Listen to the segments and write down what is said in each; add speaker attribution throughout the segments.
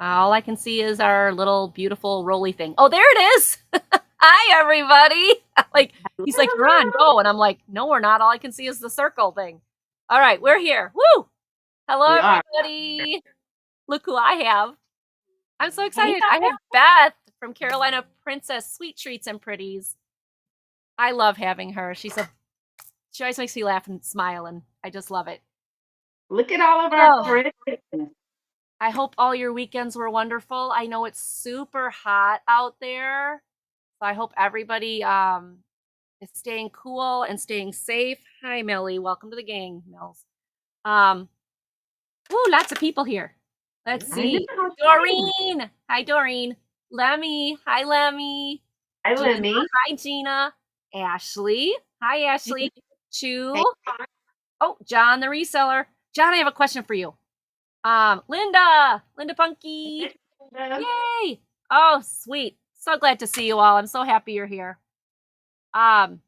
Speaker 1: All I can see is our little beautiful roly thing. Oh, there it is. Hi, everybody. He's like, you're on, go. And I'm like, no, we're not. All I can see is the circle thing. All right, we're here. Woo! Hello,
Speaker 2: We are.
Speaker 1: everybody. Look who I have. I'm so
Speaker 2: Hey,
Speaker 1: excited. I have Beth from Carolina Princess Sweet Treats and Pretties. I love having her. She always makes me laugh and smile, and I just love it.
Speaker 2: look at all of our friends.
Speaker 1: I hope all your weekends were wonderful. I know it's super hot out there. So I hope everybody is staying cool and staying safe. Hi, Millie. Welcome to the gang, Mills. Lots of people here. Let's see. Doreen. Hi, Doreen. Lemmy. Hi, Lemmy.
Speaker 2: Hi,
Speaker 1: Gina.
Speaker 2: Lemmy.
Speaker 1: Hi, Gina. Ashley. Hi, Ashley. Chu.
Speaker 2: Hey.
Speaker 1: Oh, John, the reseller. John, I have a question for you. Linda Punky. Yay! Oh, sweet. So glad to see you all. I'm so happy you're here. John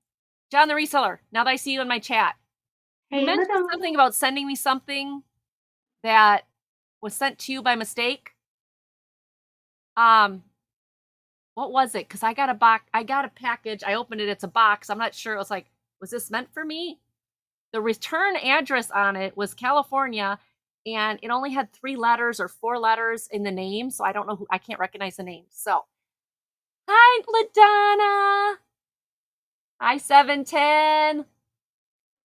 Speaker 1: the reseller, now that I see you in my chat, you mentioned something about sending me something that was sent to you by mistake. What was it? Because I got a package. I opened it. It's a box. I'm not sure. It was like, was this meant for me? The return address on it was California, and it only had 3 letters or 4 letters in the name. So I don't know I can't recognize the name. So, hi, LaDonna. Hi, 710.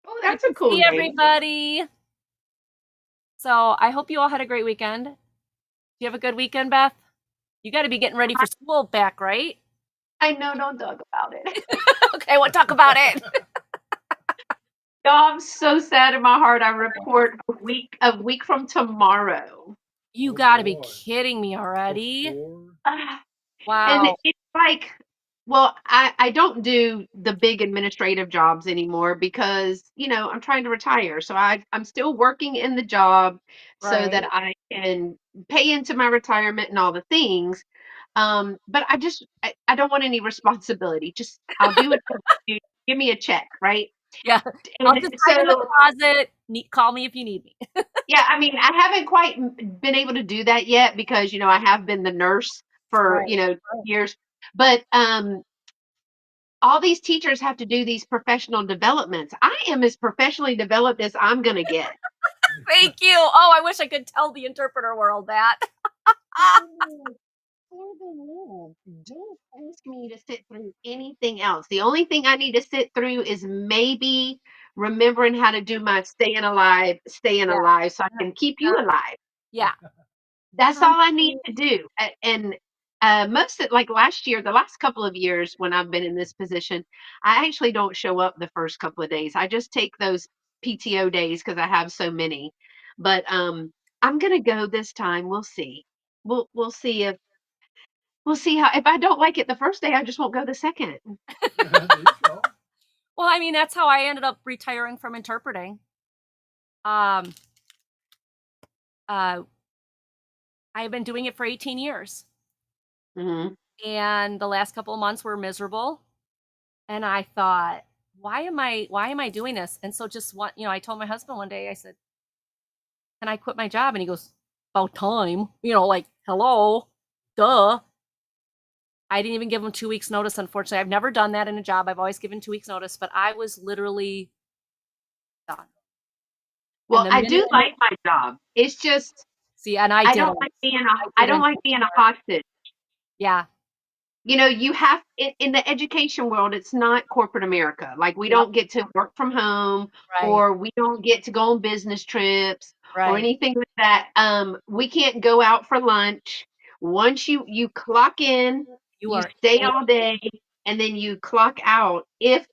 Speaker 2: Oh, that's a cool
Speaker 1: name.
Speaker 2: name.
Speaker 1: Everybody. So I hope you all had a great weekend. Do you have a good weekend, Beth? You got to be getting ready for school back, right?
Speaker 2: I know, don't talk about it.
Speaker 1: Okay, we'll talk about it.
Speaker 2: No, I'm so sad in my heart. I report a week from tomorrow.
Speaker 1: You got to be kidding me already. Wow.
Speaker 2: And it's like, well, I don't do the big administrative jobs anymore because, I'm trying to retire. So I'm still working in the job so that I can pay into my retirement and all the things. But I don't want any responsibility. Just I'll do it. Give me a check, right?
Speaker 1: Yeah. I'll just hide in the closet. Call me if you need me.
Speaker 2: Yeah, I mean, I haven't quite been able to do that yet because, I have been the nurse for, years. But all these teachers have to do these professional developments. I am as professionally developed as I'm going to get.
Speaker 1: Thank you. Oh, I wish I could tell the interpreter world that.
Speaker 2: For the Lord, don't ask me to sit through anything else. The only thing I need to sit through is maybe remembering how to do my staying alive, so I can keep you alive.
Speaker 1: Yeah.
Speaker 2: That's all I need to do. And most of like last year, the last couple of years when I've been in this position, I actually don't show up the first couple of days. I just take those PTO days because I have so many. But I'm gonna go this time. We'll see. We'll see how if I don't like it the first day, I just won't go the second.
Speaker 1: Well, I mean, that's how I ended up retiring from interpreting. I've been doing it for 18 years.
Speaker 2: Mm-hmm.
Speaker 1: And the last couple of months were miserable. And I thought, why am I doing this? And so I told my husband one day, I said, can I quit my job? And he goes, about time, like, hello, duh. I didn't even give him 2 weeks notice. Unfortunately, I've never done that in a job. I've always given 2 weeks notice, but I was literally done.
Speaker 2: Well, I do like my job. It's just,
Speaker 1: and
Speaker 2: I don't like being a hostage.
Speaker 1: Yeah.
Speaker 2: You have in the education world, it's not corporate America. Like we don't get to work from home or we don't get to go on business trips or anything like that. We can't go out for lunch. Once you clock in, you stay all day and then you clock out and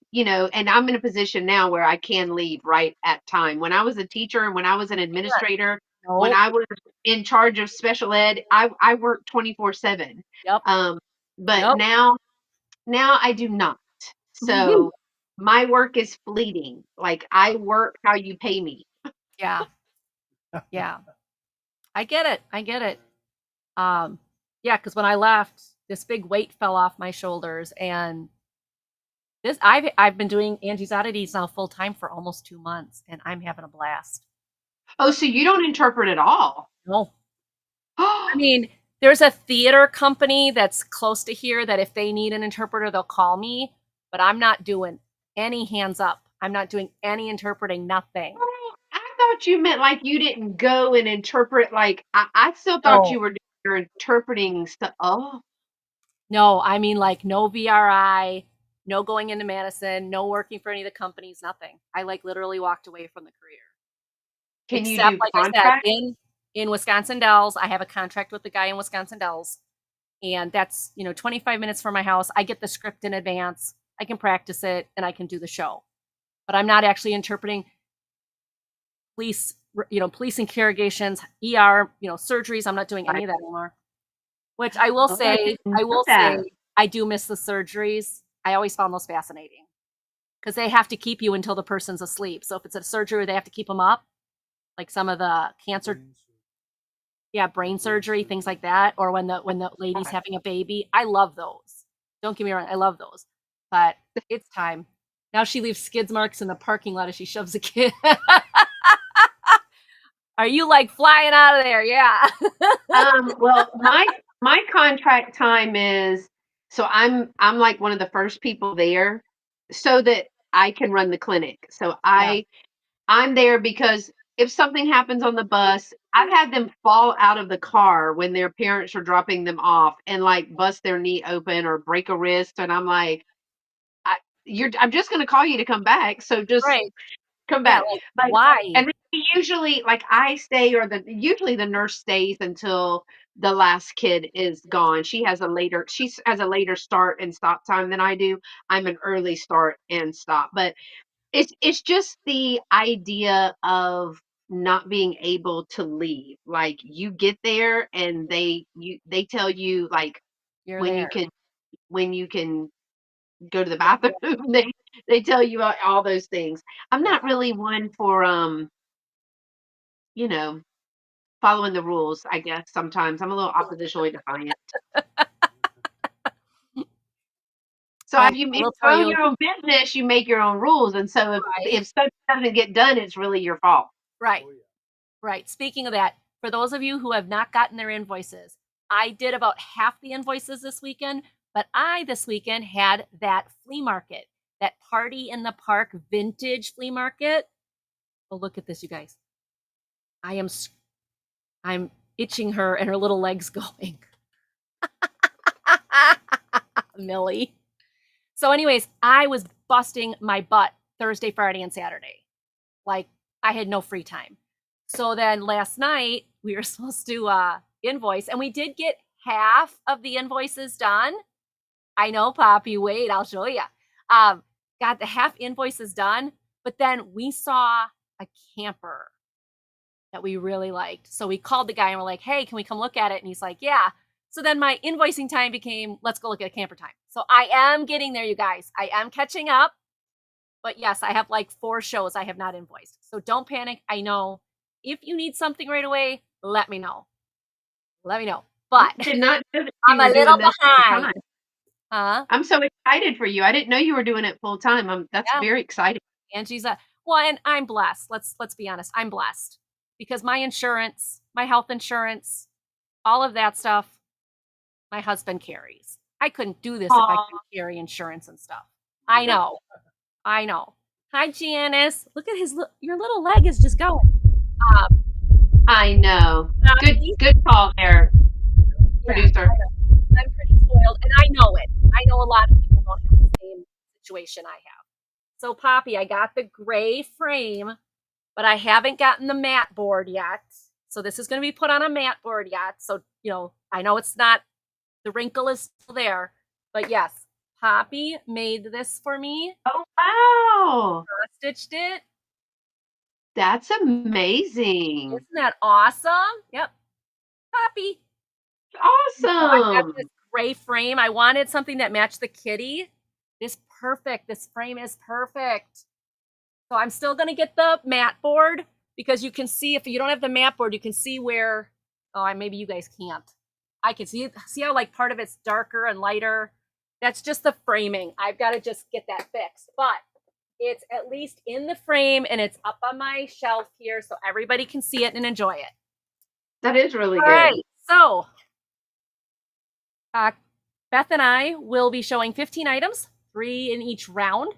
Speaker 2: I'm in a position now where I can leave right at time. When I was a teacher and when I was an administrator, when I was in charge of special ed, I worked 24/7.
Speaker 1: Yep.
Speaker 2: But now I do not. So my work is fleeting. Like I work how you pay me.
Speaker 1: Yeah. Yeah. I get it. Yeah, because when I left, this big weight fell off my shoulders, and I've been doing Angie's Oddities now full time for almost 2 months, and I'm having a blast.
Speaker 2: Oh, so you don't interpret at all?
Speaker 1: No. I mean, There's a theater company that's close to here that if they need an interpreter, they'll call me, but I'm not doing any hands up. I'm not doing any interpreting, nothing.
Speaker 2: Oh, I thought you meant like you didn't go and interpret. Like I still thought
Speaker 1: No,
Speaker 2: you were doing your interpreting stuff. Oh,
Speaker 1: no, I mean like no VRI, no going into Madison, no working for any of the companies, nothing. I like literally walked away from the career.
Speaker 2: can you
Speaker 1: Except
Speaker 2: do
Speaker 1: like I said,
Speaker 2: contract?
Speaker 1: in Wisconsin Dells, I have a contract with the guy in Wisconsin Dells, and that's 25 minutes from my house. I get the script in advance. I can practice it and I can do the show. But I'm not actually interpreting police, police interrogations, ER, surgeries. I'm not doing any
Speaker 2: Right.
Speaker 1: of that anymore. Which I will
Speaker 2: Oh, I
Speaker 1: say,
Speaker 2: didn't know that.
Speaker 1: I do miss the surgeries. I always found those fascinating because they have to keep you until the person's asleep. So if it's a surgery, they have to keep them up, like some of the cancer, yeah, brain surgery, things like that, or when the lady's having a baby. I love those. Don't get me wrong, I love those. But it's time. Now she leaves skid marks in the parking lot as she shoves a kid. Are you like flying out of there? Yeah.
Speaker 2: Well, my contract time is so I'm like one of the first people there so that I can run the clinic. So
Speaker 1: Yeah.
Speaker 2: I'm there because if something happens on the bus, I've had them fall out of the car when their parents are dropping them off and like bust their knee open or break a wrist, and I'm like, I'm just going to call you to come back. So just
Speaker 1: Right.
Speaker 2: come
Speaker 1: Yeah.
Speaker 2: back.
Speaker 1: Like
Speaker 2: Like,
Speaker 1: why?
Speaker 2: and usually, like I stay, or usually the nurse stays until the last kid is gone. She has a later start and stop time than I do. I'm an early start and stop, but it's just the idea of not being able to leave. Like you get there and they tell you like
Speaker 1: You're
Speaker 2: when you
Speaker 1: there.
Speaker 2: can when you can go to the bathroom. They tell you all those things. I'm
Speaker 1: Yeah.
Speaker 2: not really one for you know, following the rules, I guess sometimes. I'm a little oppositionally defiant. So
Speaker 1: I
Speaker 2: if
Speaker 1: will
Speaker 2: you
Speaker 1: tell
Speaker 2: own
Speaker 1: you,
Speaker 2: your own business, you make your own rules. And so
Speaker 1: right,
Speaker 2: if stuff doesn't get done, it's really your fault.
Speaker 1: right, right. Speaking of that, for those of you who have not gotten their invoices, I did about half the invoices this weekend, but I this weekend had that flea market, that party in the park vintage flea market. Oh, look at this, you guys. I am I'm itching her and her little legs going. Millie. So anyways, I was busting my butt Thursday, Friday, and Saturday. Like I had no free time. So then last night we were supposed to invoice and we did get half of the invoices done. I know, Poppy. Wait, I'll show you. Um, got the half invoices done, but then we saw a camper that we really liked. So we called the guy and we're like, hey, can we come look at it? And he's like, yeah. So then my invoicing time became, let's go look at a camper time. So I am getting there, you guys. I am catching up. But yes, I have like 4 shows I have not invoiced. So don't panic. I know if you need something right away, let me know. Let me know.
Speaker 2: I
Speaker 1: But
Speaker 2: did not know that you
Speaker 1: I'm
Speaker 2: were
Speaker 1: a
Speaker 2: doing
Speaker 1: little
Speaker 2: this full
Speaker 1: behind.
Speaker 2: time.
Speaker 1: Huh?
Speaker 2: I'm so excited for you. I didn't know you were doing it full time. That's
Speaker 1: Yeah.
Speaker 2: very exciting.
Speaker 1: Angie's a well, and I'm blessed. Let's be honest. I'm blessed because my insurance, my health insurance, all of that stuff, my husband carries. I couldn't do this if I couldn't
Speaker 2: Oh,
Speaker 1: carry insurance and stuff. I know. I know. Hi, Janice. Look at your little leg is just going. Um,
Speaker 2: I know.
Speaker 1: Poppy,
Speaker 2: Good call there,
Speaker 1: yeah,
Speaker 2: producer.
Speaker 1: I know. I'm pretty spoiled, and I know it. I know a lot of people don't have the same situation I have. So, Poppy, I got the gray frame, but I haven't gotten the mat board yet. So, this is going to be put on a mat board yet. So, I know it's not, the wrinkle is still there, but yes, Poppy made this for me,
Speaker 2: Oh, wow.
Speaker 1: stitched it.
Speaker 2: That's amazing.
Speaker 1: Isn't that awesome? Yep, Poppy. So I got this
Speaker 2: Awesome.
Speaker 1: gray frame. I wanted something that matched the kitty. This perfect. This frame is perfect. So I'm still going to get the mat board because you can see if you don't have the mat board, you can see where. Oh, maybe you guys can't. I can see how like part of it's darker and lighter. That's just the framing. I've got to just get that fixed. But it's at least in the frame and it's up on my shelf here so everybody can see it and enjoy it.
Speaker 2: That is really
Speaker 1: All
Speaker 2: good.
Speaker 1: right. So Uh, Beth and I will be showing 15 items, 3 in each round.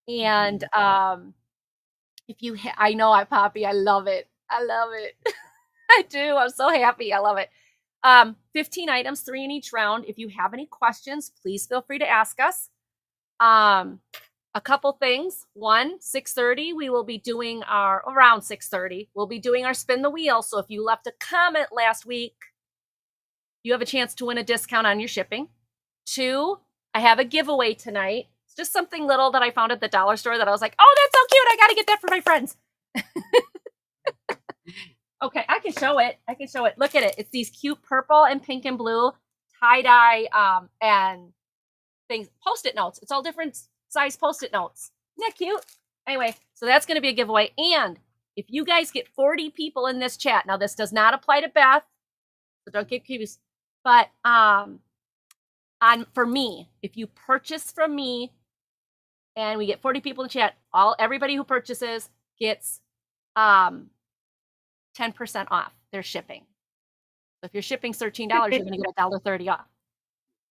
Speaker 1: And if you, I know Poppy, I love it. I love it. I do. I'm so happy. I love it. 15 items, 3 in each round. If you have any questions, please feel free to ask us. Um, a couple things. One, 6:30, we will be doing our around 6:30. We'll be doing our spin the wheel. So if you left a comment last week, you have a chance to win a discount on your shipping. 2, I have a giveaway tonight. It's just something little that I found at the dollar store that I was like, oh, that's so cute. I got to get that for my friends. Okay, I can show it. I can show it. Look at it. It's these cute purple and pink and blue tie-dye and things, post-it notes. It's all different size post-it notes. Isn't that cute? Anyway, so that's going to be a giveaway. And if you guys get 40 people in this chat, now this does not apply to Beth, so don't get confused. But for me, if you purchase from me and we get 40 people in the chat, everybody who purchases gets 10% off their shipping. So if your shipping's $13, you're going to get $1.30 off.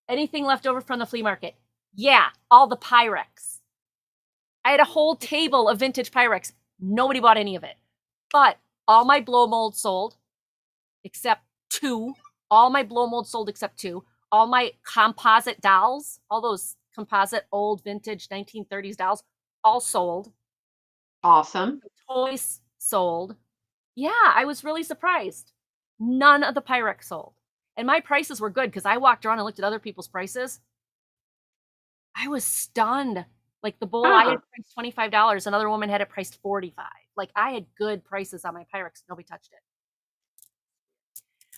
Speaker 1: Anything left over from the flea market? Yeah, all the Pyrex. I had a whole table of vintage Pyrex. Nobody bought any of it. But all my blow molds sold except 2. All my blow molds sold except 2. All my composite dolls, all those composite old vintage 1930s dolls, all sold.
Speaker 2: Awesome.
Speaker 1: Toys sold. Yeah, I was really surprised. None of the Pyrex sold. And my prices were good because I walked around and looked at other people's prices. I was stunned. Like the bowl I had priced $25. Another woman had it priced $45. Like I had good prices on my Pyrex. Nobody touched it.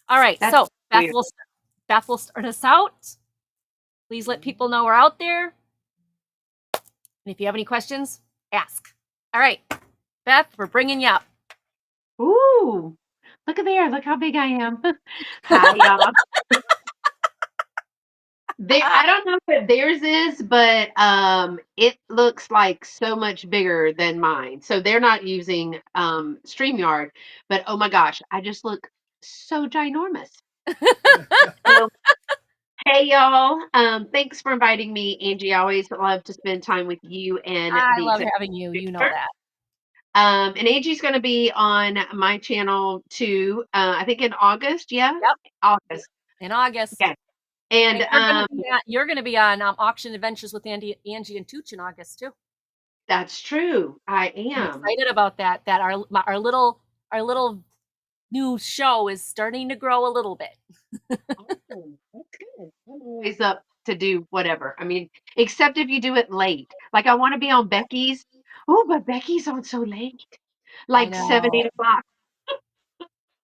Speaker 1: All right.
Speaker 2: That's
Speaker 1: so Beth
Speaker 2: weird.
Speaker 1: will start us out. Please let people know we're out there. And if you have any questions, ask. All right. Beth, we're bringing you up.
Speaker 2: Ooh, look at there. Look how big I am. Hi, y'all. I don't know what theirs is, but it looks like so much bigger than mine. So they're not using StreamYard, but oh my gosh, I just look so ginormous. So, hey y'all, thanks for inviting me, Angie. I always love to spend time with you and
Speaker 1: I
Speaker 2: the
Speaker 1: love
Speaker 2: executive
Speaker 1: having you. You know
Speaker 2: producer.
Speaker 1: that.
Speaker 2: And Angie's going to be on my channel too. I think in August. Yeah,
Speaker 1: Yep.
Speaker 2: August.
Speaker 1: In August.
Speaker 2: Okay. And
Speaker 1: And you're gonna be on Auction Adventures with Angie and Tooch in August too.
Speaker 2: that's true. I
Speaker 1: I'm
Speaker 2: am.
Speaker 1: excited about that. That our little new show is starting to grow a little bit.
Speaker 2: Awesome. That's good. I'm always up to do whatever. I mean, except if you do it late. Like I want to be on Becky's. Oh, but Becky's on so late.
Speaker 1: I
Speaker 2: Like 7,
Speaker 1: know.
Speaker 2: 8 o'clock.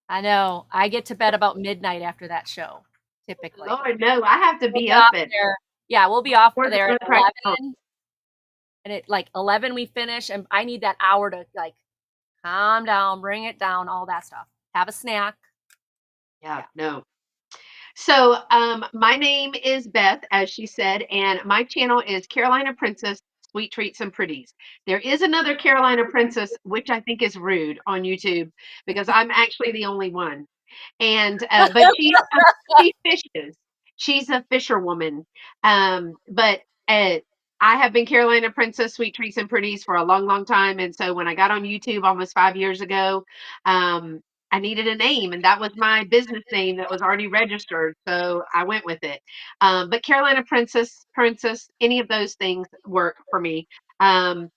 Speaker 1: I know. I get to bed about midnight after that show, typically.
Speaker 2: Lord, no, I have to
Speaker 1: We'll
Speaker 2: be
Speaker 1: be
Speaker 2: up
Speaker 1: off
Speaker 2: at
Speaker 1: there. Yeah, we'll be off
Speaker 2: 4 to
Speaker 1: there at
Speaker 2: run practice.
Speaker 1: 11. And at like 11 we finish, and I need that hour to like calm down, bring it down, all that stuff. Have a snack.
Speaker 2: Yeah,
Speaker 1: Yeah.
Speaker 2: no. So, my name is Beth, as she said, and my channel is Carolina Princess Sweet Treats and Pretties. There is another Carolina Princess, which I think is rude on YouTube because I'm actually the only one. And but she fishes. She's a fisherwoman. But I have been Carolina Princess Sweet Treats and Pretties for a long, long time. And so when I got on YouTube almost 5 years ago, um, I needed a name, and that was my business name that was already registered. So I went with it. But Carolina Princess, any of those things work for me. Um,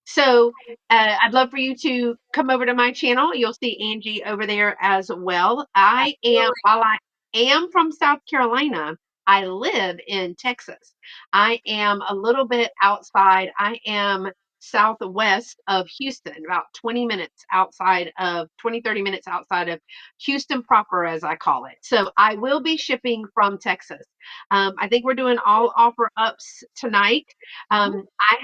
Speaker 2: so I'd love for you to come over to my channel. You'll see Angie over there as well. While I am from South Carolina, I live in Texas. I am a little bit outside. I am southwest of Houston, about 20, 30 minutes outside of Houston proper, as I call it. So I will be shipping from Texas. I think we're doing all offer ups tonight. I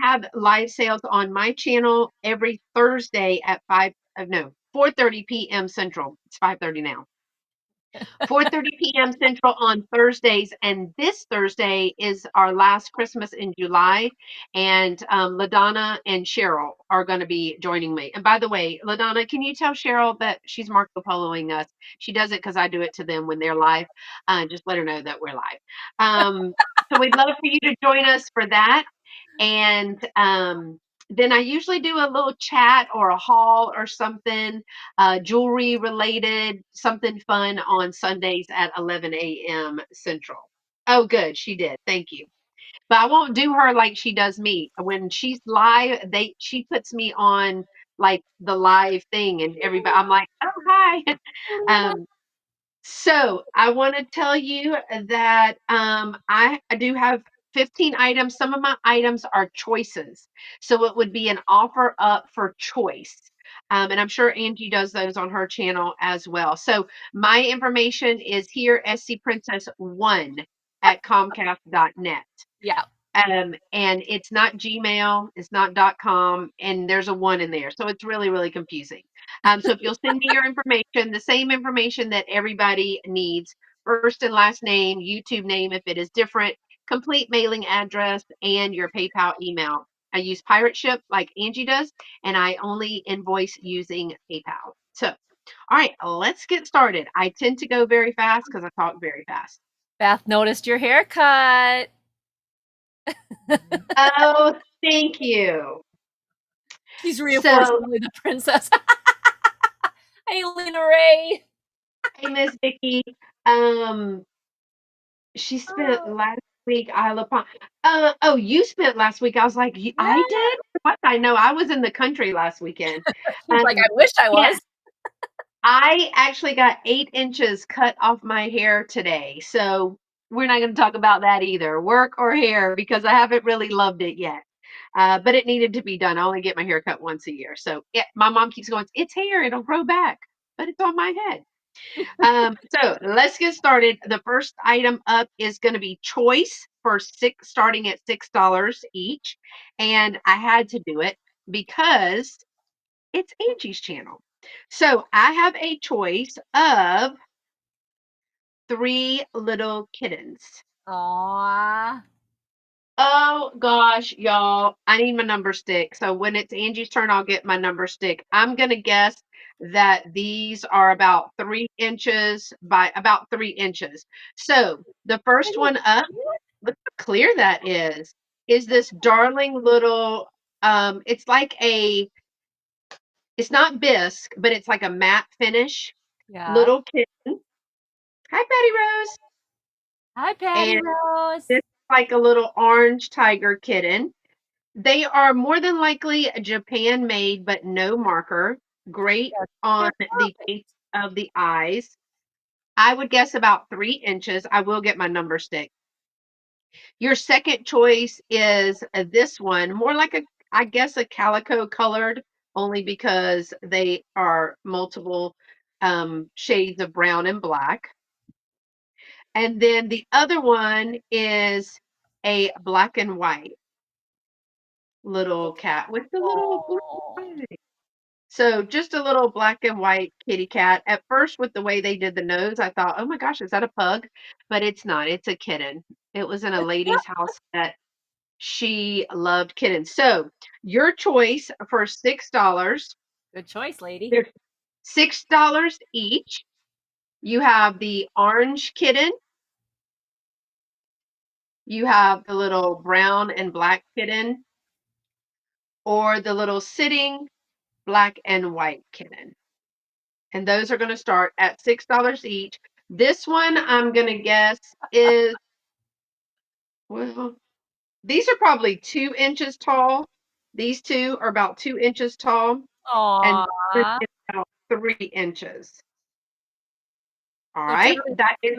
Speaker 2: have live sales on my channel every Thursday at 4:30 p.m. Central. It's 5:30 now. 4:30 p.m. Central on Thursdays, and this Thursday is our last Christmas in July. And LaDonna and Cheryl are going to be joining me. And by the way, LaDonna, can you tell Cheryl that she's Marco Poloing us? She does it because I do it to them when they're live. Just let her know that we're live. So we'd love for you to join us for that. And then I usually do a little chat or a haul or something, jewelry related, something fun on Sundays at 11 a.m. Central. Oh, good. She did. Thank you. But I won't do her like she does me. When she's live, she puts me on like the live thing and everybody, I'm like, oh, hi. Um, so I want to tell you that I do have 15 items. Some of my items are choices. So it would be an offer up for choice. And I'm sure Angie does those on her channel as well. So my information is here, scprincess1 at comcast.net.
Speaker 1: Yeah.
Speaker 2: And it's not Gmail, it's not .com, and there's a one in there. So it's really, really confusing. So if you'll send me your information, the same information that everybody needs, first and last name, YouTube name if it is different, complete mailing address, and your PayPal email. I use Pirate Ship like Angie does, and I only invoice using PayPal. So, all right, let's get started. I tend to go very fast because I talk very fast.
Speaker 1: Beth noticed your haircut.
Speaker 2: Oh, thank you.
Speaker 1: She's
Speaker 2: So,
Speaker 1: reinforcing the princess. Hey, Lena Ray.
Speaker 2: hey, Miss Vicky. Um, she spent
Speaker 1: Oh,
Speaker 2: last week. Isle of Palm. Oh, you spent last week. I was like, I
Speaker 1: yeah.
Speaker 2: did. What? I know. I was in the country last weekend.
Speaker 1: She's like, I
Speaker 2: Um,
Speaker 1: wish I
Speaker 2: yeah,
Speaker 1: was.
Speaker 2: I actually got 8 inches cut off my hair today. So we're not going to talk about that either, work or hair, because I haven't really loved it yet. But it needed to be done. I only get my hair cut once a year. So yeah, my mom keeps going, it's hair, it'll grow back, but it's on my head. So let's get started. The first item up is going to be choice for starting at $6 each. And I had to do it because it's Angie's channel. So I have a choice of 3 little kittens.
Speaker 1: Aw.
Speaker 2: Oh gosh, y'all, I need my number stick. So when it's Angie's turn, I'll get my number stick. I'm going to guess that these are about 3 inches by about 3 inches. So the first one up, look how clear that is this darling little, it's like it's not bisque, but it's like a matte finish
Speaker 1: Yeah.
Speaker 2: little kitten. Hi, Patty Rose.
Speaker 1: Hi, Patty
Speaker 2: And this
Speaker 1: Rose.
Speaker 2: is like a little orange tiger kitten. They are more than likely Japan made, but no marker. Great
Speaker 1: Yes,
Speaker 2: on
Speaker 1: they're
Speaker 2: the
Speaker 1: perfect.
Speaker 2: base of the eyes. I would guess about 3 inches. I will get my number stick. Your second choice is this one, more like I guess, a calico colored, only because they are multiple shades of brown and black. And then the other one is a black and white little cat with the little blue
Speaker 1: Oh,
Speaker 2: eyes. So just a little black and white kitty cat. At first, with the way they did the nose, I thought, oh my gosh, is that a pug? But it's not. It's a kitten. It was in a lady's house that she loved kittens. So your choice for $6.
Speaker 1: good choice, lady.
Speaker 2: They're $6 each. You have the orange kitten. You have the little brown and black kitten, or the little sitting black and white kitten. And those are going to start at $6 each. This one, I'm going to guess, is, well, these are probably 2 inches tall. These two are about 2 inches tall, and this
Speaker 1: Aw.
Speaker 2: is about 3 inches. All
Speaker 1: So
Speaker 2: right, that is.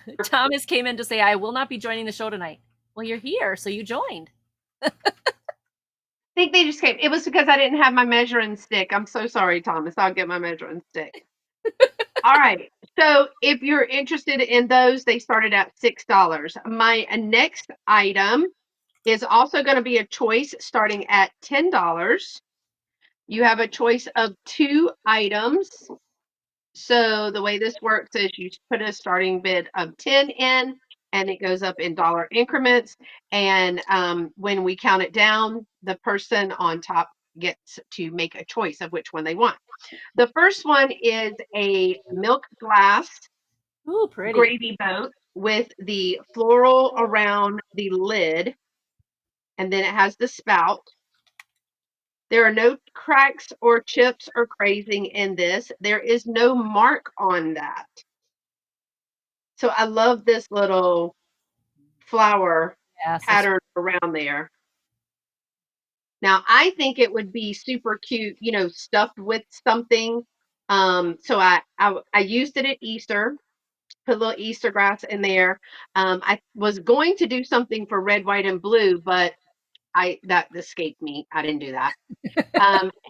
Speaker 2: I
Speaker 1: Thomas came in to say, I will not be joining the show tonight. Well, you're here, so you joined.
Speaker 2: think they just came. It was because I didn't have my measuring stick. I'm so sorry, Thomas. I'll get my measuring stick. All right. So if you're interested in those, they started at $6. My next item is also going to be a choice starting at $10. You have a choice of 2 items So the way this works is you put a starting bid of 10 in, and it goes up in dollar increments. And when we count it down, the person on top gets to make a choice of which one they want. The first one is a milk glass
Speaker 1: Ooh, pretty.
Speaker 2: gravy boat with the floral around the lid, and then it has the spout. There are no cracks or chips or crazing in this. There is no mark on that. So I love this little flower
Speaker 1: Yes, that's
Speaker 2: pattern around there. Now I think it would be super cute, stuffed with something. So I used it at Easter, put a little Easter grass in there. I was going to do something for red, white, and blue, but I that escaped me. I didn't do that.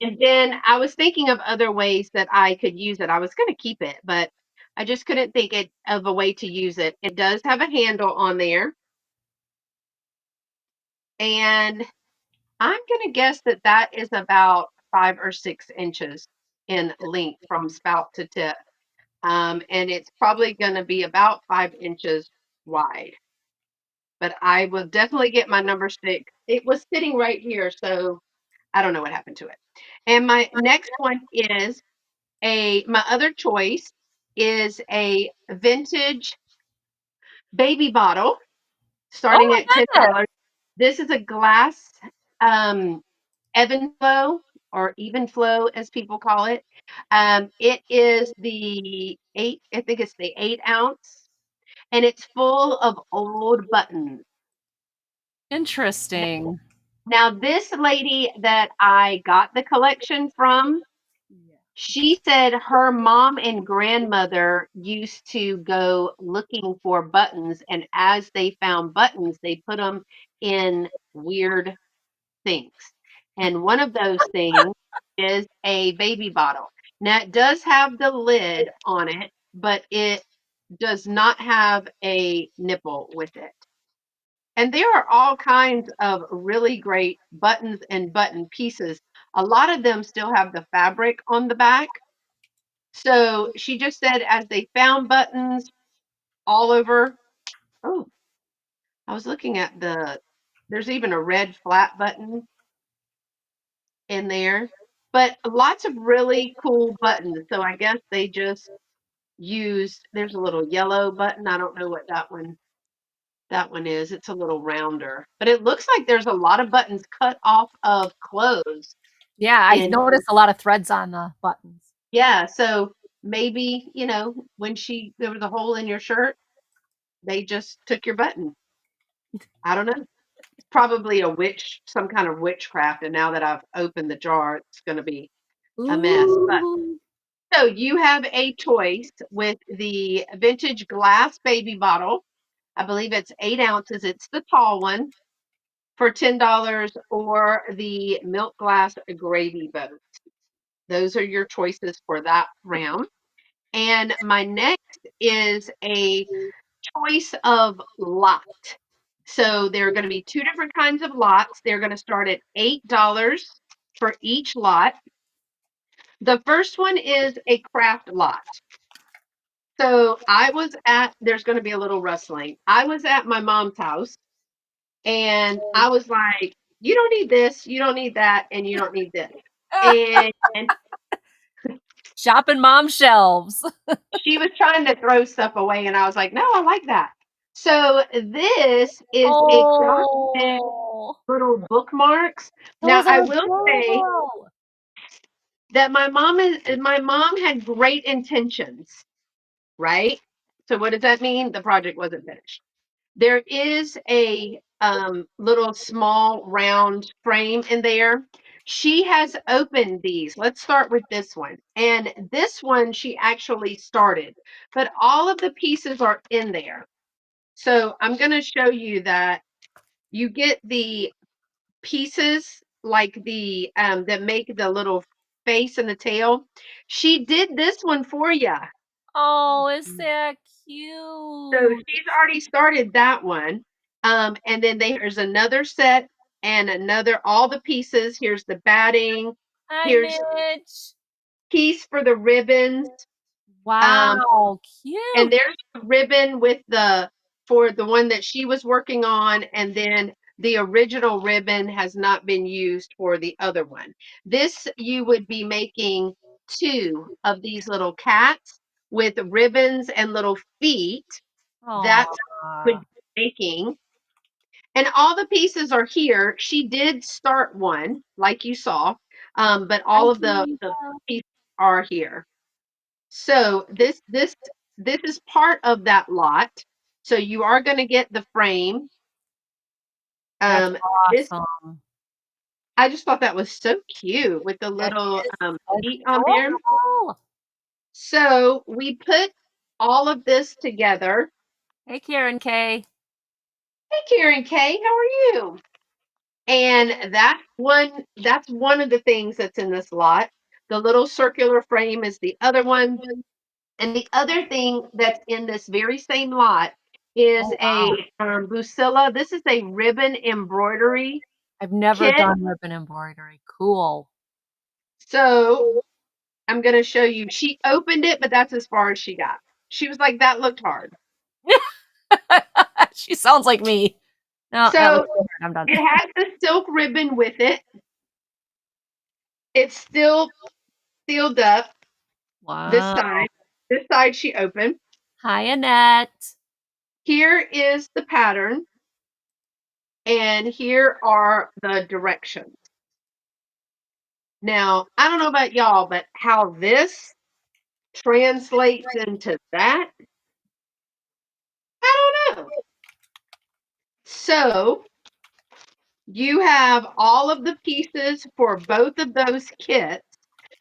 Speaker 2: And then I was thinking of other ways that I could use it. I was going to keep it, but I just couldn't think of a way to use it. It does have a handle on there, and I'm going to guess that that is about 5 or 6 inches in length from spout to tip. And it's probably going to be about 5 inches wide. But I will definitely get my number stick. It was sitting right here, so I don't know what happened to it. And my next one is my other choice is a vintage baby bottle
Speaker 1: oh
Speaker 2: starting
Speaker 1: my
Speaker 2: at
Speaker 1: goodness.
Speaker 2: $10. This is a glass um, Evan flow or even flow as people call it. It is the I think it's the 8 ounce, and it's full of old buttons.
Speaker 1: Interesting.
Speaker 2: Now, this lady that I got the collection from, she said her mom and grandmother used to go looking for buttons, and as they found buttons, they put them in weird things. And one of those things is a baby bottle. Now, it does have the lid on it, but it does not have a nipple with it. And there are all kinds of really great buttons and button pieces. A lot of them still have the fabric on the back. So she just said as they found buttons all over. Oh, I was looking at there's even a red flat button in there, but lots of really cool buttons. So I guess they just there's a little yellow button. I don't know what that one is. It's a little rounder, but it looks like there's a lot of buttons cut off of clothes
Speaker 1: Yeah, I
Speaker 2: in,
Speaker 1: noticed a lot of threads on the buttons.
Speaker 2: yeah. So maybe, when there was a hole in your shirt, they just took your button. I don't know. It's probably some kind of witchcraft. And now that I've opened the jar, it's going to be a mess. But
Speaker 1: Ooh.
Speaker 2: so you have a choice with the vintage glass baby bottle. I believe it's 8 ounces. It's the tall one for $10, or the milk glass gravy boat. Those are your choices for that round. And my next is a choice of lot. So there are going to be two different kinds of lots. They're going to start at $8 for each lot. The first one is a craft lot. So there's going to be a little rustling. I was at my mom's house, and I was like, you don't need this, you don't need that, and you don't need this. And
Speaker 1: Shopping mom shelves.
Speaker 2: she was trying to throw stuff away, and I was like, no, I like that. So this is a crafted
Speaker 1: Oh,
Speaker 2: little bookmarks. Now
Speaker 1: those
Speaker 2: I
Speaker 1: are
Speaker 2: will say
Speaker 1: adorable.
Speaker 2: that my mom had great intentions, right? So what does that mean? The project wasn't finished. There is a little small round frame in there. She has opened these. Let's start with this one. And this one she actually started, but all of the pieces are in there. So I'm going to show you that you get the pieces like the that make the little face and the tail. She did this one for you.
Speaker 1: Oh, is that
Speaker 2: So
Speaker 1: cute?
Speaker 2: she's already started that one. And then there's another set and all the pieces. Here's the batting.
Speaker 1: Hi,
Speaker 2: Here's
Speaker 1: Mitch.
Speaker 2: piece for the ribbons. Um,
Speaker 1: Wow,
Speaker 2: and
Speaker 1: cute.
Speaker 2: there's a ribbon with the for the one that she was working on, and then the original ribbon has not been used for the other one. This you would be making two of these little cats with ribbons and little feet. That's what
Speaker 1: Aw.
Speaker 2: you're making. And all the pieces are here. She did start one, like you saw, but
Speaker 1: I
Speaker 2: all of
Speaker 1: believe
Speaker 2: the pieces are here. So this is part of that lot. So you are going to get the frame.
Speaker 1: that's
Speaker 2: Um, this
Speaker 1: awesome.
Speaker 2: I just thought that was so cute with the
Speaker 1: That
Speaker 2: little
Speaker 1: is
Speaker 2: feet on there.
Speaker 1: adorable.
Speaker 2: So we put all of this together.
Speaker 1: Hey, Karen K.
Speaker 2: Hey, Karen Kay, how are you? And that's one of the things that's in this lot. The little circular frame is the other one. And the other thing that's in this very same lot is
Speaker 1: Oh,
Speaker 2: a
Speaker 1: wow.
Speaker 2: Busilla. This is a ribbon embroidery
Speaker 1: I've never
Speaker 2: kit.
Speaker 1: done ribbon embroidery. Cool.
Speaker 2: So I'm going to show you. She opened it, but that's as far as she got. She was like, that looked hard.
Speaker 1: She sounds like me. No, that
Speaker 2: So
Speaker 1: looks so hard. I'm done.
Speaker 2: it has the silk ribbon with it. It's still sealed up this
Speaker 1: Wow.
Speaker 2: side. This side she opened.
Speaker 1: Hi, Annette.
Speaker 2: Here is the pattern, and here are the directions. Now, I don't know about y'all, but how this translates into that, I don't know. So you have all of the pieces for both of those kits.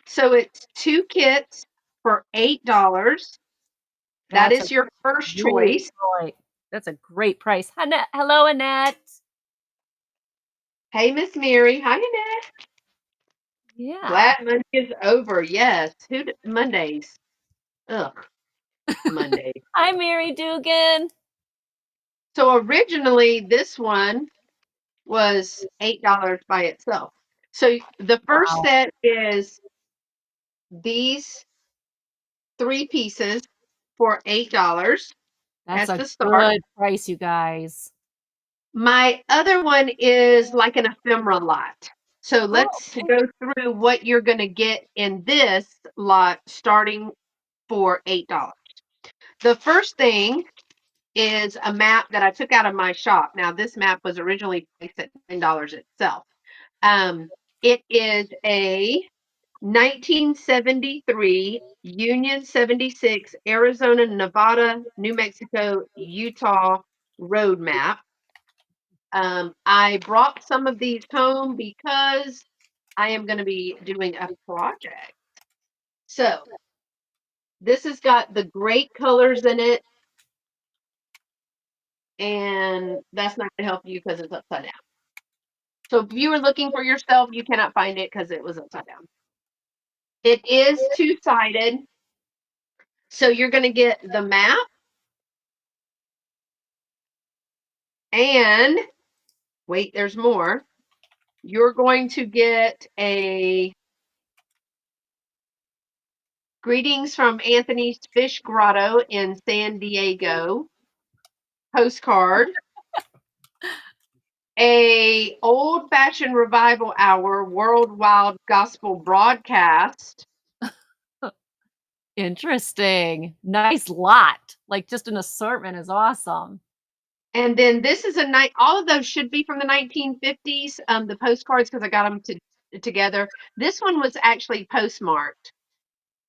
Speaker 2: So it's two kits for $8. That
Speaker 1: That's a
Speaker 2: is your first
Speaker 1: great
Speaker 2: choice.
Speaker 1: price. That's a great price. Annette, hello, Annette.
Speaker 2: Hey, Miss Mary. Hi, Annette.
Speaker 1: Yeah.
Speaker 2: Glad Monday is over. Yes. Mondays? Ugh, Mondays.
Speaker 1: Hi, Mary Dugan.
Speaker 2: So originally, this one was $8 by itself. So the first
Speaker 1: Wow.
Speaker 2: set is these three pieces for $8.
Speaker 1: That's
Speaker 2: That's
Speaker 1: a
Speaker 2: the start.
Speaker 1: good price, you guys.
Speaker 2: My other one is like an ephemera lot. So
Speaker 1: Oh,
Speaker 2: let's
Speaker 1: okay.
Speaker 2: go through what you're going to get in this lot starting for $8. The first thing is a map that I took out of my shop. Now, this map was originally priced at $9 itself. Um, it is a 1973 Union 76 Arizona, Nevada, New Mexico, Utah road map. I brought some of these home because I am going to be doing a project. So this has got the great colors in it, and that's not going to help you because it's upside down. So if you were looking for yourself, you cannot find it because it was upside down. It is two-sided. So you're going to get the map and wait, there's more. You're going to get a greetings from Anthony's Fish Grotto in San Diego postcard, a old fashioned revival hour worldwide gospel broadcast.
Speaker 1: Interesting. Nice lot. Like just an assortment is awesome.
Speaker 2: And then this is a night. All of those should be from the 1950s. The postcards because I got them together. This one was actually postmarked.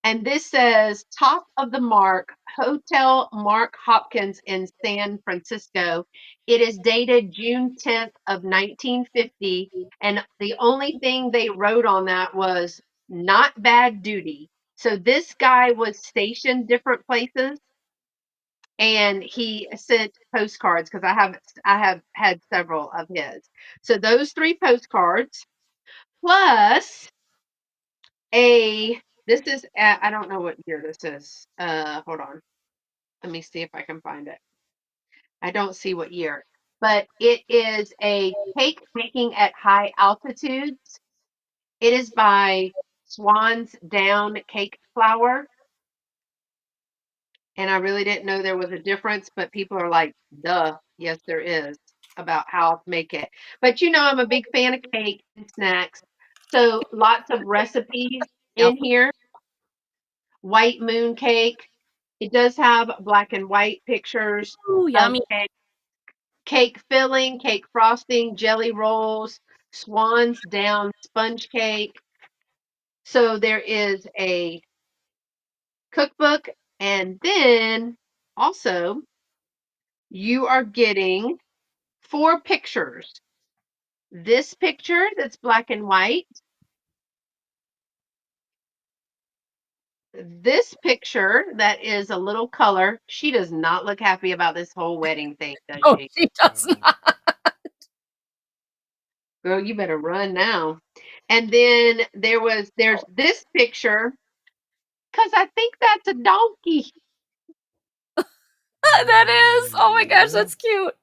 Speaker 2: And this says top of the mark, Hotel Mark Hopkins in San Francisco. It is dated June 10th of 1950. And the only thing they wrote on that was not bad duty. So this guy was stationed different places and he sent postcards because I have had several of his. So those three postcards plus a this is I don't know what year this is. Hold on. Let me see if I can find it. I don't see what year, but it is a cake making at high altitudes. It is by Swan's Down Cake Flour. and I really didn't know there was a difference, but people are like, duh, yes, there is about how to make it. But I'm a big fan of cake and snacks. So lots of recipes
Speaker 1: Yep.
Speaker 2: in here. White moon cake. It does have black and white pictures
Speaker 1: Ooh,
Speaker 2: of
Speaker 1: yummy.
Speaker 2: cake, cake filling, cake frosting, jelly rolls, swans down sponge cake. So there is a cookbook, and then also you are getting 4 pictures. This picture that's black and white, this picture that is a little color. She does not look happy about this whole wedding thing, does
Speaker 1: Oh,
Speaker 2: she?
Speaker 1: she does not.
Speaker 2: Girl, you better run now. And then there's this picture because I think that's a donkey.
Speaker 1: That is. Oh my gosh, that's cute.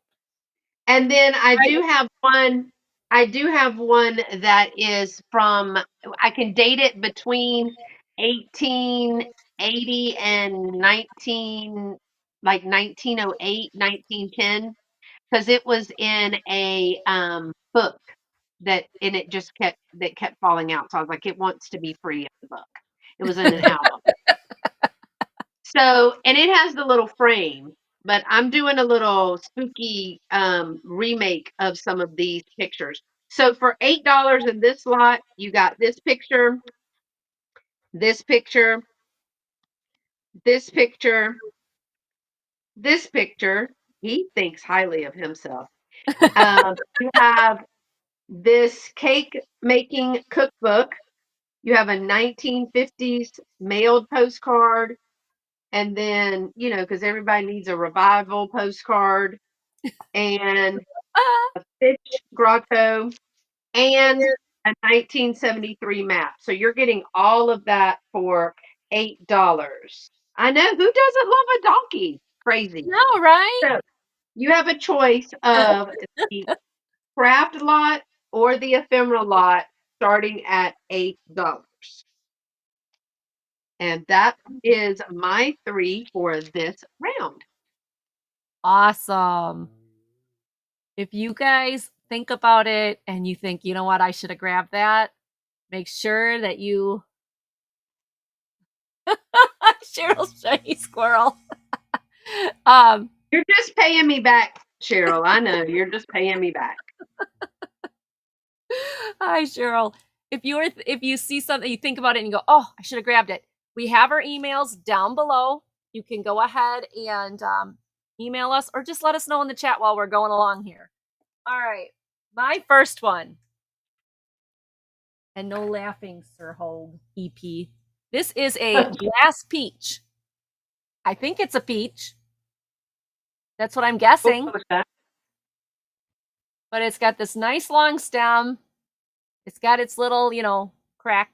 Speaker 2: And then
Speaker 1: Right.
Speaker 2: I do have one that is from, I can date it between 1880 and 1908, 1910, because it was in a book and it just kept falling out. So I was like, it wants to be free of the book. It was in an album. So, and it has the little frame, but I'm doing a little spooky remake of some of these pictures. So for $8 in this lot, you got this picture, this picture, this picture, this picture. He thinks highly of himself. You have this cake making cookbook. You have a 1950s mailed postcard. And then, because everybody needs a revival postcard and
Speaker 1: Ah,
Speaker 2: a fish grotto and a 1973 map. So you're getting all of that for $8. I know, who doesn't love a donkey? Crazy.
Speaker 1: no, right?
Speaker 2: So you have a choice of the craft lot or the ephemera lot starting at $8. And that is my 3 for this round.
Speaker 1: Awesome. If you guys think about it and you think, you know what, I should have grabbed that, make sure that you Cheryl's shiny squirrel. um,
Speaker 2: You're just paying me back, Cheryl. I know you're just paying me back.
Speaker 1: Hi Cheryl. If you see something, you think about it and you go, oh, I should have grabbed it. We have our emails down below. You can go ahead and email us or just let us know in the chat while we're going along here. All right. My first one. And no laughing, Sir Hogue EP. This is a glass peach. I think it's a peach. That's what I'm guessing. But it's got this nice long stem. It's got its little, crack,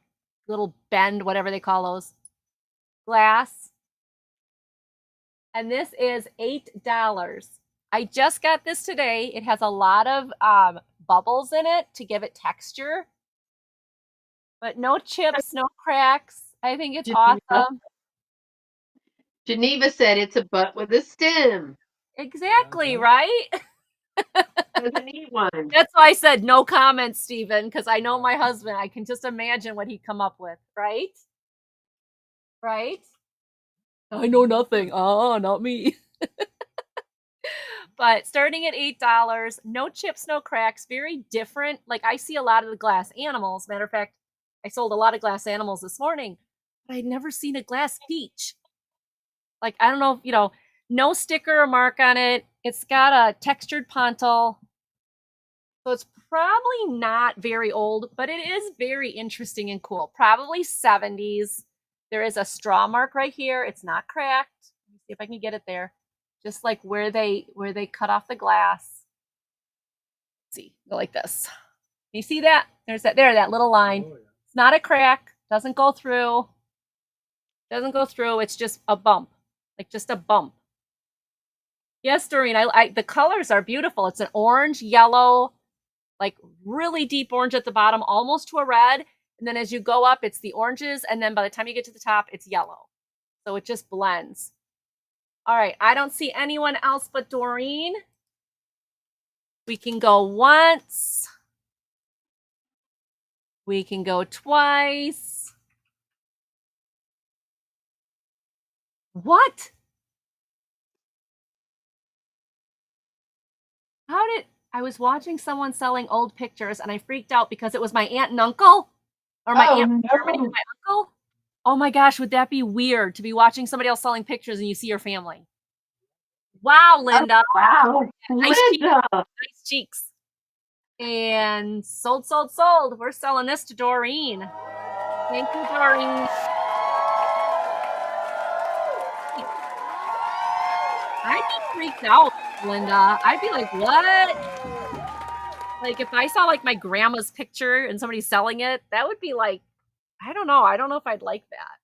Speaker 1: little bend, whatever they call those. Glass. And this is $8. I just got this today. It has a lot of bubbles in it to give it texture. But no chips, no cracks. I think it's awesome.
Speaker 2: Geneva said it's a butt with a stem.
Speaker 1: Exactly, right?
Speaker 2: Doesn't eat one.
Speaker 1: That's why I said no comments, Stephen, because I know my husband. I can just imagine what he'd come up with, right? Right? I know nothing. Oh, not me. But starting at $8, no chips, no cracks, very different. Like I see a lot of the glass animals. Matter of fact, I sold a lot of glass animals this morning, but I'd never seen a glass peach. Like, I don't know, no sticker or mark on it. It's got a textured pontal. So it's probably not very old, but it is very interesting and cool. Probably 70s. There is a straw mark right here. It's not cracked. Let me see if I can get it there. Just like where they cut off the glass. Let's see, go like this. Can you see that? There's that little line. Oh, yeah. It's not a crack. Doesn't go through. Doesn't go through. It's just a bump, like just a bump. Yes, Doreen. The colors are beautiful. It's an orange, yellow, like really deep orange at the bottom, almost to a red. And then as you go up, it's the oranges. And then by the time you get to the top, it's yellow. So it just blends. All right. I don't see anyone else but Doreen. We can go once. We can go twice. What? I was watching someone selling old pictures and I freaked out because it was my aunt and uncle, or my
Speaker 2: Oh
Speaker 1: aunt from Germany and
Speaker 2: no.
Speaker 1: my uncle. Oh my gosh, would that be weird to be watching somebody else selling pictures and you see your family? Wow,
Speaker 2: Oh
Speaker 1: Linda.
Speaker 2: wow.
Speaker 1: Nice cheeks.
Speaker 2: Linda.
Speaker 1: Nice cheeks. And sold, sold, sold. We're selling this to Doreen. Thank you, Doreen. I'd be freaked out, Linda. I'd be like, what? Like if I saw like my grandma's picture and somebody selling it, that would be like, I don't know. I don't know if I'd like that.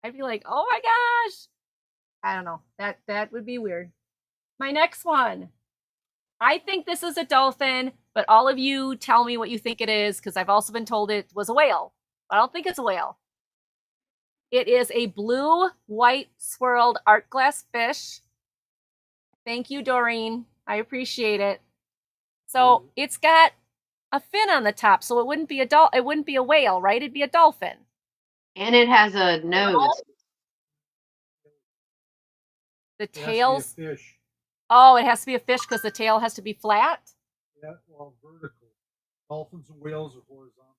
Speaker 1: I'd be like, oh my gosh. I don't know. That would be weird. My next one. I think this is a dolphin, but all of you tell me what you think it is because I've also been told it was a whale. I don't think it's a whale. It is a blue, white, swirled art glass fish. Thank you, Doreen. I appreciate it. So it's got a fin on the top, so it wouldn't be it wouldn't be a whale, right? It'd be a dolphin.
Speaker 2: And it has a
Speaker 1: No?
Speaker 2: nose.
Speaker 1: The
Speaker 3: It has to be a
Speaker 1: tail's
Speaker 3: fish.
Speaker 1: Oh, it has to be a fish because the tail has to be flat.
Speaker 3: Yeah, well, vertical. Dolphins and whales are horizontal.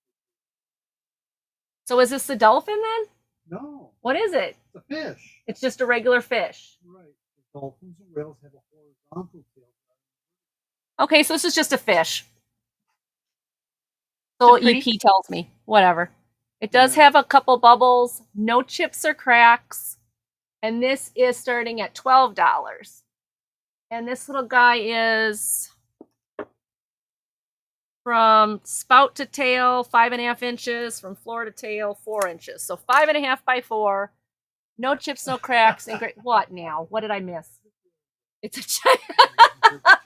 Speaker 1: So is this the dolphin then?
Speaker 3: No,
Speaker 1: What is it?
Speaker 3: it's a fish.
Speaker 1: It's just a regular fish.
Speaker 3: Right. The dolphins and whales have a horizontal tail.
Speaker 1: Okay, so this is just a fish. So EP tells me. Whatever. It does have a couple bubbles, no chips or cracks, and this is starting at $12. And this little guy is from spout to tail, 5.5 inches, from floor to tail, 4 inches. So 5.5 by 4, no chips, no cracks, and great. What now? What did I miss? It's a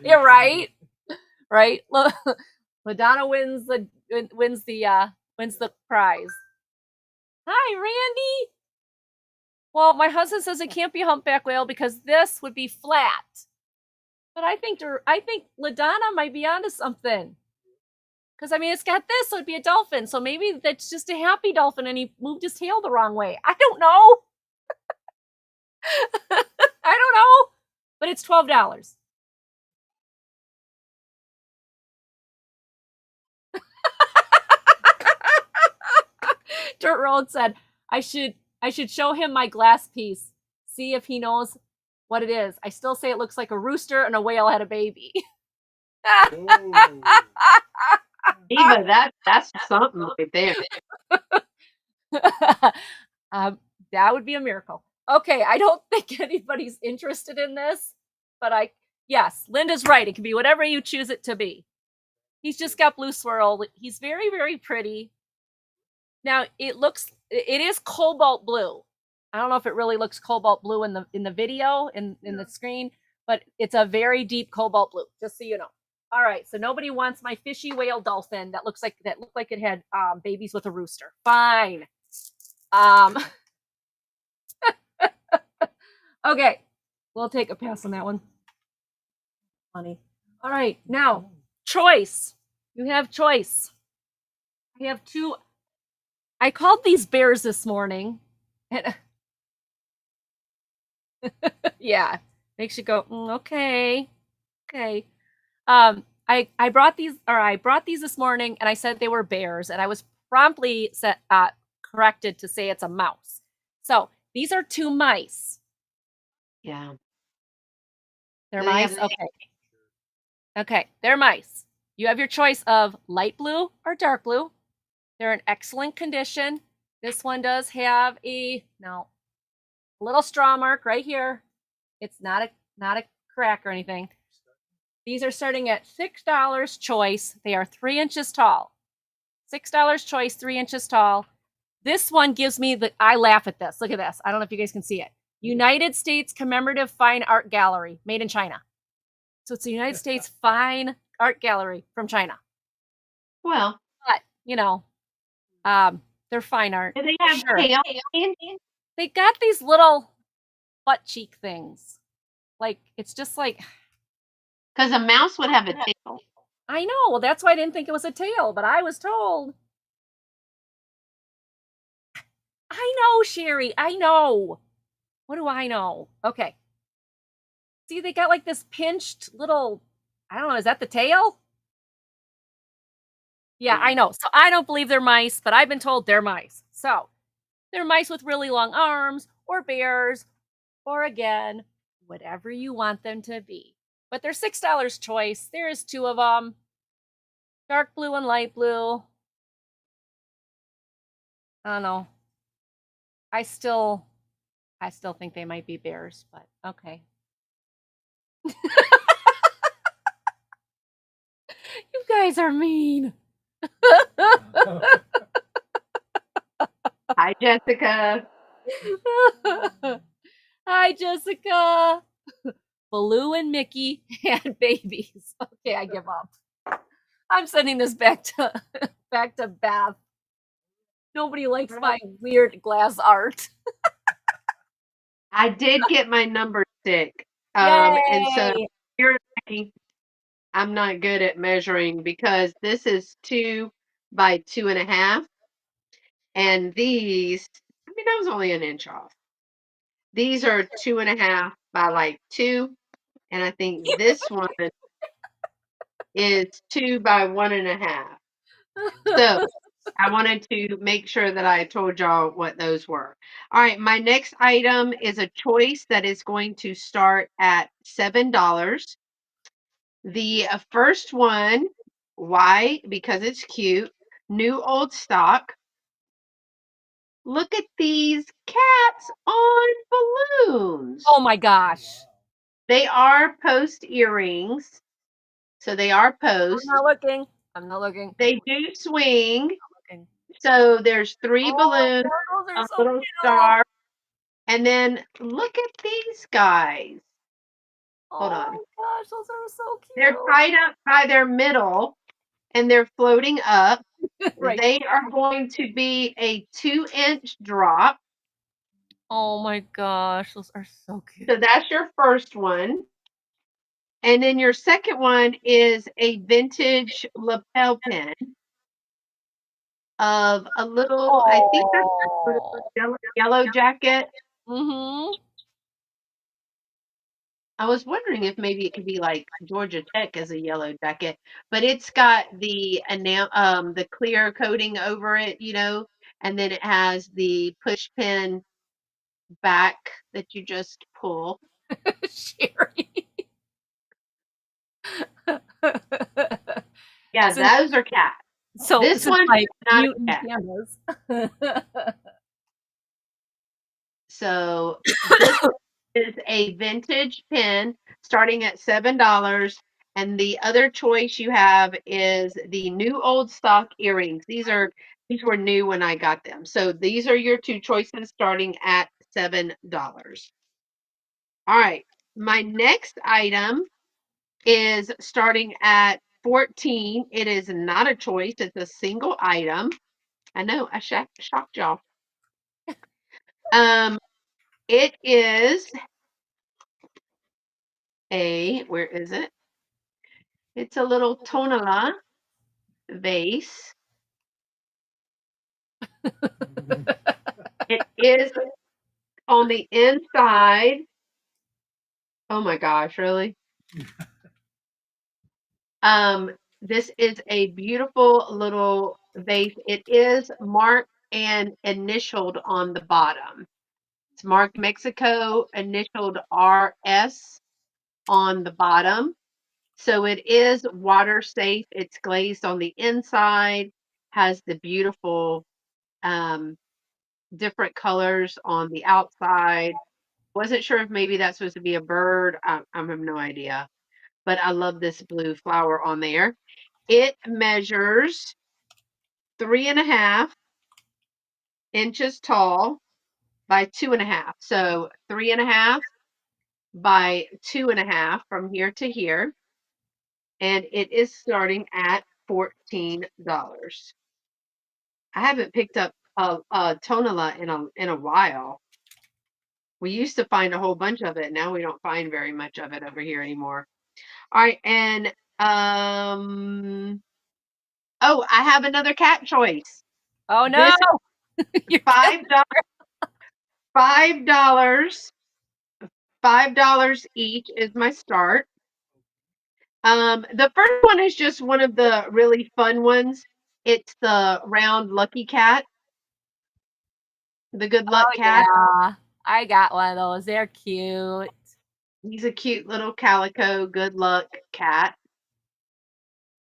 Speaker 1: You're right. Right? LaDonna wins the prize. Hi, Randy. Well, my husband says it can't be a humpback whale because this would be flat. But I think LaDonna might be onto something. Because I mean, it's got this, so it'd be a dolphin. So maybe that's just a happy dolphin, and he moved his tail the wrong way. I don't know. I don't know. But it's $12. Dirt Road said, I should show him my glass piece, see if he knows what it is. I still say it looks like a rooster and a whale had a baby.
Speaker 2: Eva, that's something right there.
Speaker 1: That would be a miracle. Okay, I don't think anybody's interested in this, but yes, Linda's right. It can be whatever you choose it to be. He's just got blue swirl. He's very, very pretty. Now it is cobalt blue. I don't know if it really looks cobalt blue in the video in the screen, but it's a very deep cobalt blue, just so you know. All right, so nobody wants my fishy whale dolphin that looked like it had babies with a rooster. Fine. Okay, we'll take a pass on that one. Funny. All right, now choice. You have choice. I have two. I called these bears this morning, and yeah, makes you go, okay. I brought these this morning, and I said they were bears, and I was promptly corrected to say it's a mouse. So these are two mice.
Speaker 2: Yeah.
Speaker 1: They're mice? Okay, they're mice. You have your choice of light blue or dark blue. They're in excellent condition. This one does have a little straw mark right here. It's not a crack or anything. These are starting at $6 choice. They are 3 inches tall. $6 choice, 3 inches tall. This one gives me I laugh at this. Look at this. I don't know if you guys can see it. United States Commemorative Fine Art Gallery, made in China. So it's the United States Fine Art Gallery from China.
Speaker 2: Well,
Speaker 1: but they're fine art.
Speaker 2: Do they have tail?
Speaker 1: They got these little butt cheek things. Like, it's just like,
Speaker 2: Because a mouse would have a tail.
Speaker 1: I know. Well, that's why I didn't think it was a tail, but I was told. I know, Sherry. I know. What do I know? Okay. See, they got like this pinched little, I don't know, is that the tail? Yeah, I know. So I don't believe they're mice, but I've been told they're mice. So they're mice with really long arms, or bears, or again, whatever you want them to be. But they're $6 choice. There's two of them, dark blue and light blue. I don't know. I still I still think they might be bears, but okay. You guys are mean.
Speaker 2: Hi, Jessica.
Speaker 1: Hi, Jessica. Baloo and Mickey had babies. Okay, I give up. I'm sending this back to back to Beth. Nobody likes my weird glass art.
Speaker 2: I did get my number stick. And so
Speaker 1: Yay!
Speaker 2: here, I'm not good at measuring because this is 2 by 2.5. And these, I mean, I was only an inch off. These are 2.5 by like 2. And I think this one is 2 by 1.5. So I wanted to make sure that I told y'all what those were. All right, my next item is a choice that is going to start at $7. The first one, why? Because it's cute. New old stock. Look at these cats on balloons.
Speaker 1: Oh my gosh.
Speaker 2: They are post earrings. So they are
Speaker 1: I'm
Speaker 2: post.
Speaker 1: not looking. I'm not looking.
Speaker 2: They do swing.
Speaker 1: Looking.
Speaker 2: So there's 3
Speaker 1: Oh my
Speaker 2: balloons,
Speaker 1: god, those are
Speaker 2: a
Speaker 1: so
Speaker 2: little
Speaker 1: cute.
Speaker 2: star, and then look at these guys. Hold
Speaker 1: Oh
Speaker 2: on.
Speaker 1: my gosh, those are so
Speaker 2: They're
Speaker 1: cute.
Speaker 2: tied up by their middle and they're floating up.
Speaker 1: Right.
Speaker 2: They are going to be a 2-inch drop.
Speaker 1: Oh my gosh, those are so cute.
Speaker 2: So that's your first one. And then your second one is a vintage lapel pin of a little, I think that's a
Speaker 1: Oh.
Speaker 2: yellow jacket.
Speaker 1: Mhm.
Speaker 2: I was wondering if maybe it could be like Georgia Tech as a yellow jacket, but it's got the clear coating over it, and then it has the push pin back that you just pull.
Speaker 1: Sherry.
Speaker 2: Yeah,
Speaker 1: Since
Speaker 2: those are cats. This
Speaker 1: since
Speaker 2: one
Speaker 1: my
Speaker 2: is not a
Speaker 1: mutant
Speaker 2: cat.
Speaker 1: pandas.
Speaker 2: So this is a vintage pin starting at $7. And the other choice you have is the new old stock earrings. These were new when I got them. So these are your two choices starting at $7. All right. My next item is starting at 14. It is not a choice, it's a single item. I know, I shocked y'all. It is where is it? It's a little tonala vase. It is on the inside. Oh my gosh, really? This is a beautiful little vase. It is marked and initialed on the bottom. It's marked Mexico, initialed RS on the bottom. So it is water safe. It's glazed on the inside, has the beautiful different colors on the outside. Wasn't sure if maybe that's supposed to be a bird. I have no idea. But I love this blue flower on there. It measures 3.5 inches tall by 2.5. So 3.5 by 2.5 from here to here. And it is starting at $14. I haven't picked up a tonala in a while. We used to find a whole bunch of it. Now we don't find very much of it over here anymore. All right, and oh, I have another cat choice.
Speaker 1: Oh no,
Speaker 2: This
Speaker 1: you're
Speaker 2: $5, $5, $5 each is my start. The first one is just one of the really fun ones. It's the round lucky cat, the good luck cat.
Speaker 1: yeah. I got one of those. They're cute.
Speaker 2: He's a cute little calico good luck cat.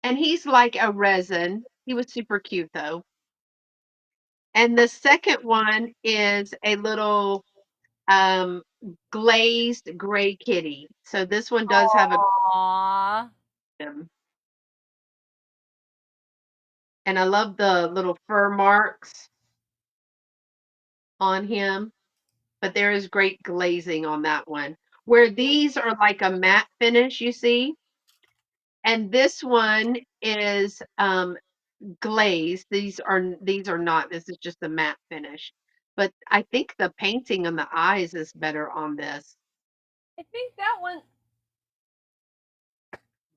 Speaker 2: And he's like a resin. He was super cute though. And the second one is a little um glazed gray kitty. So this one does have a
Speaker 1: Aww.
Speaker 2: and I love the little fur marks on him, but there is great glazing on that one. Where these are like a matte finish, you see, and this one is glazed. These are not. This is just a matte finish. But I think the painting on the eyes is better on this.
Speaker 1: I think that one.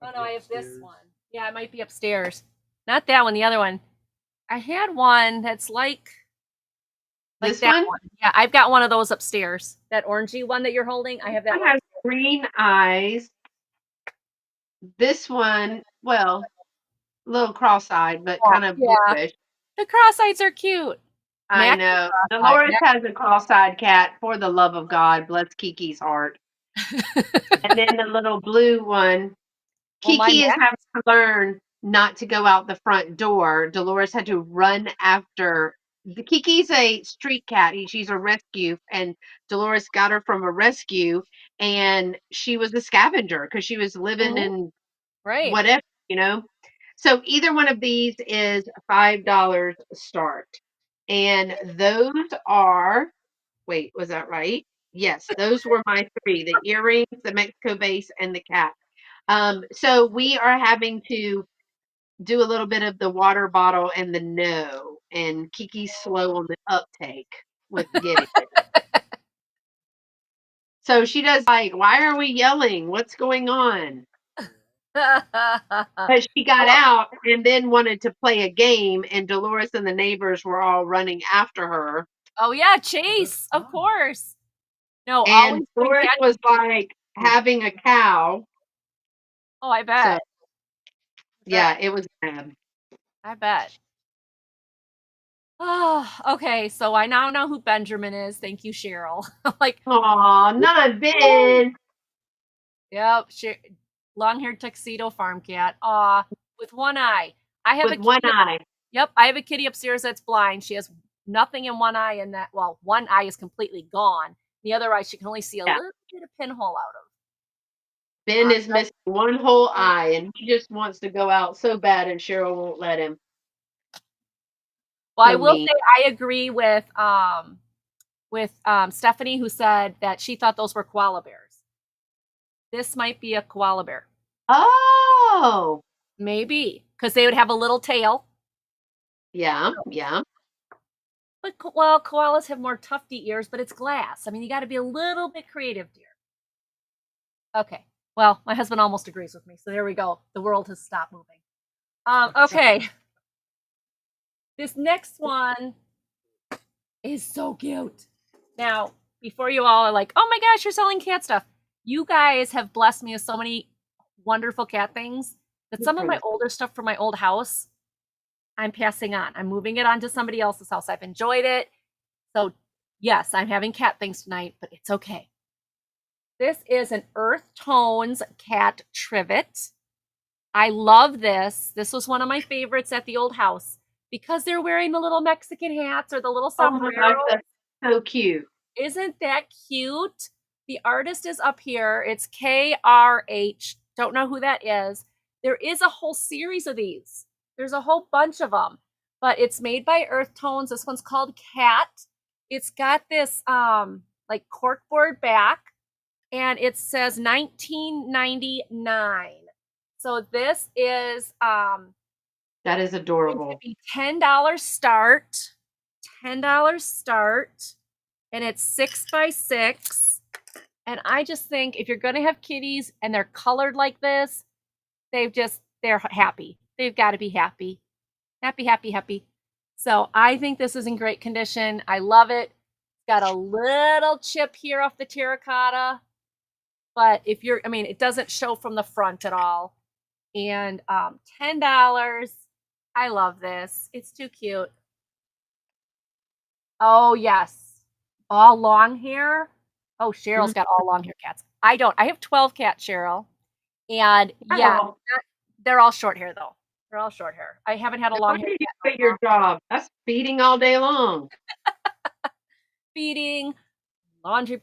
Speaker 1: Oh no, I have this one. Yeah, it might be upstairs. Not that one, the other one. I had one that's like
Speaker 2: This
Speaker 1: that
Speaker 2: one,
Speaker 1: one. Yeah, I've got one of those upstairs. That orangey one that you're holding. I have that
Speaker 2: one
Speaker 1: one.
Speaker 2: has green eyes. This one, well, a little cross-eyed, but kind of
Speaker 1: Yeah.
Speaker 2: bluish.
Speaker 1: The cross-eyes are cute.
Speaker 2: I
Speaker 1: Max
Speaker 2: know.
Speaker 1: cross-eyed.
Speaker 2: Dolores has a cross-eyed cat, for the love of God. Bless Kiki's heart. And then the little blue one,
Speaker 1: Well, my
Speaker 2: Kiki is
Speaker 1: Max.
Speaker 2: having to learn not to go out the front door. Dolores had to run after. Kiki's a street cat. She's a rescue, and Dolores got her from a rescue, and she was a scavenger because she was living
Speaker 1: Mhm.
Speaker 2: in
Speaker 1: Right.
Speaker 2: whatever, you know. So either one of these is $5 start. And those are, wait, was that right? Yes, those were my three: the earrings, the Mexico base, and the cat. So we are having to do a little bit of the water bottle and the no, and Kiki's slow on the uptake with getting it. So she does like, why are we yelling? What's going on? But she got out and then wanted to play a game, and Dolores and the neighbors were all running after her.
Speaker 1: Oh yeah, Chase, of course. No,
Speaker 2: And
Speaker 1: always bring
Speaker 2: Dolores
Speaker 1: cat.
Speaker 2: was like having a cow.
Speaker 1: Oh, I
Speaker 2: So
Speaker 1: bet.
Speaker 2: yeah, it was bad.
Speaker 1: I bet. Oh, okay. So I now know who Benjamin is. Thank you, Cheryl. Like,
Speaker 2: Aw, not Ben.
Speaker 1: yep, long-haired tuxedo farm cat. Aw, with one eye. I have a
Speaker 2: With one
Speaker 1: kitty.
Speaker 2: eye.
Speaker 1: Yep, I have a kitty upstairs that's blind. She has nothing in one eye, and that well, one eye is completely gone. The other eye she can only see a
Speaker 2: Yeah.
Speaker 1: little bit of pinhole out of.
Speaker 2: Ben is missing one whole eye, and he just wants to go out so bad, and Cheryl won't let him.
Speaker 1: Well, I
Speaker 2: So
Speaker 1: will
Speaker 2: mean.
Speaker 1: say I agree with Stephanie, who said that she thought those were koala bears. This might be a koala bear.
Speaker 2: Oh,
Speaker 1: Maybe because they would have a little tail.
Speaker 2: yeah, yeah.
Speaker 1: But well, koalas have more tufty ears, but it's glass. I mean, you got to be a little bit creative, dear. Okay. Well, my husband almost agrees with me, so there we go. The world has stopped moving. Okay. This next one is so cute. Now, before you all are like, "Oh my gosh, you're selling cat stuff," you guys have blessed me with so many wonderful cat things that some of my older stuff from my old house, I'm passing on. I'm moving it on to somebody else's house. I've enjoyed it. So, yes, I'm having cat things tonight, but it's okay. This is an Earth Tones cat trivet. I love this. This was one of my favorites at the old house because they're wearing the little Mexican hats or the little
Speaker 2: Oh my gosh,
Speaker 1: sombreros.
Speaker 2: that's so cute.
Speaker 1: Isn't that cute? The artist is up here. It's KRH. Don't know who that is. There is a whole series of these. There's a whole bunch of them, but it's made by Earth Tones. This one's called Cat. It's got this like corkboard back, and it says 1999. So this is
Speaker 2: That is
Speaker 1: going to
Speaker 2: adorable.
Speaker 1: be $10 start. $10 start. and it's 6 by 6. And I just think if you're going to have kitties and they're colored like this, they're happy. They've got to be happy. Happy, happy, happy. So I think this is in great condition. I love it. It's got a little chip here off the terracotta, but it doesn't show from the front at all. And $10. I love this. It's too cute. Oh, yes. All long hair. Oh, Cheryl's got all long hair cats. I don't. I have 12 cats, Cheryl. And yeah, they're all short hair, though. They're all short hair. I haven't had a long hair cat.
Speaker 2: Quit your job. That's feeding all day long.
Speaker 1: Feeding, laundry,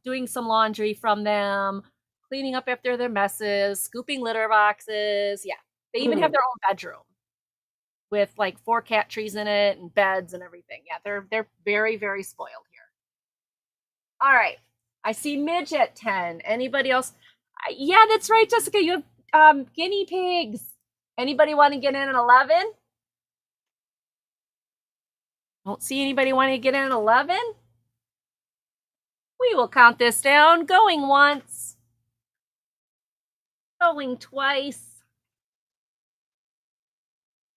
Speaker 1: doing some laundry from them, cleaning up after their messes, scooping litter boxes. Yeah. They even have their own bedroom with like 4 cat trees in it and beds and everything. Yeah, they're very, very spoiled here. All right. I see Midge at 10. Anybody else? Yeah, that's right, Jessica. You have guinea pigs. Anybody want to get in at 11? Don't see anybody wanting to get in at 11. We will count this down. Going once. Going twice.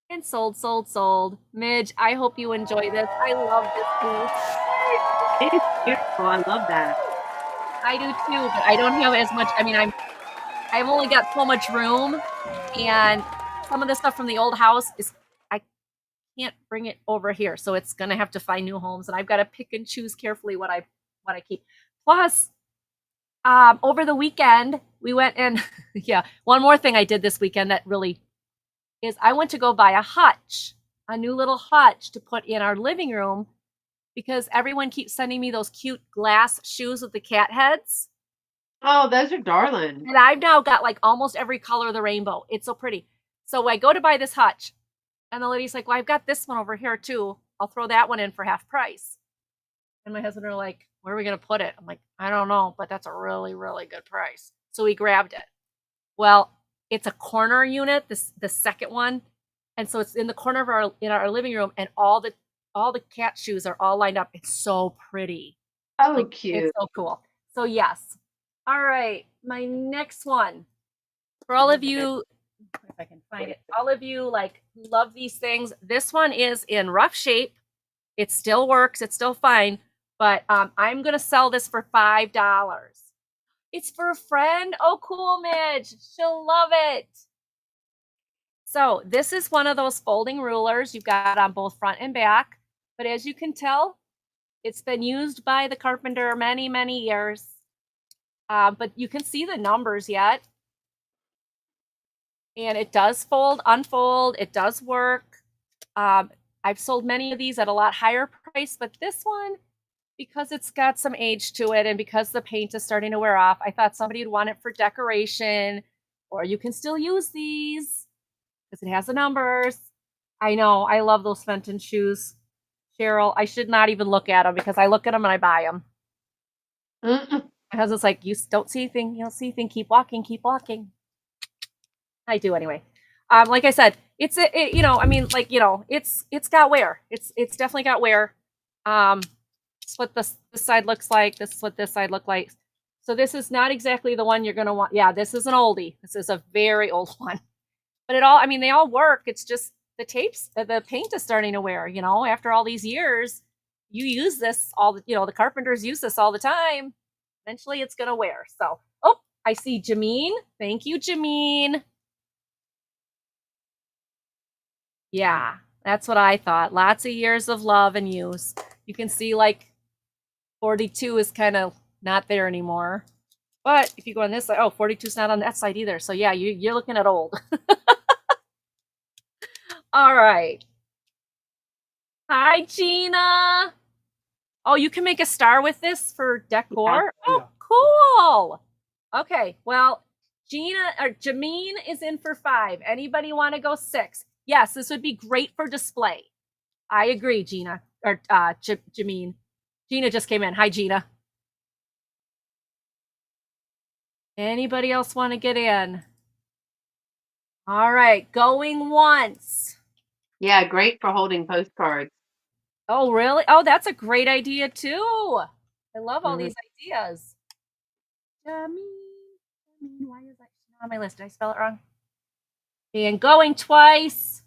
Speaker 1: And sold, sold, sold. Midge, I hope you enjoy this. I love this piece.
Speaker 2: It is beautiful. I love that.
Speaker 1: I do too, but I don't have as much. I've only got so much room, and some of the stuff from the old house I can't bring it over here, so it's gonna have to find new homes, and I've got to pick and choose carefully what I keep. Plus, over the weekend we went and yeah, one more thing I did this weekend that really is I went to go buy a new little hutch to put in our living room because everyone keeps sending me those cute glass shoes with the cat heads.
Speaker 2: Oh, those are darling.
Speaker 1: And I've now got like almost every color of the rainbow. It's so pretty. So I go to buy this hutch, and the lady's like, well, I've got this one over here too. I'll throw that one in for half price. And my husband are like, where are we going to put it? I'm like, I don't know, but that's a really, really good price. So we grabbed it. Well, it's a corner unit, the second one. And so it's in the corner of our living room, and all the cat shoes are all lined up. It's so pretty.
Speaker 2: Oh, cute.
Speaker 1: It's so cool. So yes. All right. My next one. For all of you, if I can find it, all of you like love these things. This one is in rough shape. It still works. It's still fine. But I'm going to sell this for $5. It's for a friend. Oh, cool, Midge. She'll love it. So this is one of those folding rulers you've got on both front and back. But as you can tell, it's been used by the carpenter many, many years. But you can see the numbers yet. And it does fold, unfold. It does work. I've sold many of these at a lot higher price, but this one, because it's got some age to it and because the paint is starting to wear off, I thought somebody would want it for decoration, or you can still use these because it has the numbers. I know, I love those Fenton shoes. Cheryl, I should not even look at them because I look at them and I buy them. My husband's like, you don't see anything, you don't see anything, keep walking, keep walking. I do anyway. Like I said, it's got wear. It's definitely got wear. It's what this side looks like. This is what this side looks like. So this is not exactly the one you're gonna want. Yeah, this is an oldie. This is a very old one. But they all work. It's just the paint is starting to wear. After all these years, you use this the carpenters use this all the time. Eventually, it's gonna wear. So, I see Jameen. Thank you, Jameen. Yeah, that's what I thought. Lots of years of love and use. You can see like 42 is kind of not there anymore. But if you go on this side, 42 is not on that side either. So yeah, you're looking at old. All right. Hi, Gina. Oh, you can make a star with this for decor? Yeah. Oh, cool. Okay, well, Jameen is in for 5. Anybody want to go 6? Yes, this would be great for display. I agree, Gina. Or Jameen. Gina just came in. Hi, Gina. Anybody else want to get in? All right, going once.
Speaker 2: Yeah, great for holding postcards.
Speaker 1: Oh, really? Oh, that's a great idea too. I love all
Speaker 2: Mhm.
Speaker 1: these ideas. Why is that not on my list? Did I spell it wrong? And going twice.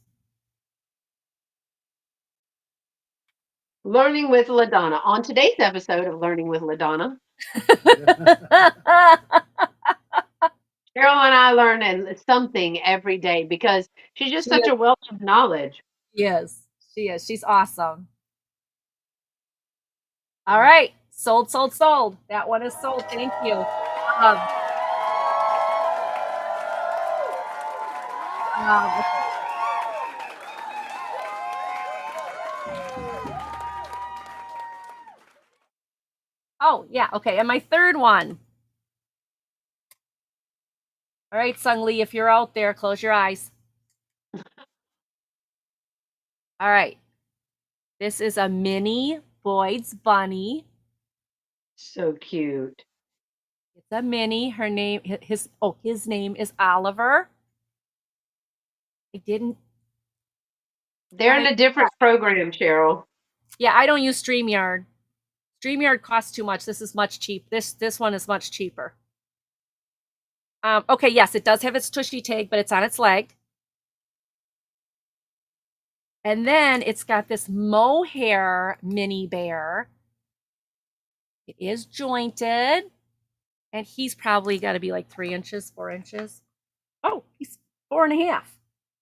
Speaker 2: Learning with LaDonna. On today's episode of Learning with LaDonna, Carol and I learn something every day because she's just
Speaker 1: She
Speaker 2: such
Speaker 1: is.
Speaker 2: a wealth of knowledge.
Speaker 1: She is. She is. She's awesome. All right. Sold, sold, sold. That one is sold. Thank you. Um, okay. Oh, yeah. Okay. And my third one. All right, Sung Lee, if you're out there, close your eyes. All right. This is a mini Boyd's bunny.
Speaker 2: So cute.
Speaker 1: It's a mini. Her name, his name is Oliver. I didn't.
Speaker 2: They're in a different program, Cheryl.
Speaker 1: Yeah, I don't use StreamYard. StreamYard costs too much. This is much cheap. This one is much cheaper. Okay, yes, it does have its tushy tag, but it's on its leg. And then it's got this mohair mini bear. It is jointed. And he's probably got to be like 3 inches, 4 inches. Oh, he's 4.5.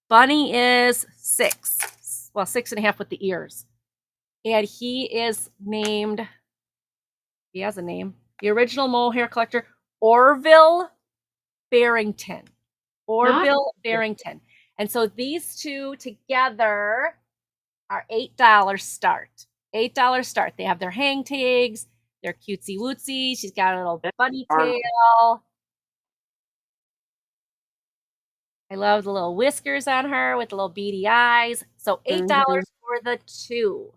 Speaker 1: Bunny is 6. Well, 6.5 with the ears. And he is named, he has a name, the original mohair collector, Orville Barrington.
Speaker 2: Not
Speaker 1: Orville Barrington. And so these two together are $8 start. $8 start. They have their hang tags. They're cutesy wootsy. She's got a little bunny tail. I love the little whiskers on her with the little beady eyes. So $8 for the two.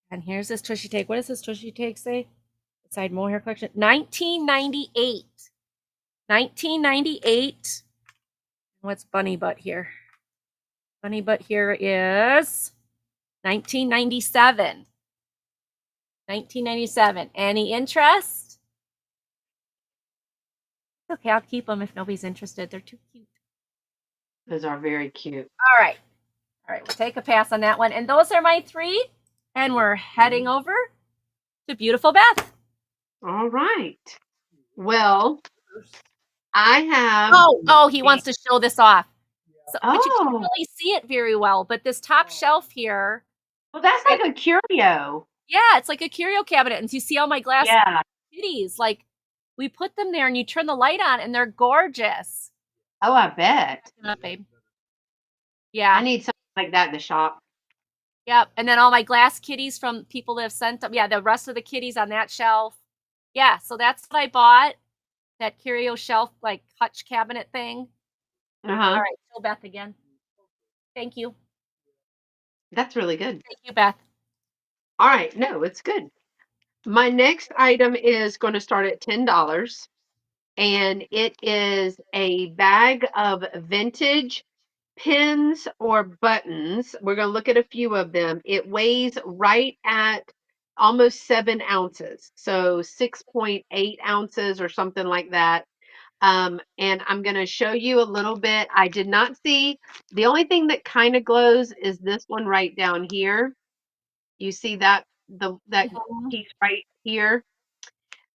Speaker 1: And here's this tushy take. What does this tushy take say? Side mohair collection. 1998. 1998. What's bunny butt here? Bunny butt here is 1997. 1997. Any interest? Okay, I'll keep them if nobody's interested. They're too cute.
Speaker 2: Those are very cute.
Speaker 1: All right. All right, we'll take a pass on that one. And those are my 3. And we're heading over to beautiful Beth.
Speaker 2: All right. Well, I have.
Speaker 1: Oh, he wants to show this off. So, but you can't
Speaker 2: Oh,
Speaker 1: really see it very well. But this top shelf here,
Speaker 2: well, that's like a curio.
Speaker 1: yeah, it's like a curio cabinet. And you see all my glass
Speaker 2: Yeah.
Speaker 1: kitties. Like we put them there, and you turn the light on, and they're gorgeous.
Speaker 2: Oh, I bet.
Speaker 1: Up, babe.
Speaker 2: I
Speaker 1: Yeah.
Speaker 2: need something like that in the shop.
Speaker 1: Yep. And then all my glass kitties from people that have sent them. Yeah, the rest of the kitties on that shelf. Yeah, so that's what I bought. That curio shelf, like hutch cabinet thing. All right, show Beth again. Thank you.
Speaker 2: That's really good.
Speaker 1: Thank you, Beth.
Speaker 2: All right. No, it's good. My next item is going to start at $10, and it is a bag of vintage pins or buttons. We're going to look at a few of them. It weighs right at almost 7 ounces, so 6.8 ounces or something like that. And I'm going to show you a little bit. I did not see, the only thing that kind of glows is this one right down here. You see that that piece right here?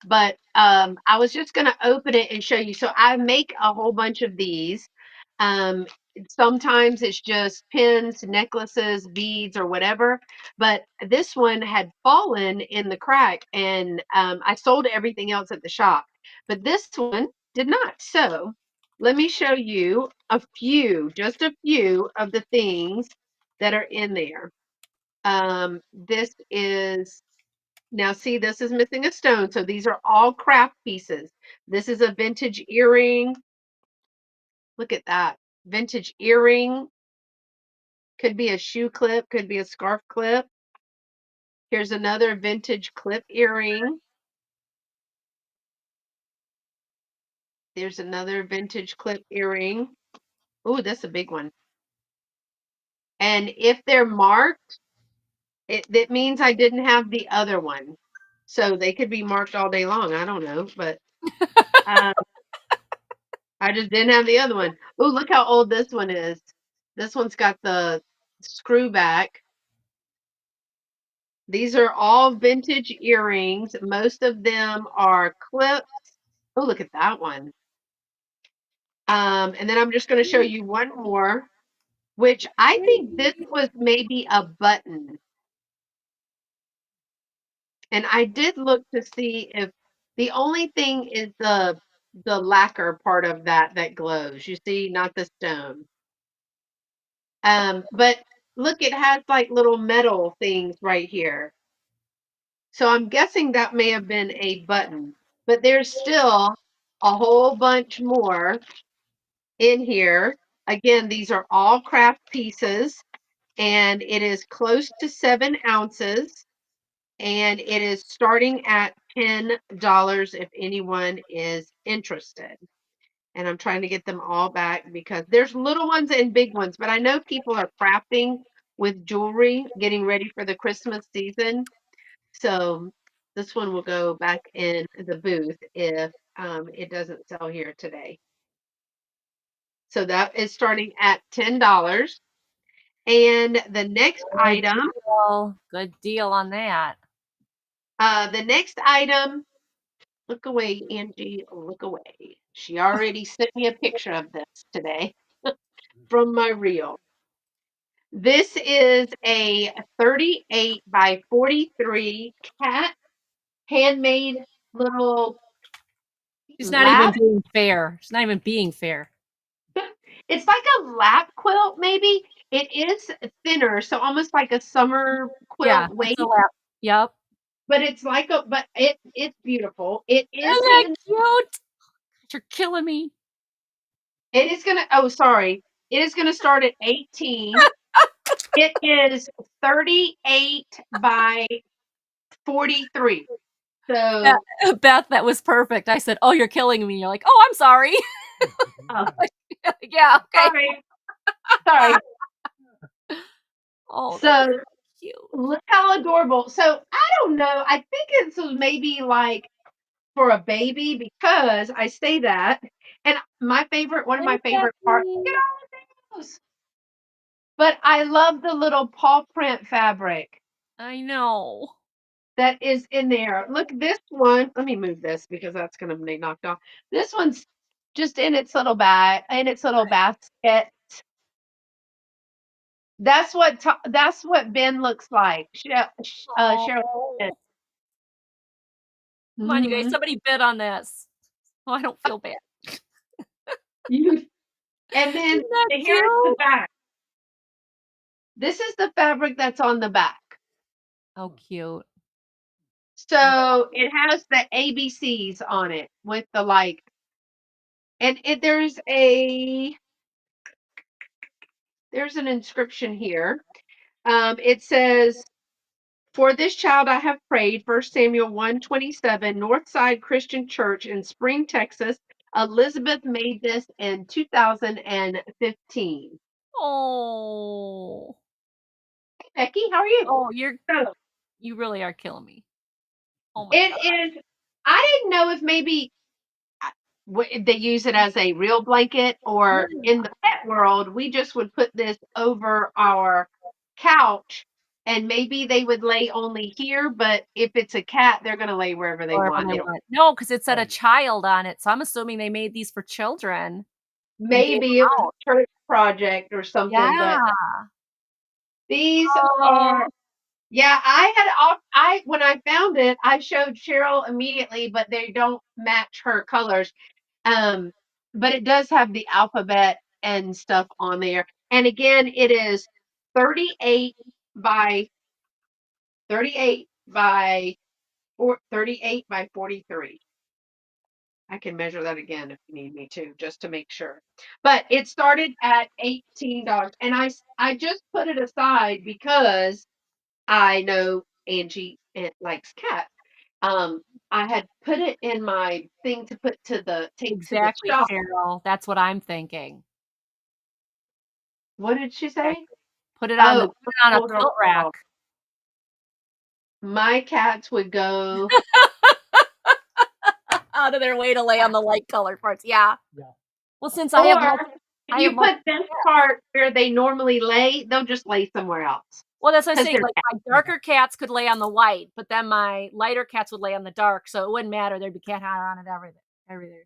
Speaker 2: But I was just going to open it and show you. So I make a whole bunch of these. Um, Sometimes it's just pins, necklaces, beads, or whatever. But this one had fallen in the crack, and I sold everything else at the shop. But this one did not. So let me show you just a few of the things that are in there. This is Now, see, this is missing a stone. So these are all craft pieces. This is a vintage earring. Look at that. Vintage earring. Could be a shoe clip, could be a scarf clip. Here's another vintage clip earring. There's another vintage clip earring. Oh, that's a big one. And if they're marked, That means I didn't have the other one. So they could be marked all day long. I don't know, but um, I just didn't have the other one. Oh, look how old this one is. This one's got the screw back. These are all vintage earrings. Most of them are clips. Oh, look at that one. And then I'm just going to show you one more, which I think this was maybe a button. And I did look to see if the only thing is the lacquer part of that glows. You see, not the stone. But look, it has like little metal things right here. So I'm guessing that may have been a button, but there's still a whole bunch more in here. Again, these are all craft pieces, and it is close to 7 ounces, and it is starting at $10 if anyone is interested. And I'm trying to get them all back because there's little ones and big ones, but I know people are crafting with jewelry, getting ready for the Christmas season. So this one will go back in the booth if it doesn't sell here today. So that is starting at $10. And the next item,
Speaker 1: Good deal on that.
Speaker 2: the next item, look away, Angie, look away. She already sent me a picture of this today from my reel. This is a 38 by 43 cat handmade little
Speaker 1: She's not even
Speaker 2: lap.
Speaker 1: being fair. She's not even being fair.
Speaker 2: It's like a lap quilt, maybe. It is thinner, so almost like a summer
Speaker 1: Yeah,
Speaker 2: quilt
Speaker 1: it's a
Speaker 2: weight,
Speaker 1: lap. Yep.
Speaker 2: but it's beautiful. It is
Speaker 1: Isn't that
Speaker 2: in
Speaker 1: cute? You're killing me.
Speaker 2: it is gonna oh sorry. It is gonna start at 18. It is 38 by 43.
Speaker 1: Beth,
Speaker 2: So
Speaker 1: Beth, that was perfect. I said, "Oh, you're killing me." You're like, "Oh, I'm sorry."
Speaker 2: oh,
Speaker 1: Yeah. Okay.
Speaker 2: sorry. Sorry.
Speaker 1: Oh, that is
Speaker 2: So
Speaker 1: cute.
Speaker 2: look how adorable. So I don't know. I think it's maybe like for a baby because I say that. And one of
Speaker 1: Hey,
Speaker 2: my favorite parts,
Speaker 1: Becky.
Speaker 2: get all those. But I love the little paw print fabric
Speaker 1: I know.
Speaker 2: that is in there. Look, this one, let me move this because that's going to be knocked off. This one's just in its little bag, in its little basket. That's what Ben looks like. Cheryl.
Speaker 1: Oh, come on, you guys.
Speaker 2: Mm-hmm.
Speaker 1: Somebody bid on this. Oh, I don't feel bad.
Speaker 2: You, and then
Speaker 1: Isn't that
Speaker 2: here's the
Speaker 1: cute?
Speaker 2: back. This is the fabric that's on the back.
Speaker 1: Oh, cute.
Speaker 2: So it has the ABCs on it with the like, and there's an inscription here. It says, "For this child I have prayed." 1 Samuel 1:27, Northside Christian Church in Spring, Texas. Elizabeth made this in 2015.
Speaker 1: Oh.
Speaker 2: Becky, how are you?
Speaker 1: Oh,
Speaker 2: So
Speaker 1: you really are killing me. Oh my god.
Speaker 2: it is. I didn't know if maybe they use it as a real blanket, or
Speaker 1: Yeah.
Speaker 2: in the pet world, we just would put this over our couch and maybe they would lay only here, but if it's a cat, they're going to lay wherever they
Speaker 1: Wherever
Speaker 2: want.
Speaker 1: they
Speaker 2: They don't,
Speaker 1: went. No, because it said a child on it, so I'm assuming they made these for children and gave
Speaker 2: maybe it
Speaker 1: them
Speaker 2: was
Speaker 1: out.
Speaker 2: a church project or something, but
Speaker 1: Yeah.
Speaker 2: these
Speaker 1: Oh,
Speaker 2: are, yeah, I when I found it, I showed Cheryl immediately, but they don't match her colors. Um, but it does have the alphabet and stuff on there. And again, it is 38 by 38 by 38 by 43. I can measure that again if you need me to, just to make sure. But it started at $18, and I just put it aside because I know Angie likes cats. Um, I had put it in my thing to take to the
Speaker 1: exactly,
Speaker 2: shop.
Speaker 1: Cheryl. That's what I'm thinking.
Speaker 2: What did she say?
Speaker 1: Exactly. Put it
Speaker 2: Oh,
Speaker 1: put it on a
Speaker 2: hold on.
Speaker 1: quilt rack.
Speaker 2: My cats would go
Speaker 1: out of their way to lay on the light colored parts. Yeah.
Speaker 3: Yeah.
Speaker 1: Well, since
Speaker 2: or if
Speaker 1: I have
Speaker 2: you put
Speaker 1: multiple
Speaker 2: this
Speaker 1: cats.
Speaker 2: part where they normally lay, they'll just lay somewhere else
Speaker 1: Well, that's what I
Speaker 2: because
Speaker 1: say.
Speaker 2: they're
Speaker 1: Like
Speaker 2: cats.
Speaker 1: my darker cats could lay on the white, but then my lighter cats would lay on the dark, so it wouldn't matter. There'd be cat hair on it, everything, everything.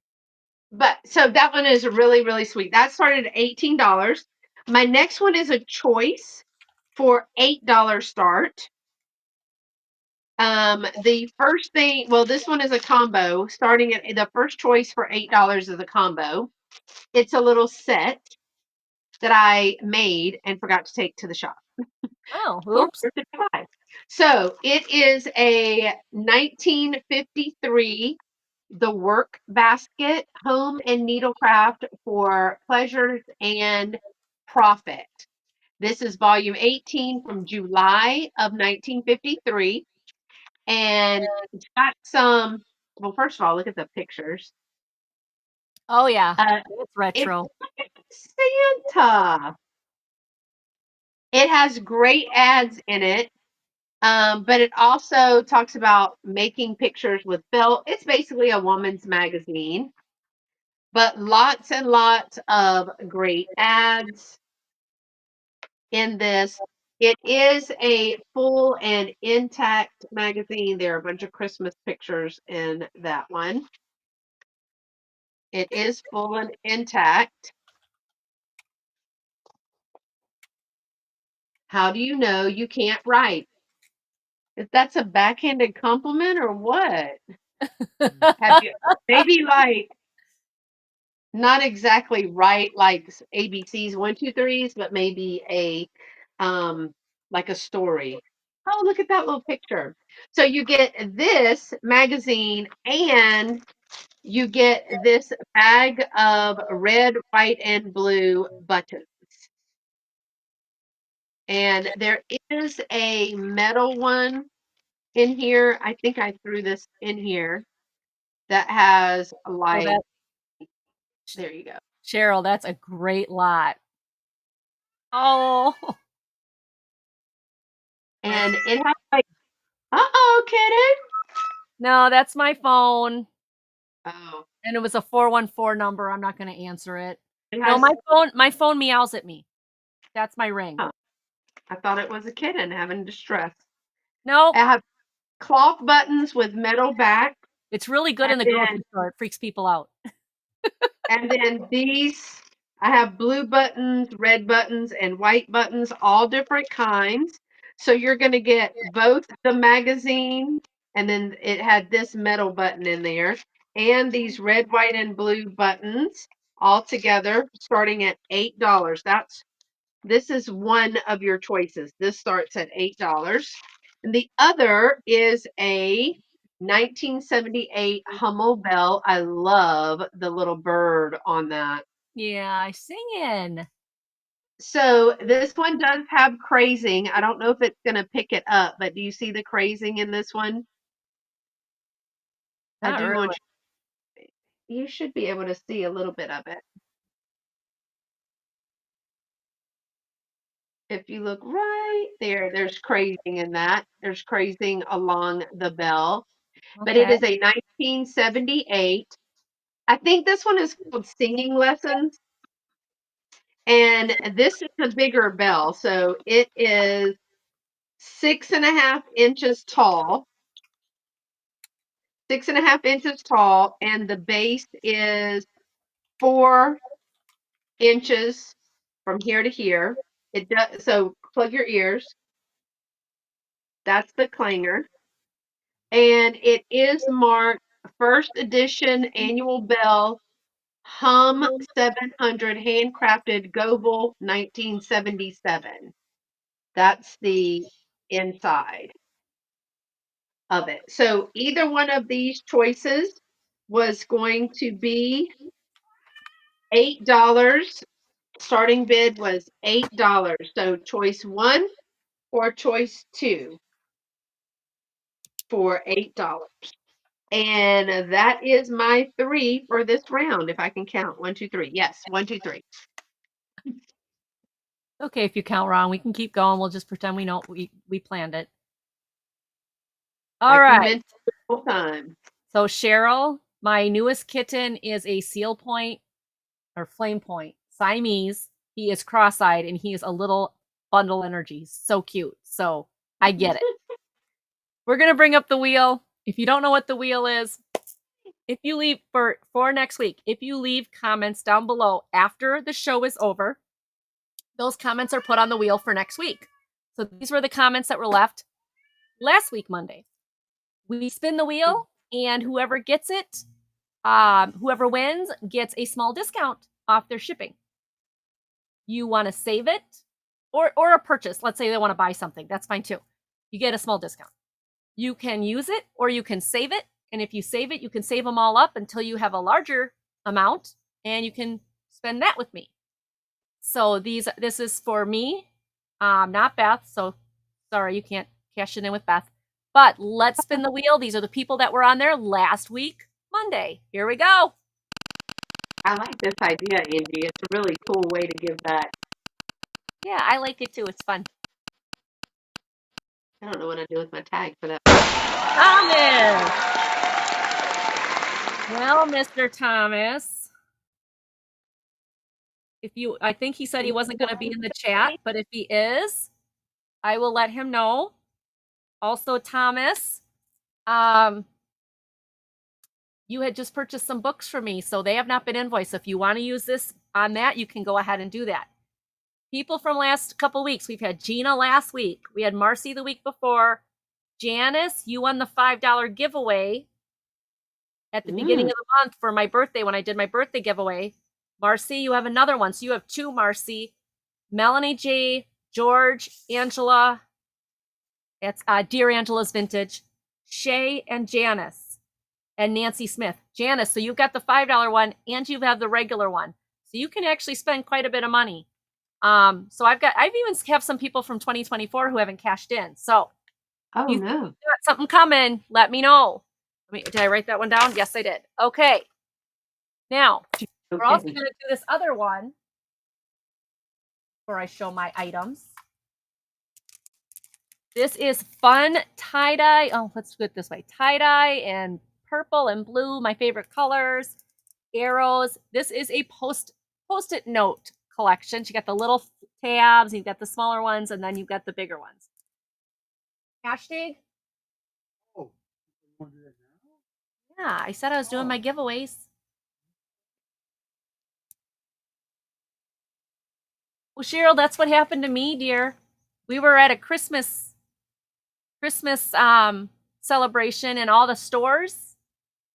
Speaker 2: But so that one is really, really sweet. That started at $18. My next one is a choice for $8 start. The first thing, well, this one is a combo. Starting at the first choice for $8 is a combo. It's a little set that I made and forgot to take to the shop.
Speaker 1: Oh,
Speaker 2: Ooh,
Speaker 1: oops.
Speaker 2: 55. So it is a 1953 The Work Basket Home and Needlecraft for Pleasures and Profit. This is volume 18 from July of 1953. And it's got some, well, first of all, look at the pictures.
Speaker 1: Oh yeah,
Speaker 2: Uh,
Speaker 1: it's
Speaker 2: it's
Speaker 1: retro.
Speaker 2: like Santa. It has great ads in it. But it also talks about making pictures with felt. It's basically a woman's magazine, but lots and lots of great ads in this. It is a full and intact magazine. There are a bunch of Christmas pictures in that one. It is full and intact. How do you know you can't write? If that's a backhanded compliment or what? Have you maybe like not exactly right like ABC's one, two, threes, but maybe a like a story. Oh, look at that little picture. So you get this magazine and you get this bag of red, white, and blue buttons. And there is a metal one in here. I think I threw this in here that has
Speaker 1: Well,
Speaker 2: like,
Speaker 1: that
Speaker 2: there you go.
Speaker 1: Cheryl, that's a great lot. Oh,
Speaker 2: And it has like, uh-oh, kitten.
Speaker 1: no, that's my phone.
Speaker 2: Oh,
Speaker 1: And it was a 414 number. I'm not going to answer it.
Speaker 2: it
Speaker 1: No,
Speaker 2: has,
Speaker 1: my phone meows at me. That's my ring.
Speaker 2: oh, I thought it was a kitten having distress.
Speaker 1: Nope.
Speaker 2: I have cloth buttons with metal back,
Speaker 1: It's really good
Speaker 2: and
Speaker 1: in the
Speaker 2: then
Speaker 1: grocery store. It freaks people out.
Speaker 2: these I have blue buttons, red buttons, and white buttons, all different kinds. So you're going to get both the magazine, and then it had this metal button in there, and these red, white, and blue buttons all together, starting at $8. This is one of your choices. This starts at $8. And the other is a 1978 Hummel Bell. I love the little bird on that.
Speaker 1: Yeah, singing.
Speaker 2: So this one does have crazing. I don't know if it's going to pick it up, but do you see the crazing in this one? I
Speaker 1: Not
Speaker 2: do
Speaker 1: really.
Speaker 2: want you should be able to see a little bit of it. If you look right there, there's crazing in that. There's crazing along the bell. But it
Speaker 1: Okay.
Speaker 2: is a 1978. I think this one is called Singing Lessons. And this is a bigger bell. So it is 6.5 inches tall. 6.5 inches tall. And the base is 4 inches from here to here. It does so plug your ears. That's the clanger. And it is marked first edition annual bell Hum 700 handcrafted Goebel 1977. That's the inside of it. So either one of these choices was going to be $8. Starting bid was $8. So choice one or choice two for $8. And that is my three for this round, if I can count. One, two, three. Yes, one, two, three.
Speaker 1: Okay, if you count wrong, we can keep going. We'll just pretend we know we planned it. All right.
Speaker 2: Full time.
Speaker 1: So Cheryl, my newest kitten is a seal point or flame point Siamese. He is cross-eyed and he is a little bundle energy. So cute. So I get it. We're going to bring up the wheel. If you don't know what the wheel is, if you leave for next week, if you leave comments down below after the show is over, those comments are put on the wheel for next week. So these were the comments that were left last week, Monday. We spin the wheel, and whoever gets it, whoever wins gets a small discount off their shipping. You want to save it or a purchase. Let's say they want to buy something. That's fine too. You get a small discount. You can use it or you can save it. And if you save it, you can save them all up until you have a larger amount and you can spend that with me. So this is for me, not Beth. So sorry, you can't cash it in with Beth. But let's spin the wheel. These are the people that were on there last week, Monday. Here we go.
Speaker 2: I like this idea, Angie. It's a really cool way to give back.
Speaker 1: Yeah, I like it too. It's fun.
Speaker 2: I don't know what I do with my tag for that.
Speaker 1: Thomas. Well, Mr. Thomas, I think he said he wasn't going to be in the chat, but if he is, I will let him know. Also, Thomas, you had just purchased some books for me, so they have not been invoiced. If you want to use this on that, you can go ahead and do that. People from last couple weeks, we've had Gina last week. We had Marcy the week before. Janice, you won the $5 giveaway at the beginning of the month for my birthday when I did my birthday giveaway. Marcy, you have another one. So you have two, Marcy. Melanie J, George, Angela. It's Dear Angela's Vintage. Shay and Janice. And Nancy Smith. Janice, so you've got the $5 one and you have the regular one. So you can actually spend quite a bit of money. So I've even have some people from 2024 who haven't cashed in. So you got something coming, let me know. Did I write that one down? Yes, I did. Okay. Now, we're also going to do this other one before I show my items. This is fun tie-dye. Oh, let's do it this way. Tie-dye and purple and blue, my favorite colors. Arrows. This is a post-it note collection. You got the little tabs, you've got the smaller ones, and then you've got the bigger ones. Hashtag?
Speaker 3: Oh, you want to do that now?
Speaker 1: Yeah, I said I was doing my giveaways. Well, Cheryl, that's what happened to me, dear. We were at a Christmas celebration, and all the stores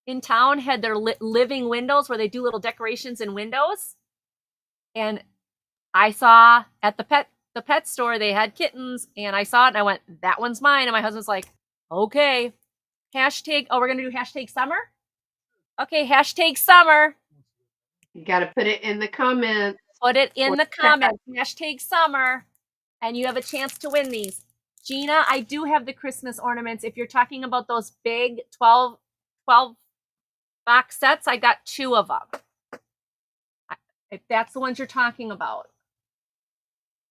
Speaker 1: in town had their living windows where they do little decorations in windows. And I saw at the pet store they had kittens, and I saw it and I went, that one's mine. And my husband's like, okay. Hashtag, we're gonna do hashtag summer? Okay, hashtag summer.
Speaker 2: You gotta put it in the comments.
Speaker 1: Put it in the comments. Hashtag summer. And you have a chance to win these. Gina, I do have the Christmas ornaments. If you're talking about those big 12 box sets, I got 2 of them. If that's the ones you're talking about.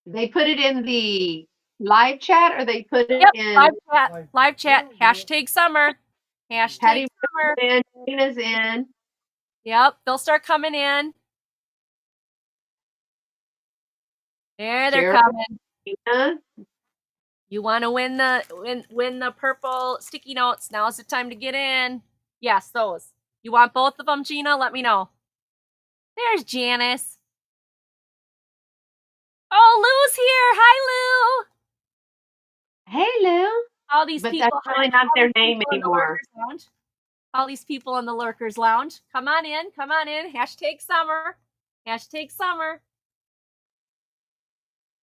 Speaker 2: They put it in the live chat, or they put it in
Speaker 1: live chat. Hashtag summer. Hashtag summer.
Speaker 2: Gina's in.
Speaker 1: Yep, they'll start coming in. There, they're coming.
Speaker 2: Gina.
Speaker 1: You want to win the purple sticky notes? Now's the time to get in. Yes, those. You want both of them, Gina? Let me know. There's Janice. Oh, Lou's here. Hi,
Speaker 2: Lou. Hey, Lou.
Speaker 1: All these people.
Speaker 2: That's really not their name anymore.
Speaker 1: All these people in the Lurkers Lounge. Come on in. Come on in. Hashtag summer. Hashtag summer.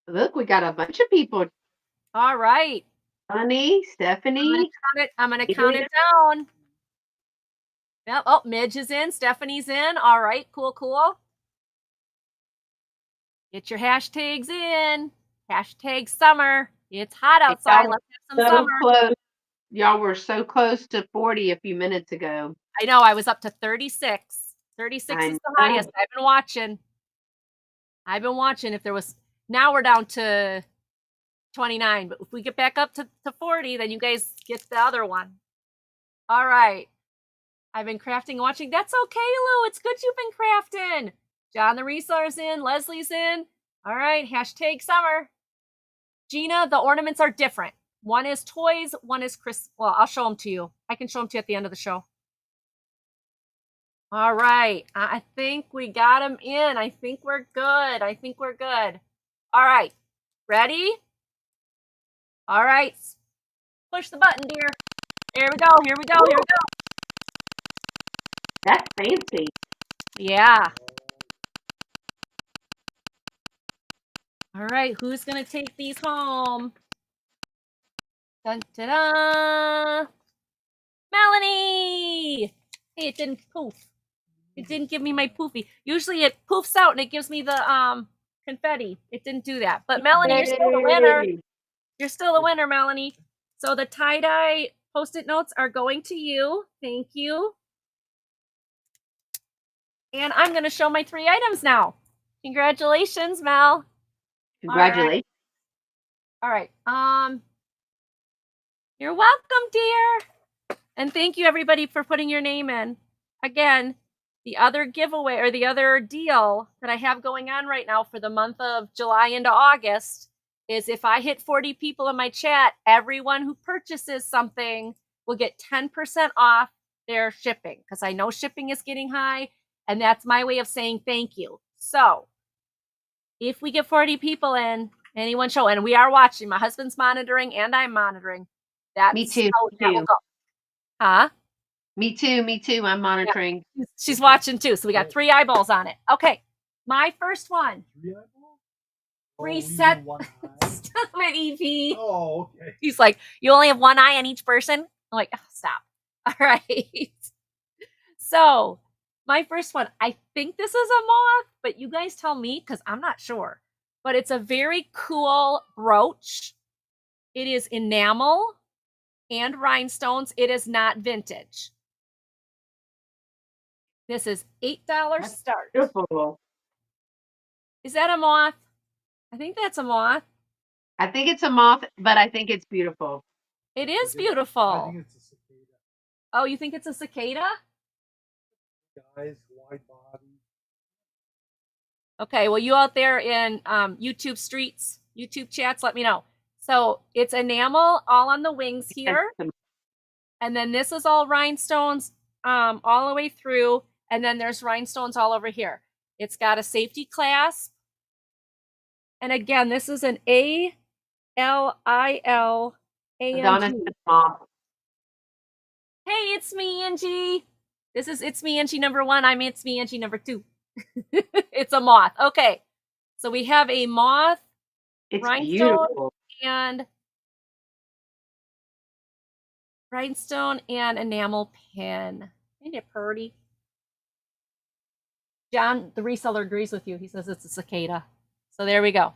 Speaker 2: Look, we got a bunch of people.
Speaker 1: All right.
Speaker 2: Honey, Stephanie.
Speaker 1: I'm going to count it down. Yep. Oh, Midge is in. Stephanie's in. All right. Cool, cool. Get your hashtags in. Hashtag summer. It's hot outside. Let's have some summer.
Speaker 2: Close. Y'all were so close to 40 a few minutes ago.
Speaker 1: I know. I was up to 36. 36 is the highest. I've been watching. If there was... Now we're down to 29. But if we get back up to 40, then you guys get the other one. All right. I've been crafting and watching. That's okay, Lou. It's good you've been crafting. John the Reseller's in. Leslie's in. All right. Hashtag summer. Gina, the ornaments are different. One is toys. One is Chris. Well, I'll show them to you. I can show them to you at the end of the show. All right. I think we got them in. I think we're good. All right. Ready? All right. Push the button, dear. Here we go.
Speaker 2: That's fancy.
Speaker 1: Yeah. All right. Who's going to take these home? Dun, da, da. Melanie! Hey, it didn't poof. It didn't give me my poofy. Usually it poofs out and it gives me the confetti. It didn't do that. But Melanie, you're still the winner. You're still the winner, Melanie. So the tie-dye Post-it notes are going to you. Thank you. And I'm going to show my 3 items now. Congratulations, Mel.
Speaker 2: Congratulations.
Speaker 1: All right. You're welcome, dear. And thank you, everybody, for putting your name in. Again, the other giveaway or the other deal that I have going on right now for the month of July into August is if I hit 40 people in my chat, everyone who purchases something will get 10% off their shipping because I know shipping is getting high, and that's my way of saying thank you. So if we get 40 people in, anyone show, and we are watching, my husband's monitoring and I'm monitoring. That's
Speaker 2: me too.
Speaker 1: how that will go. Huh?
Speaker 2: Me too. I'm monitoring.
Speaker 1: Yeah, she's watching too. So we got 3 eyeballs on it. Okay. My first one.
Speaker 3: 3 eyeballs?
Speaker 1: Reset.
Speaker 3: One eye?
Speaker 1: Stop it, EP.
Speaker 3: Oh, okay.
Speaker 1: He's like, you only have 1 eye on each person? I'm like, oh, stop. All right. So my first one, I think this is a moth, but you guys tell me because I'm not sure. But it's a very cool brooch. It is enamel and rhinestones. It is not vintage. This is $8 start.
Speaker 2: Beautiful.
Speaker 1: Is that a moth? I think that's a moth.
Speaker 2: I think it's a moth, but I think it's beautiful.
Speaker 1: It is beautiful.
Speaker 3: I think it's a cicada.
Speaker 1: Oh, you think it's a cicada?
Speaker 3: Guys, wide body.
Speaker 1: Okay, well, you out there in YouTube streets, YouTube chats, let me know. So it's enamel all on the wings here. And then this is all rhinestones all the way through. And then there's rhinestones all over here. It's got a safety clasp. And again, this is an A-L-I-L-A-N-G. Hey, it's me, Angie. This is It's Me, Angie number 1. I'm It's Me, Angie number 2. It's a moth. Okay. So we have a moth,
Speaker 2: it's
Speaker 1: rhinestone,
Speaker 2: beautiful.
Speaker 1: and rhinestone and enamel pin. Ain't it pretty? John, the reseller, agrees with you. He says it's a cicada. So there we go.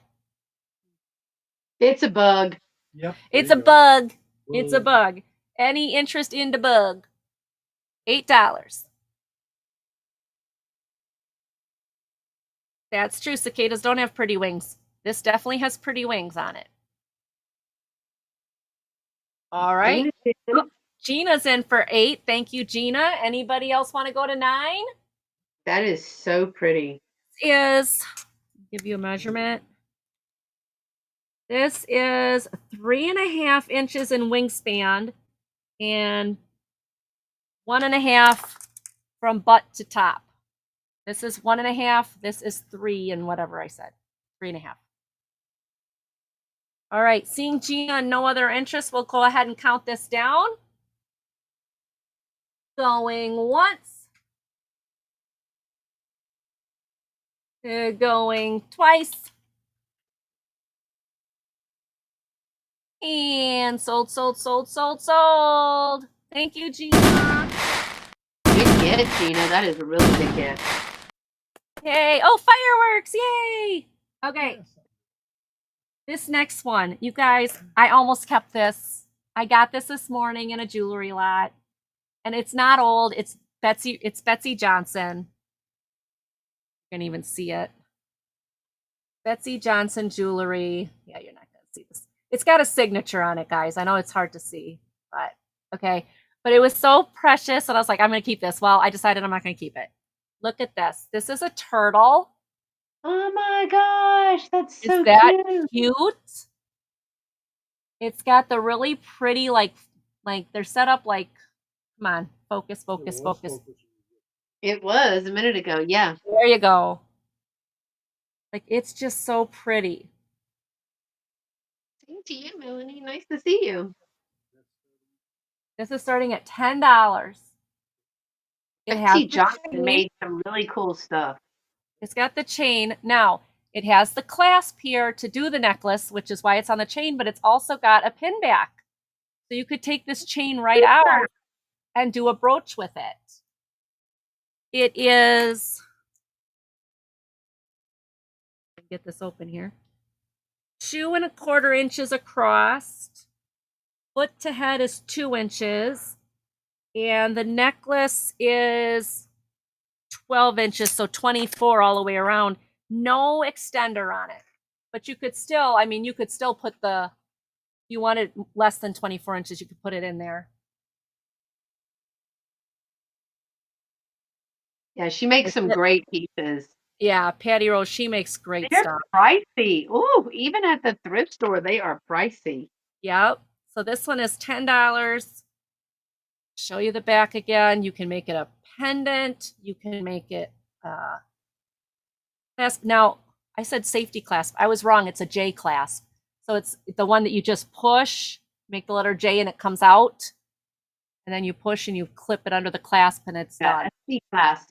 Speaker 2: It's a bug.
Speaker 3: Yep.
Speaker 1: It's a bug. It's a bug. Any interest in the bug? $8. That's true. Cicadas don't have pretty wings. This definitely has pretty wings on it. All right. Gina's in for 8. Thank you, Gina. Anybody else want to go to 9?
Speaker 2: That is so pretty.
Speaker 1: Is, give you a measurement. This is 3.5 inches in wingspan and 1.5 from butt to top. This is 1.5. This is 3 and whatever I said. 3.5. All right. Seeing Gina and no other interest, we'll go ahead and count this down. Going once. Going twice. And sold. Thank you, Gina.
Speaker 2: Good get, Gina. That is a really good get.
Speaker 1: Yay. Oh, fireworks. Yay. Okay. This next one, you guys, I almost kept this. I got this morning in a jewelry lot. And it's not old. It's Betsy Johnson. You can even see it. Betsy Johnson jewelry. Yeah, you're not going to see this. It's got a signature on it, guys. I know it's hard to see, but okay. But it was so precious, and I was like, I'm going to keep this. Well, I decided I'm not going to keep it. Look at this. This is a turtle.
Speaker 2: Oh my gosh, that's
Speaker 1: Is
Speaker 2: so
Speaker 1: that
Speaker 2: cute.
Speaker 1: cute? It's got the really pretty, like they're set up like, come on, focus, focus, focus.
Speaker 2: It was a minute ago, yeah.
Speaker 1: There you go. Like, it's just so pretty.
Speaker 2: Same to you, Melanie. Nice to see you.
Speaker 1: This is starting at $10. It has
Speaker 2: Betsy
Speaker 1: the
Speaker 2: Johnson
Speaker 1: chain.
Speaker 2: made some really cool stuff.
Speaker 1: It's got the chain. Now, it has the clasp here to do the necklace, which is why it's on the chain, but it's also got a pin back. So you could take this chain right out and do a brooch with it. It is, get this open here, 2¼ inches across. Foot to head is 2 inches. And the necklace is 12 inches, so 24 all the way around. No extender on it. But you could still, I mean, you could still put if you wanted less than 24 inches, you could put it in there.
Speaker 2: Yeah, she makes some great pieces.
Speaker 1: Yeah, Patty Rose, she makes great
Speaker 2: They're
Speaker 1: stuff.
Speaker 2: pricey. Ooh, even at the thrift store, they are pricey.
Speaker 1: Yep. So this one is $10. Show you the back again. You can make it a pendant. You can make it clasp. Now, I said safety clasp. I was wrong. It's a J clasp. So it's the one that you just push, make the letter J, and it comes out. And then you push and you clip it under the clasp, and it's done.
Speaker 2: C clasp.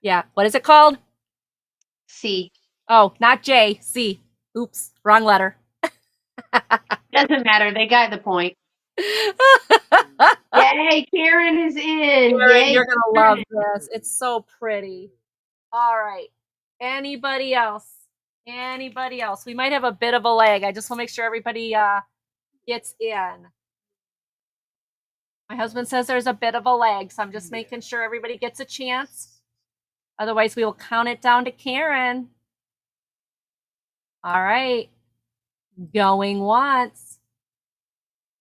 Speaker 1: Yeah. What is it called?
Speaker 2: C.
Speaker 1: Oh, not J. C. Oops. Wrong letter.
Speaker 2: Doesn't matter. They got the point. Yay, Karen is in.
Speaker 1: Karen,
Speaker 2: Yay,
Speaker 1: you're going to love this. It's so pretty. All right. Anybody else? Anybody else? We might have a bit of a lag. I just want to make sure everybody gets in. My husband says there's a bit of a lag, so I'm just making sure everybody gets a chance. Otherwise, we will count it down to Karen. All right. Going once.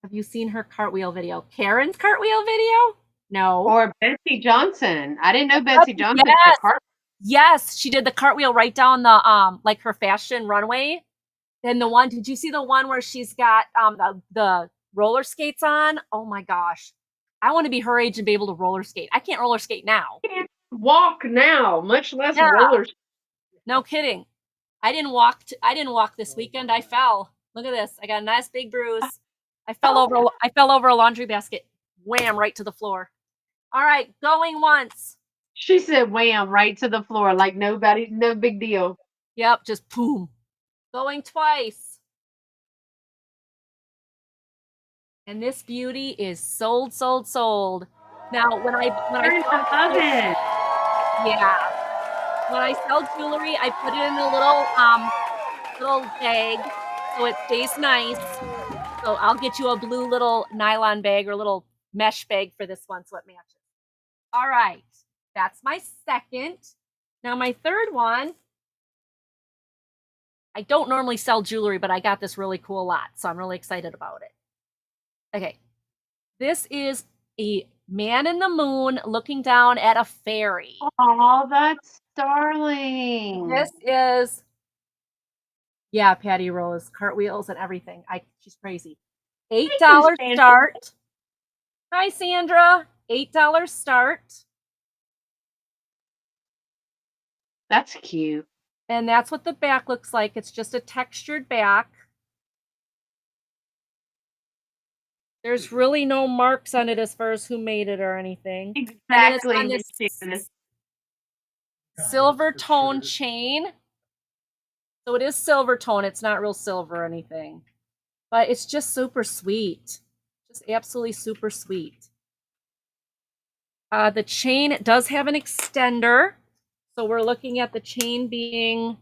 Speaker 1: Have you seen her cartwheel video? Karen's cartwheel video? No.
Speaker 2: Or Betsy Johnson. I didn't know Betsy Johnson did cartwheel.
Speaker 1: Yes, she did the cartwheel right down the like her fashion runway. And the one, did you see the one where she's got the roller skates on? Oh my gosh. I want to be her age and be able to roller skate. I can't roller skate now.
Speaker 2: I can't walk now, much less roller skate.
Speaker 1: No kidding. I didn't walk this weekend. I fell. Look at this. I got a nice big bruise. I fell over a laundry basket. Wham, right to the floor. All right, going once.
Speaker 2: She said wham right to the floor like no big deal.
Speaker 1: Yep, just boom. Going twice. And this beauty is sold, sold, sold. Now, when I
Speaker 2: love it.
Speaker 1: Yeah. When I sell jewelry, I put it in a little bag so it stays nice. So I'll get you a blue little nylon bag or little mesh bag for this one so it matches. All right. That's my second. Now my third one, I don't normally sell jewelry, but I got this really cool lot, so I'm really excited about it. Okay. This is a man in the moon looking down at a fairy.
Speaker 2: Oh, that's darling.
Speaker 1: This is, yeah, Patty Rose, cartwheels and everything. She's crazy. $8 start. Hi, Sandra. $8 start.
Speaker 2: That's cute.
Speaker 1: And that's what the back looks like. It's just a textured back. There's really no marks on it as far as who made it or anything.
Speaker 2: Exactly.
Speaker 1: And it's on this silver tone chain. So it is silver tone. It's not real silver or anything. But it's just super sweet. Just absolutely super sweet. The chain does have an extender. So we're looking at the chain being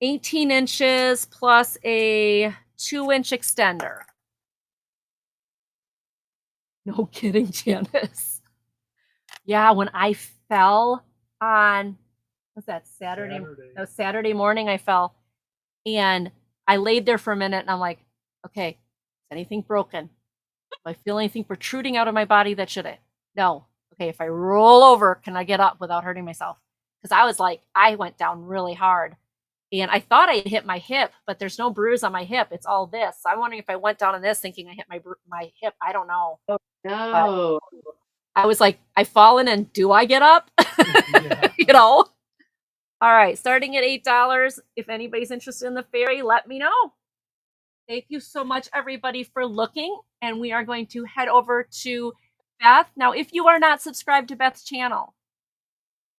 Speaker 1: 18 inches plus a 2-inch extender. No kidding, Janice. Yeah, when I fell on, what's that, Saturday? No, Saturday morning I fell. And I laid there for a minute and I'm like, Okay, is anything broken? Do I feel anything protruding out of my body that shouldn't? No. Okay, if I roll over, can I get up without hurting myself? Because I was like, I went down really hard. And I thought I hit my hip, but there's no bruise on my hip. It's all this. So I'm wondering if I went down on this thinking I hit my hip. I don't know.
Speaker 2: Oh,
Speaker 1: But
Speaker 2: no.
Speaker 1: I was like, I've fallen and do I get up?
Speaker 3: Yeah.
Speaker 1: You know? All right, starting at $8. If anybody's interested in the ferry, let me know. Thank you so much, everybody, for looking. And we are going to head over to Beth. Now, if you are not subscribed to Beth's channel,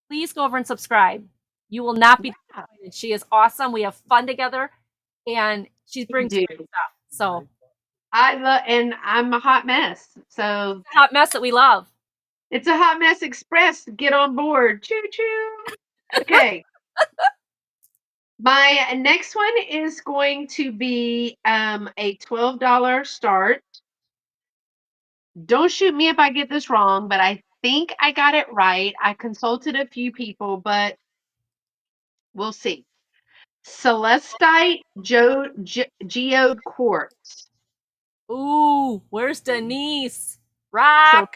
Speaker 1: please go over and subscribe. You will not be disappointed. She is awesome. We have fun together, and she brings
Speaker 2: do.
Speaker 1: great stuff. So,
Speaker 2: I love, and I'm a hot mess. So
Speaker 1: it's a hot mess that we love.
Speaker 2: it's a hot mess express. Get on board. Choo choo. Okay. My next one is going to be a $12 start. Don't shoot me if I get this wrong, but I think I got it right. I consulted a few people, but we'll see. Celestite geode quartz.
Speaker 1: Ooh, where's Denise? Rock.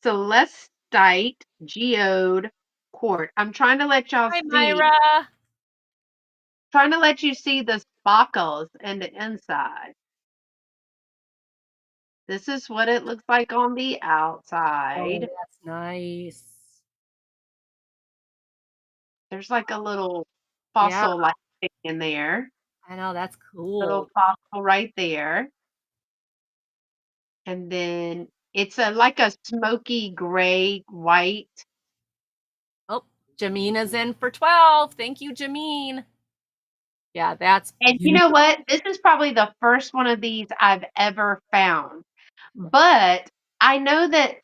Speaker 2: Celestite geode quartz. I'm trying to let y'all
Speaker 1: Hi,
Speaker 2: see.
Speaker 1: Myra.
Speaker 2: Trying to let you see the sparkles and the inside. This is what it looks like on the
Speaker 1: Oh,
Speaker 2: outside.
Speaker 1: that's nice.
Speaker 2: There's like a little
Speaker 1: Yeah,
Speaker 2: fossil like thing in there.
Speaker 1: I know. That's
Speaker 2: Little
Speaker 1: cool.
Speaker 2: fossil right there. And then it's a like a smoky gray white.
Speaker 1: Oh, Jamina's in for 12. Thank you, Jameen. Yeah, that's
Speaker 2: And you know
Speaker 1: beautiful.
Speaker 2: what? This is probably the first one of these I've ever found. But I know that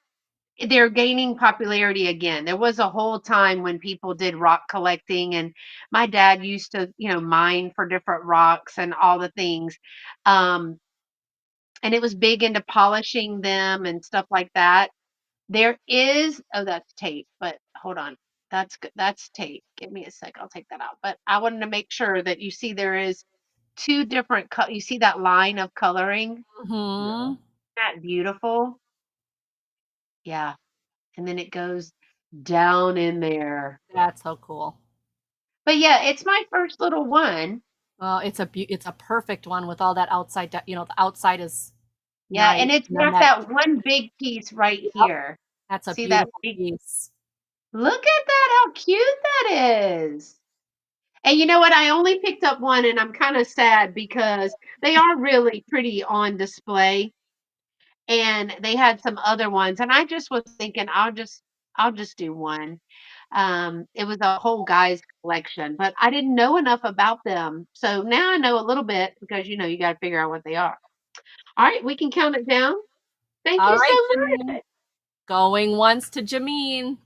Speaker 2: they're gaining popularity again. There was a whole time when people did rock collecting, and my dad used to, mine for different rocks and all the things. Um, and it was big into polishing them and stuff like that. There is, oh, that's tape, but hold on. That's good. That's tape. Give me a sec. I'll take that out. But I wanted to make sure that you see there is two different you see that line of coloring?
Speaker 1: Mm-hmm.
Speaker 3: Yeah.
Speaker 2: That beautiful? Yeah. And then it goes down in there.
Speaker 1: That's so cool.
Speaker 2: But yeah, it's my first little one.
Speaker 1: Well, it's a perfect one with all that outside. The outside is
Speaker 2: Yeah,
Speaker 1: nice,
Speaker 2: and it's
Speaker 1: and then
Speaker 2: got that one big piece right
Speaker 1: yep,
Speaker 2: here.
Speaker 1: that's a
Speaker 2: See that
Speaker 1: beautiful
Speaker 2: big?
Speaker 1: piece.
Speaker 2: Look at that, how cute that is. And you know what? I only picked up one and I'm kind of sad because they are really pretty on display. And they had some other ones and I just was thinking I'll just do one. It was a whole guy's collection, but I didn't know enough about them. So now I know a little bit because you got to figure out what they are. All right, we can count it down. Thank
Speaker 1: All
Speaker 2: you
Speaker 1: right,
Speaker 2: so
Speaker 1: Jameen.
Speaker 2: much.
Speaker 1: Going once to Jameen.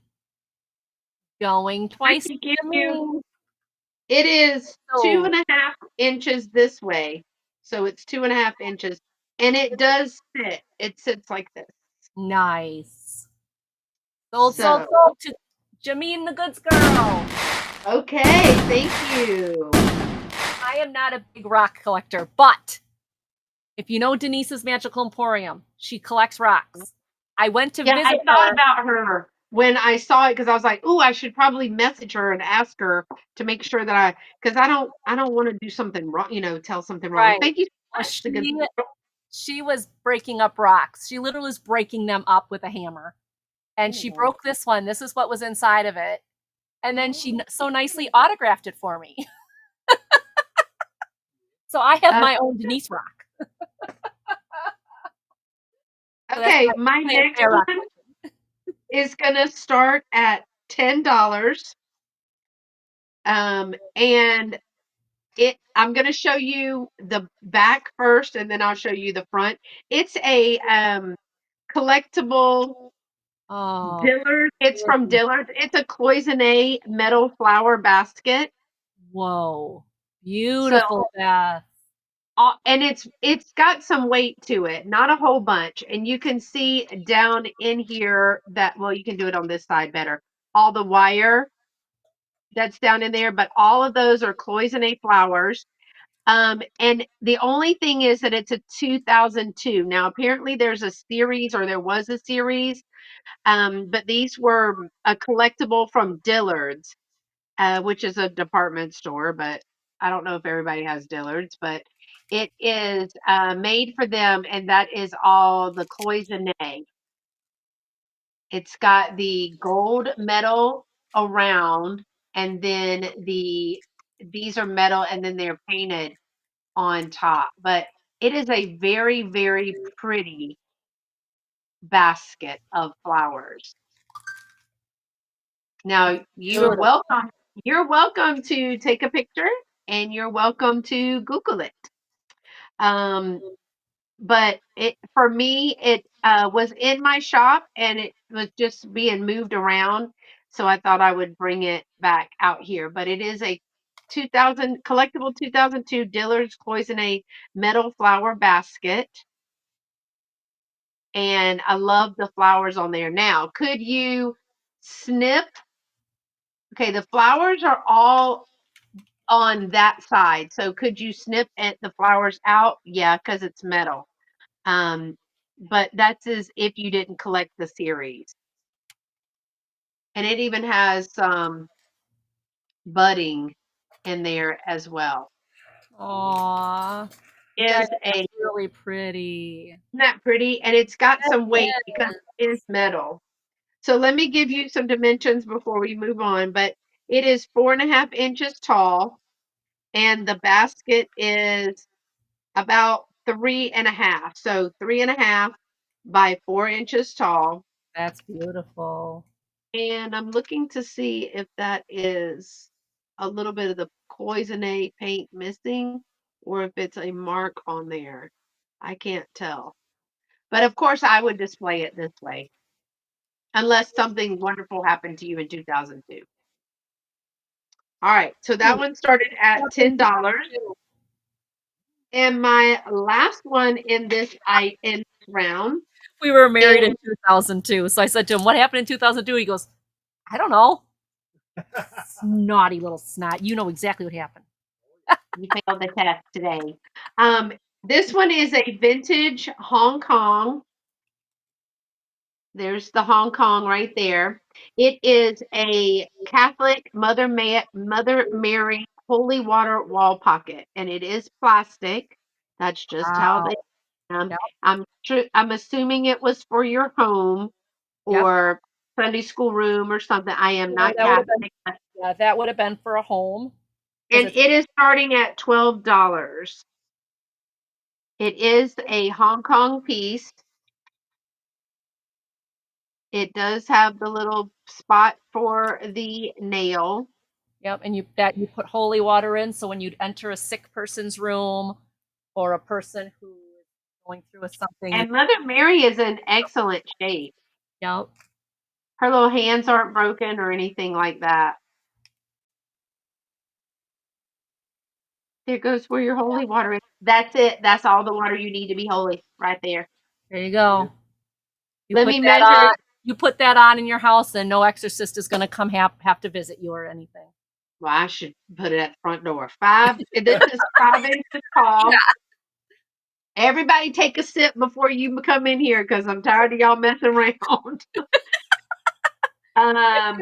Speaker 1: Going twice to
Speaker 2: Thank you.
Speaker 1: Jameen.
Speaker 2: It is two
Speaker 1: So
Speaker 2: and a half inches this way. So it's 2.5 inches. And it does sit. It sits like this.
Speaker 1: nice. Sold, sold,
Speaker 2: So,
Speaker 1: sold to Jameen the Goods Girl.
Speaker 2: okay, thank you.
Speaker 1: I am not a big rock collector, but if you know Denise's Magical Emporium, she collects rocks. I went to
Speaker 2: Yeah, I
Speaker 1: visit
Speaker 2: thought
Speaker 1: her.
Speaker 2: about her when I saw it because I was like, "Ooh, I should probably message her and ask her to make sure that because I don't want to do something wrong, tell something wrong."
Speaker 1: Right.
Speaker 2: Thank you so
Speaker 1: Well,
Speaker 2: much. It's a good.
Speaker 1: she was breaking up rocks. She literally was breaking them up with a hammer. And she
Speaker 2: Oh,
Speaker 1: broke this one. This is what was inside of it. And then she so nicely autographed it for me. So I have
Speaker 2: uh,
Speaker 1: my own Denise rock. So that's
Speaker 2: okay, my
Speaker 1: my
Speaker 2: next
Speaker 1: entire rock
Speaker 2: one
Speaker 1: collection.
Speaker 2: is gonna start at $10. And I'm going to show you the back first and then I'll show you the front. It's a collectible
Speaker 1: Oh,
Speaker 2: Dillard. It's from Dillard. It's a cloisonne metal flower basket.
Speaker 1: whoa.
Speaker 2: So
Speaker 1: Beautiful, Beth.
Speaker 2: and it's got some weight to it, not a whole bunch. And you can see down in here that, well, you can do it on this side better. All the wire that's down in there, but all of those are cloisonne flowers. And the only thing is that it's a 2002. Now, apparently there's a series, or there was a series, but these were a collectible from Dillard's, which is a department store, but I don't know if everybody has Dillard's, but it is made for them, and that is all the cloisonne. It's got the gold metal around, and then these are metal, and then they're painted on top. But it is a very, very pretty basket of flowers. Now, you're
Speaker 1: Beautiful.
Speaker 2: welcome. You're welcome to take a picture, and you're welcome to Google it. Um, but it for me, it was in my shop, and it was just being moved around, so I thought I would bring it back out here. But it is a 2000 collectible 2002 Dillard's Cloisonne metal flower basket, and I love the flowers on there. Now, could you snip? Okay, the flowers are all on that side. So could you snip the flowers out? Yeah, because it's metal. Um, but that's as if you didn't collect the series. And it even has some budding in there as well.
Speaker 1: Aw. Yeah,
Speaker 2: Is a
Speaker 1: that's really pretty.
Speaker 2: Isn't that pretty? And it's got
Speaker 1: That
Speaker 2: some weight because
Speaker 1: is.
Speaker 2: it is metal. So let me give you some dimensions before we move on. But it is 4.5 inches tall, and the basket is about 3.5. So 3.5 by 4 inches tall.
Speaker 1: That's beautiful.
Speaker 2: And I'm looking to see if that is a little bit of the cloisonne paint missing, or if it's a mark on there. I can't tell. But of course, I would display it this way, unless something wonderful happened to you in 2002. All right, so that
Speaker 1: Ooh,
Speaker 2: one started at $10. And my last one in this round
Speaker 1: we were married
Speaker 2: is
Speaker 1: in 2002. So I said to him, "What happened in 2002?" He goes, "I don't know." Naughty little snot. You know exactly what happened.
Speaker 2: you failed the test today. Um, this one is a vintage Hong Kong. There's the Hong Kong right there. It is a Catholic Mother Mary holy water wall pocket, and it is plastic. That's just how
Speaker 1: Wow.
Speaker 2: they. Um,
Speaker 1: Yep.
Speaker 2: I'm assuming it was for your home
Speaker 1: Yep.
Speaker 2: or Sunday school room or something. I am
Speaker 1: No,
Speaker 2: not
Speaker 1: that would have been
Speaker 2: Catholic,
Speaker 1: yeah, that would have been for a home because
Speaker 2: and
Speaker 1: it's
Speaker 2: it is starting at $12. It is a Hong Kong piece. It does have the little spot for the nail.
Speaker 1: yep, and you put holy water in so when you'd enter a sick person's room or a person who is going through a something, you
Speaker 2: And Mother Mary is in excellent shape.
Speaker 1: yep.
Speaker 2: Her little hands aren't broken or anything like that. There goes where your holy water is. That's it. That's all the water you need to be holy right there.
Speaker 1: There you go. You
Speaker 2: Let
Speaker 1: put
Speaker 2: me
Speaker 1: that
Speaker 2: measure.
Speaker 1: on. You put that on in your house, and no exorcist is going to come have to visit you or anything.
Speaker 2: Well, I should put it at the front door. This is 5 inches tall. Everybody take a sip before you come in here because I'm tired of y'all messing around. um,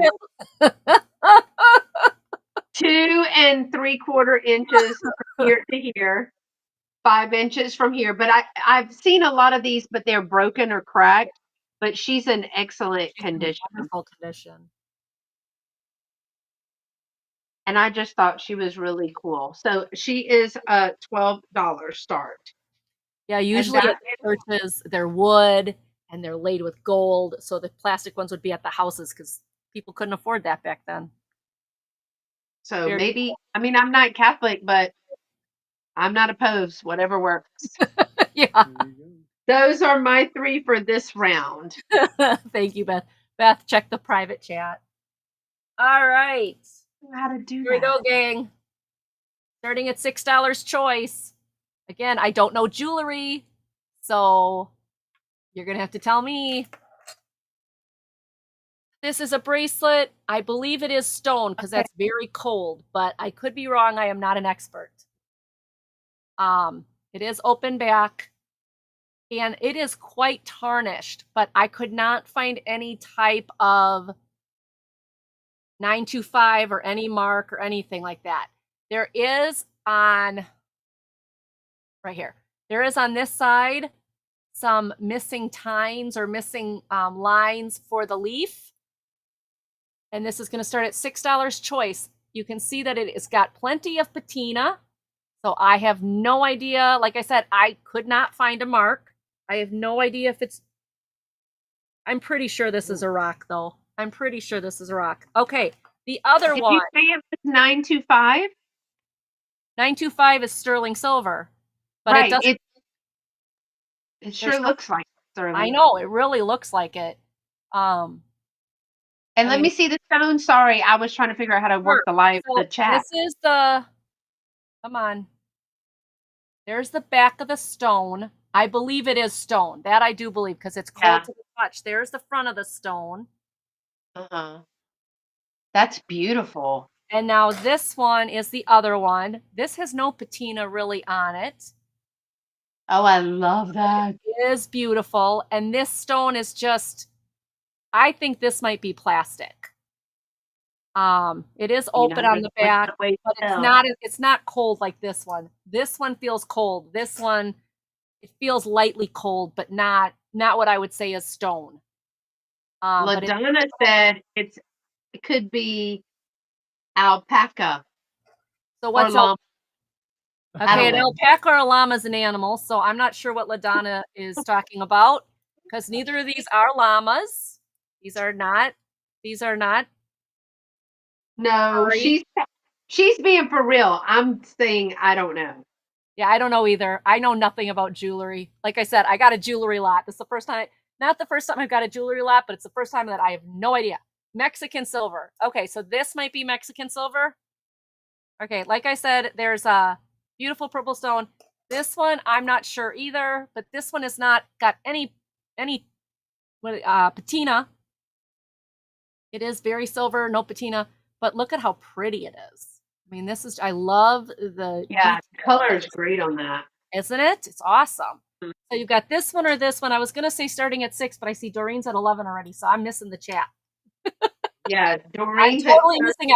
Speaker 2: 2 3/4 inches from here to here, 5 inches from here. But I've seen a lot of these, but they're broken or cracked. But she's in excellent
Speaker 1: She's in
Speaker 2: condition.
Speaker 1: wonderful condition.
Speaker 2: And I just thought she was really cool. So she is a $12 start.
Speaker 1: Yeah,
Speaker 2: And
Speaker 1: usually
Speaker 2: that
Speaker 1: at the churches, they're wood and they're laid with gold, so the plastic ones would be at the houses because people couldn't afford that back then.
Speaker 2: so
Speaker 1: Very
Speaker 2: maybe I mean I'm not Catholic, but I'm not opposed. Whatever works.
Speaker 1: yeah.
Speaker 3: There you
Speaker 2: Those are my three for this round.
Speaker 1: Thank you, Beth. Beth, check the private chat. All right.
Speaker 2: How to do
Speaker 1: Here we
Speaker 2: that.
Speaker 1: go, gang. Starting at $6 choice. Again, I don't know jewelry, so you're going to have to tell me. This is a bracelet. I believe it is stone because
Speaker 2: Okay.
Speaker 1: that's very cold, but I could be wrong. I am not an expert. It is open back, and it is quite tarnished, but I could not find any type of 925 or any mark or anything like that. There is on right here. There is on this side some missing tines or missing lines for the leaf. And this is going to start at $6 choice. You can see that it has got plenty of patina. So I have no idea. Like I said, I could not find a mark. I have no idea if it's, I'm pretty sure this is a rock though. I'm pretty sure this is a rock. Okay, the other
Speaker 2: Did
Speaker 1: one.
Speaker 2: you say it was 925?
Speaker 1: 925 is sterling silver. But
Speaker 2: right.
Speaker 1: it doesn't.
Speaker 2: It sure looks like sterling.
Speaker 1: I know, it really looks like it.
Speaker 2: And let me see the stone. Sorry, I was trying to figure out how to work the chat.
Speaker 1: This is the, come on. There's the back of the stone. I believe it is stone. That I do believe because it's cold to the touch. There's the front of the stone.
Speaker 2: That's beautiful.
Speaker 1: And now this one is the other one. This has no patina really on it.
Speaker 2: Oh, I love that.
Speaker 1: It is beautiful. And this stone is just, I think this might be plastic. It is open on the back, but it's not cold like this one. This one feels cold. This one, it feels lightly cold, but not what I would say is stone.
Speaker 2: LaDonna said it could be alpaca.
Speaker 1: So what's okay, an alpaca or a llama is an animal, so I'm not sure what LaDonna is talking about because neither of these are llamas. These are not.
Speaker 2: No, she's being for real. I'm saying I don't know.
Speaker 1: Yeah, I don't know either. I know nothing about jewelry. Like I said, I got a jewelry lot. This is the first time, not the first time I've got a jewelry lot, but it's the first time that I have no idea. Mexican silver. Okay, so this might be Mexican silver. Okay, like I said, there's a beautiful purple stone. This one, I'm not sure either, but this one has not got any patina. It is very silver, no patina, but look at how pretty it is. I mean, I love the...
Speaker 2: Yeah, the color is great on that.
Speaker 1: Isn't it? It's awesome. So you've got this one or this one. I was going to say starting at 6, but I see Doreen's at 11 already, so I'm missing the chat.
Speaker 2: Yeah, Doreen's
Speaker 1: I'm totally missing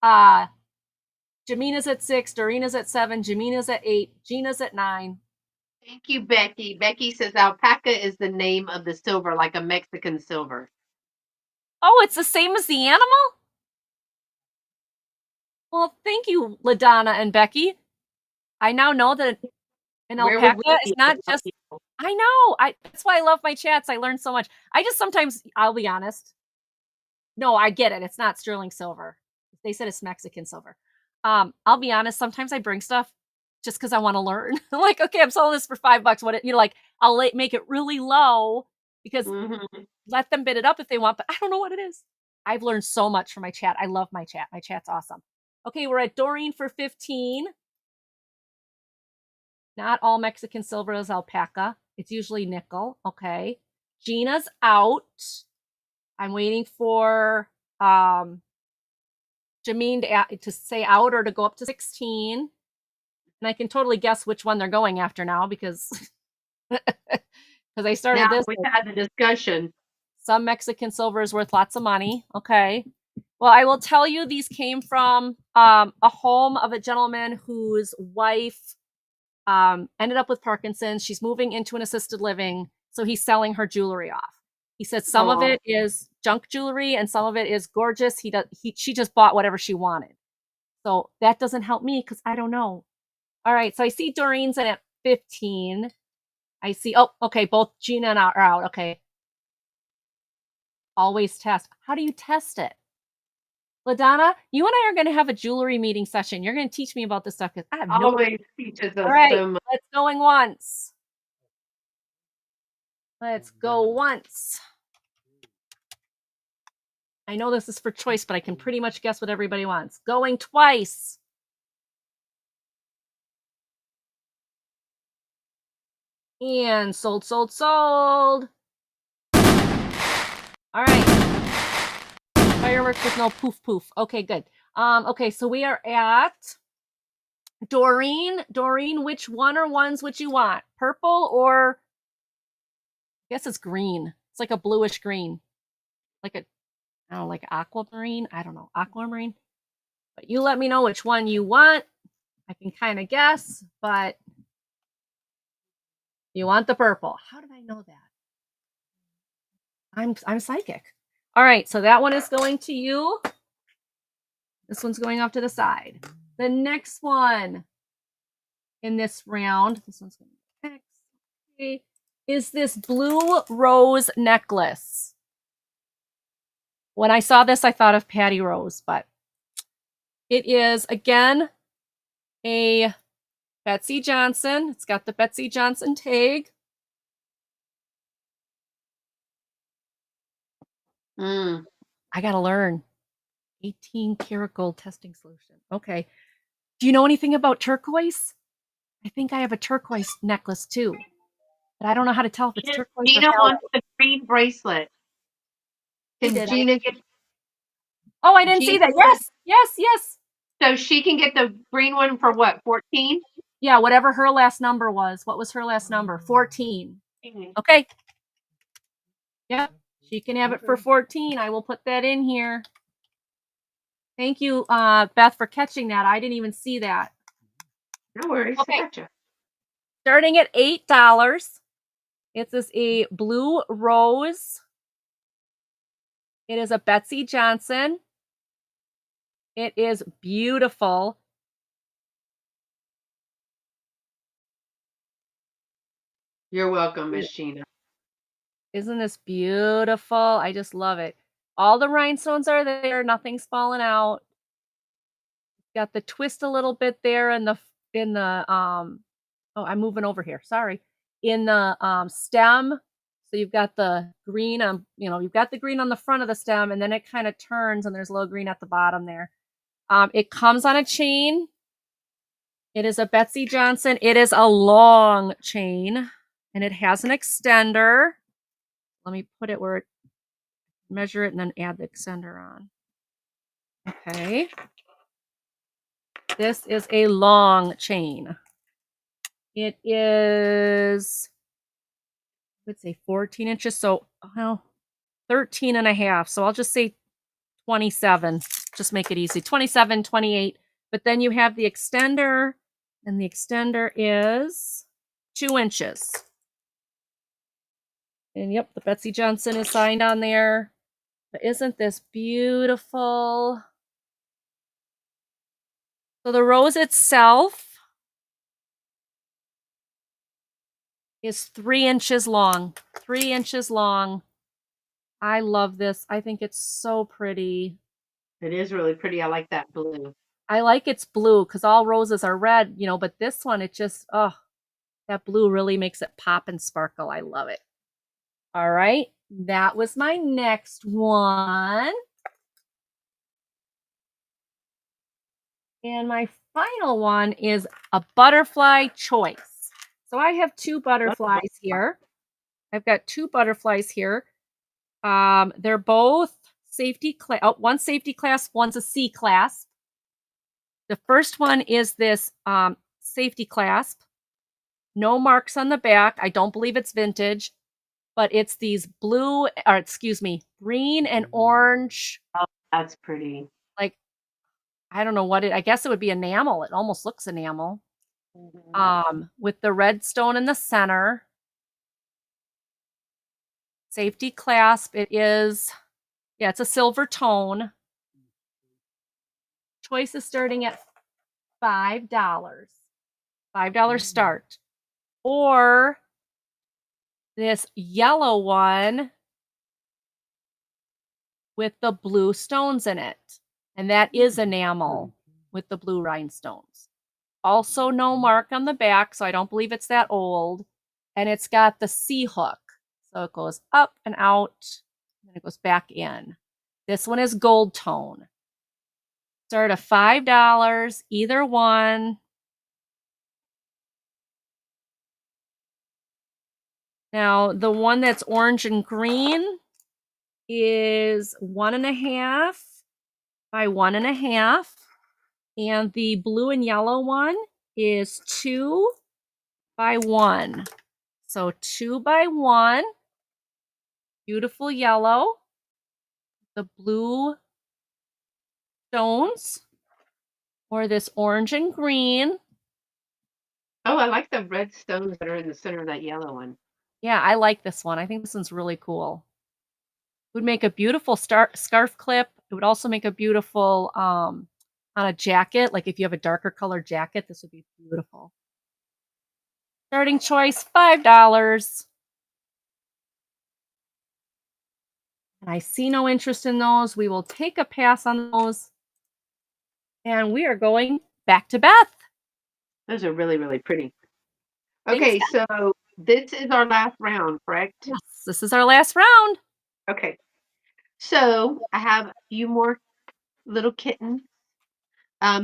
Speaker 1: out. Jamina's at 6, Doreen is at 7, Jamina's at 8, Gina's at 9.
Speaker 2: Thank you, Becky. Becky says alpaca is the name of the silver, like a Mexican silver.
Speaker 1: Oh, it's the same as the animal? Well, thank you, LaDonna and Becky. I now know that an alpaca is not just... I know. That's why I love my chats. I learn so much. I just sometimes, I'll be honest. No, I get it. It's not sterling silver. They said it's Mexican silver. I'll be honest. Sometimes I bring stuff just because I want to learn. Like, okay, I'm selling this for $5. What, like, I'll make it really low because let them bid it up if they want, but I don't know what it is. I've learned so much from my chat. I love my chat. My chat's awesome. Okay, we're at Doreen for 15. Not all Mexican silver is alpaca. It's usually nickel. Okay. Gina's out. I'm waiting for Jameen to say out or to go up to 16. And I can totally guess which one they're going after now because I started this.
Speaker 2: We had the discussion.
Speaker 1: Some Mexican silver is worth lots of money. Okay. Well, I will tell you these came from a home of a gentleman whose wife ended up with Parkinson's. She's moving into an assisted living, so he's selling her jewelry off. He said some of it is junk jewelry and some of it is gorgeous. She just bought whatever she wanted. So that doesn't help me because I don't know. All right, so I see Doreen's at 15. I see, okay, both Gina and I are out. Okay. Always test. How do you test it? LaDonna, you and I are going to have a jewelry meeting session. You're going to teach me about this stuff because I have no idea.
Speaker 2: Teaches us
Speaker 1: all right,
Speaker 2: so much.
Speaker 1: let's going once. Let's go once. I know this is for choice, but I can pretty much guess what everybody wants. Going twice. And sold. All right. Fireworks with no poof poof. Okay, good. Okay, so we are at Doreen, which one or ones would you want? Purple or I guess it's green. It's like a bluish green. Like a I don't know, like aquamarine. I don't know, aquamarine. But you let me know which one you want. I can kind of guess, but you want the purple. How did I know that? I'm psychic. All right, so that one is going to you. This one's going off to the side. The next one in this round, this one's going to be next. Okay, is this blue rose necklace. When I saw this, I thought of Patty Rose, but it is, again, a Betsy Johnson. It's got the Betsy Johnson tag. I got to learn. 18 karat gold testing solution. Okay. Do you know anything about turquoise? I think I have a turquoise necklace too, but I don't know how to tell if it's turquoise or
Speaker 2: Gina
Speaker 1: phallic.
Speaker 2: wants the green bracelet. Can Gina get?
Speaker 1: Oh, I didn't see that. Yes.
Speaker 2: So she can get the green one for what? 14?
Speaker 1: Yeah, whatever her last number was. What was her last number? 14. Okay. Yep. She can have it for 14. I will put that in here. Thank you, Beth, for catching that. I didn't even see that.
Speaker 2: No worries.
Speaker 1: Okay.
Speaker 2: Gotcha.
Speaker 1: Starting at $8. It is a blue rose. It is a Betsy Johnson. It is beautiful.
Speaker 2: You're welcome, Miss Gina.
Speaker 1: Isn't this beautiful? I just love it. All the rhinestones are there. Nothing's falling out. Got the twist a little bit there in the oh, I'm moving over here. Sorry. In the stem. So you've got the green on, you've got the green on the front of the stem, and then it kind of turns and there's a little green at the bottom there. It comes on a chain. It is a Betsy Johnson. It is a long chain, and it has an extender. Let me put it where it measure it and then add the extender on. Okay. This is a long chain. It is, let's say 14 inches. So, 13 and a half. So I'll just say 27. Just make it easy. 27, 28. But then you have the extender, and the extender is 2 inches. And yep, the Betsy Johnson is signed on there. But isn't this beautiful? So the rose itself is 3 inches long. 3 inches long. I love this. I think it's so pretty.
Speaker 2: It is really pretty. I like that blue.
Speaker 1: I like its blue because all roses are red, but this one, it just, that blue really makes it pop and sparkle. I love it. All right. That was my next one. And my final one is a butterfly choice. So I have 2 butterflies here. I've got 2 butterflies here. They're both safety class. Oh, one's safety class, one's a C class. The first one is this safety clasp. No marks on the back. I don't believe it's vintage, but it's these green and orange.
Speaker 2: Oh, that's pretty.
Speaker 1: Like, I don't know I guess it would be enamel. It almost looks enamel. With the red stone in the center. Safety clasp. It is, it's a silver tone. Choice is starting at $5. $5 start. Or this yellow one with the blue stones in it. And that is enamel with the blue rhinestones. Also no mark on the back, so I don't believe it's that old. And it's got the C hook. So it goes up and out, and it goes back in. This one is gold tone. Start at $5, either one. Now, the one that's orange and green is 1.5 by 1.5. And the blue and yellow one is 2 by 1. So 2 by 1, beautiful yellow, the blue stones, or this orange and green.
Speaker 2: Oh, I like the red stones that are in the center of that yellow one.
Speaker 1: Yeah, I like this one. I think this one's really cool. It would make a beautiful scarf clip. It would also make a beautiful on a jacket. Like if you have a darker colored jacket, this would be beautiful. Starting choice $5. And I see no interest in those. We will take a pass on those. And we are going back to Beth.
Speaker 2: Those are really, really pretty.
Speaker 1: Thanks,
Speaker 2: Okay,
Speaker 1: Beth.
Speaker 2: so this is our last round, correct?
Speaker 1: Yes, this is our last round.
Speaker 2: Okay. So I have a few more little kittens.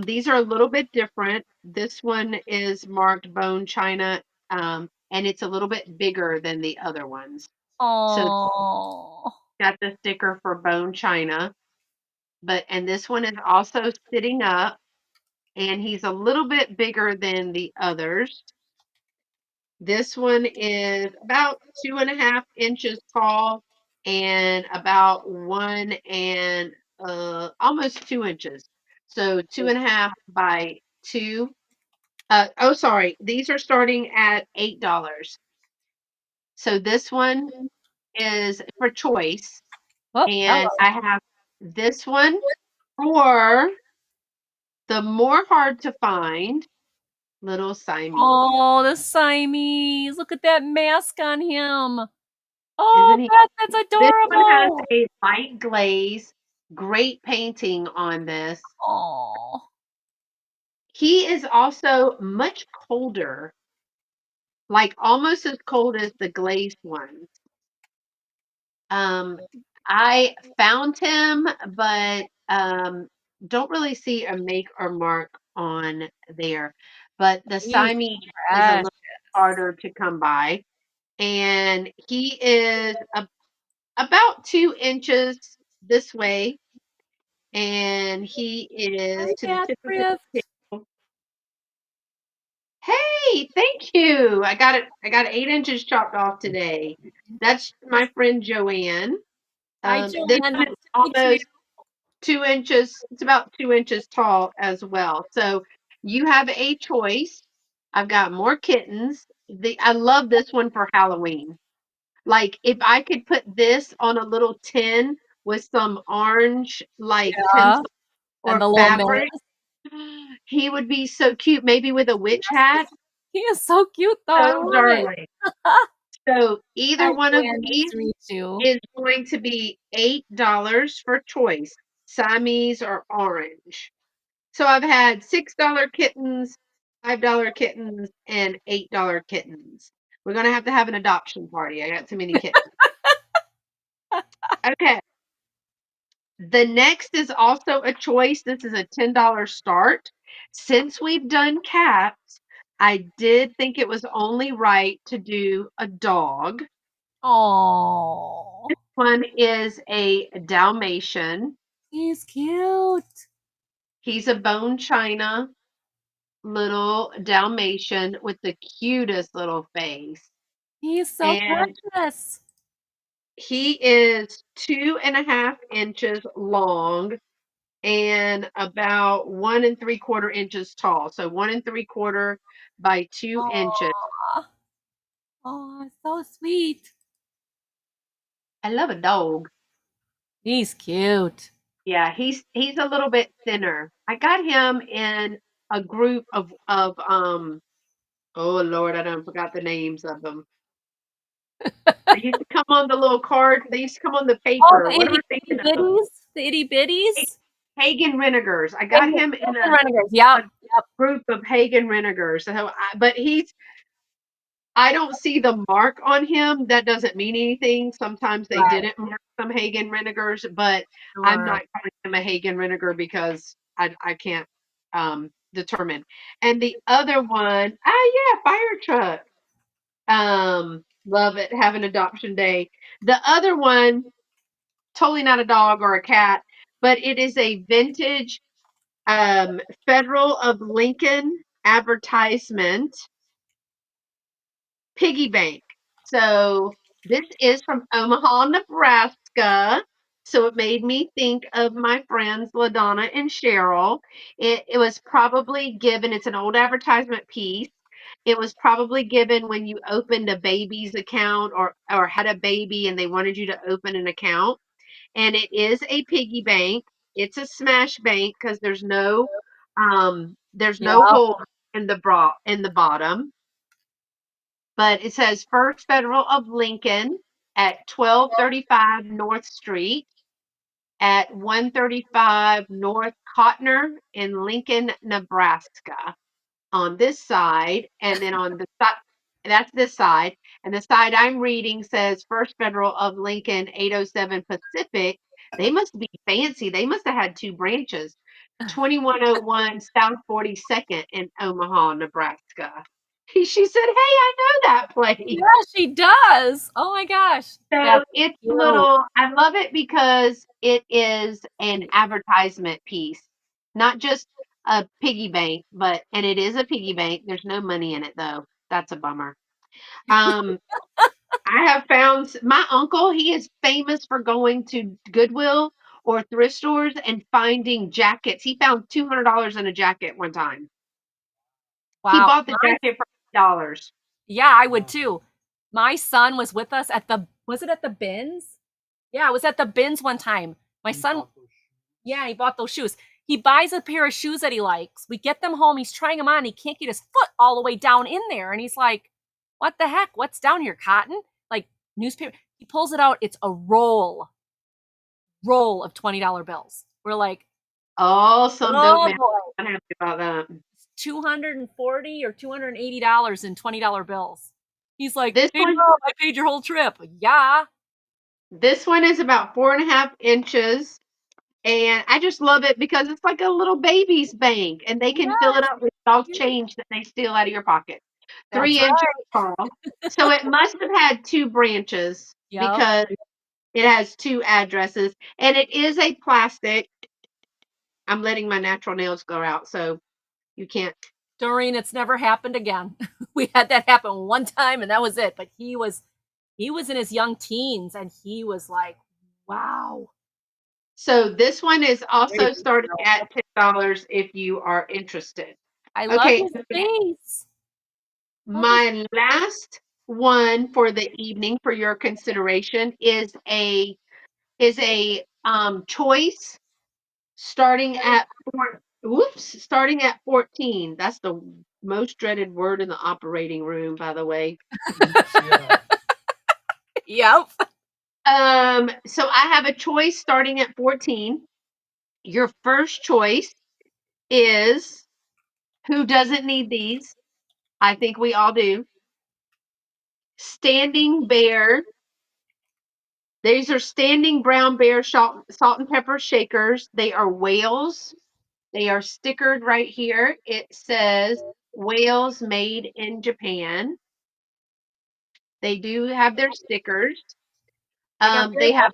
Speaker 2: These are a little bit different. This one is marked bone china, and it's a little bit bigger than the other ones. So
Speaker 1: Oh,
Speaker 2: got the sticker for bone china, and this one is also sitting up, and he's a little bit bigger than the others. This one is about 2.5 inches tall and about one and almost 2 inches. So 2.5 by 2. Oh, sorry. These are starting at $8. So this one is for choice,
Speaker 1: oh,
Speaker 2: and
Speaker 1: hello.
Speaker 2: I have this one or the more hard to find little Siamese.
Speaker 1: Oh, the Siamese. Look at that mask on him. Oh,
Speaker 2: Isn't he?
Speaker 1: Beth, that's
Speaker 2: This one has
Speaker 1: adorable.
Speaker 2: a light glaze, great painting on this.
Speaker 1: Oh,
Speaker 2: He is also much colder, like almost as cold as the glazed ones. Um, I found him, but don't really see a make or mark on there. But the
Speaker 1: he's
Speaker 2: Siamese is a little
Speaker 1: precious.
Speaker 2: harder to come by, and he is about 2 inches this way, and he is
Speaker 1: Hi,
Speaker 2: to the
Speaker 1: Beth,
Speaker 2: tip of his
Speaker 1: Beth.
Speaker 2: tail. Hey, thank you. I got it. I got 8 inches chopped off today. That's my friend Joanne.
Speaker 1: Hi,
Speaker 2: This
Speaker 1: Joanne.
Speaker 2: one
Speaker 1: Nice
Speaker 2: is
Speaker 1: to meet you.
Speaker 2: almost 2 inches. It's about 2 inches tall as well. So you have a choice. I've got more kittens. I love this one for Halloween. Like if I could put this on a little tin with some orange like
Speaker 1: Yeah,
Speaker 2: tinsel
Speaker 1: and
Speaker 2: or
Speaker 1: the little man.
Speaker 2: fabric, he would be so cute. Maybe with a witch hat.
Speaker 1: He is so cute, though. I
Speaker 2: So
Speaker 1: love it.
Speaker 2: darling. So either
Speaker 1: Hi,
Speaker 2: one of
Speaker 1: Joanne. Nice
Speaker 2: these
Speaker 1: to meet you.
Speaker 2: is going to be $8 for choice, Siamese or orange. So I've had $6 kittens, $5 kittens, and $8 kittens. We're gonna have to have an adoption party. I got too many kittens. Okay. The next is also a choice. This is a $10 start. Since we've done cats, I did think it was only right to do a dog.
Speaker 1: Oh,
Speaker 2: One is a Dalmatian.
Speaker 1: he's cute.
Speaker 2: He's a bone china little Dalmatian with the cutest little face.
Speaker 1: He's so
Speaker 2: And
Speaker 1: precious.
Speaker 2: he is 2.5 inches long and about 1 3/4 inches tall. So 1 3/4 by 2 inches.
Speaker 1: Oh, oh, so sweet.
Speaker 2: I love a dog.
Speaker 1: He's cute.
Speaker 2: Yeah, he's a little bit thinner. I got him in a group of oh Lord, I don't forgot the names of them. They used to come on the little cards. They used to come on the
Speaker 1: Oh,
Speaker 2: paper.
Speaker 1: the
Speaker 2: What am I
Speaker 1: itty
Speaker 2: thinking of?
Speaker 1: bitties. The itty bitties.
Speaker 2: Hagen Renegers. I got
Speaker 1: Hagen
Speaker 2: him in
Speaker 1: Renegers. Yep.
Speaker 2: a group of Hagen Renegers. But I don't see the mark on him. That doesn't mean anything. Sometimes they
Speaker 1: Right.
Speaker 2: didn't mark some Hagen Renegers, but I'm
Speaker 1: Sure.
Speaker 2: not calling him a Hagen Renegar because I can't determine. And the other one, yeah, fire truck. Love it. Have an adoption day. The other one, totally not a dog or a cat, but it is a vintage Federal of Lincoln advertisement piggy bank. So this is from Omaha, Nebraska. So it made me think of my friends LaDonna and Cheryl. It was probably given, it's an old advertisement piece. It was probably given when you opened a baby's account or had a baby and they wanted you to open an account. And it is a piggy bank. It's a smash bank because there's no
Speaker 1: Yeah.
Speaker 2: hole in the bottom. But it says First Federal of Lincoln at 1235 North Street, at 135 North Cotner in Lincoln, Nebraska. On this side, and then on the side, that's this side, and the side I'm reading says First Federal of Lincoln, 807 Pacific. They must be fancy. They must have had two branches. 2101 South 42nd in Omaha, Nebraska. She said, "Hey, I know that place."
Speaker 1: Yeah, she does. Oh my gosh.
Speaker 2: So
Speaker 1: That's
Speaker 2: it's
Speaker 1: cute.
Speaker 2: little, I love it because it is an advertisement piece, not just a piggy bank, and it is a piggy bank. There's no money in it though. That's a bummer. Um, I have found my uncle, he is famous for going to Goodwill or thrift stores and finding jackets. He found $200 in a jacket one time. He
Speaker 1: Wow.
Speaker 2: bought the jacket for $8.
Speaker 1: Yeah, I would too. My son was with us at was it at the bins? Yeah, it was at the bins one time. My son, yeah, he bought those shoes. He buys a pair of shoes that he likes. We get them home. He's trying them on. He can't get his foot all the way down in there. And he's like, what the heck? What's down here? Cotton? Like newspaper. He pulls it out. It's a roll of $20 bills. We're like,
Speaker 2: Some dope
Speaker 1: oh
Speaker 2: man.
Speaker 1: boy,
Speaker 2: I'm happy about that.
Speaker 1: 240 or $280 in $20 bills. He's like,
Speaker 2: This
Speaker 1: hey
Speaker 2: one
Speaker 1: mom, I paid your whole trip. Yeah.
Speaker 2: This one is about 4.5 inches, and I just love it because it's like a little baby's bank, and they can fill it
Speaker 1: Yes.
Speaker 2: up with all change that they steal out of your pocket.
Speaker 1: That's
Speaker 2: 3 inches
Speaker 1: right.
Speaker 2: tall. So it must have had two branches
Speaker 1: Yep.
Speaker 2: because it has two addresses, and it is a plastic. I'm letting my natural nails go out, so you can't.
Speaker 1: Doreen, it's never happened again. We had that happen one time and that was it. But he was in his young teens and he was like, wow.
Speaker 2: So this one is
Speaker 1: Great
Speaker 2: also starting
Speaker 1: girl.
Speaker 2: at $10 if you are interested.
Speaker 1: I love
Speaker 2: Okay,
Speaker 1: his face. Oh my
Speaker 2: my last one for the evening for your consideration is a choice starting at starting at 14. That's the most dreaded word in the operating room, by the way.
Speaker 3: Yeah.
Speaker 1: yep.
Speaker 2: So I have a choice starting at 14. Your first choice is, who doesn't need these? I think we all do. Standing Bear. These are Standing Brown Bear salt and pepper shakers. They are whales. They are stickered right here. It says whales made in Japan. They do have their stickers.
Speaker 1: I got
Speaker 2: They have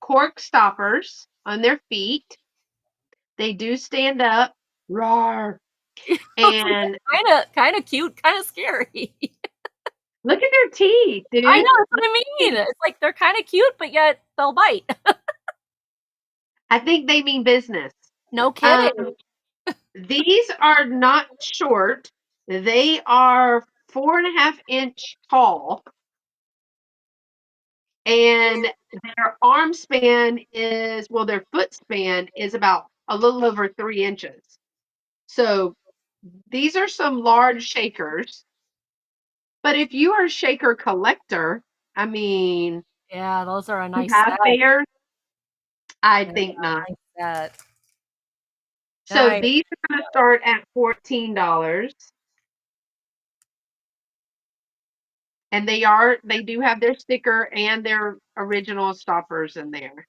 Speaker 2: cork stoppers on their feet. They do stand up. Roar. And
Speaker 1: kind of cute, kind of scary.
Speaker 2: look at their teeth,
Speaker 1: I
Speaker 2: dude.
Speaker 1: know that's what I mean. It's like they're kind of cute, but yet they'll bite.
Speaker 2: I think they mean business.
Speaker 1: No
Speaker 2: Um,
Speaker 1: kidding.
Speaker 2: these are not short. They are 4.5 inch tall, and their arm span their foot span is about a little over 3 inches. So these are some large shakers. But if you are a shaker collector, I mean,
Speaker 1: Yeah, those are a
Speaker 2: you
Speaker 1: nice
Speaker 2: have
Speaker 1: set.
Speaker 2: bears? I
Speaker 1: Yeah,
Speaker 2: think not.
Speaker 1: nice set.
Speaker 2: So
Speaker 1: Nice.
Speaker 2: these are going to start at $14. And they do have their sticker and their original stoppers in there.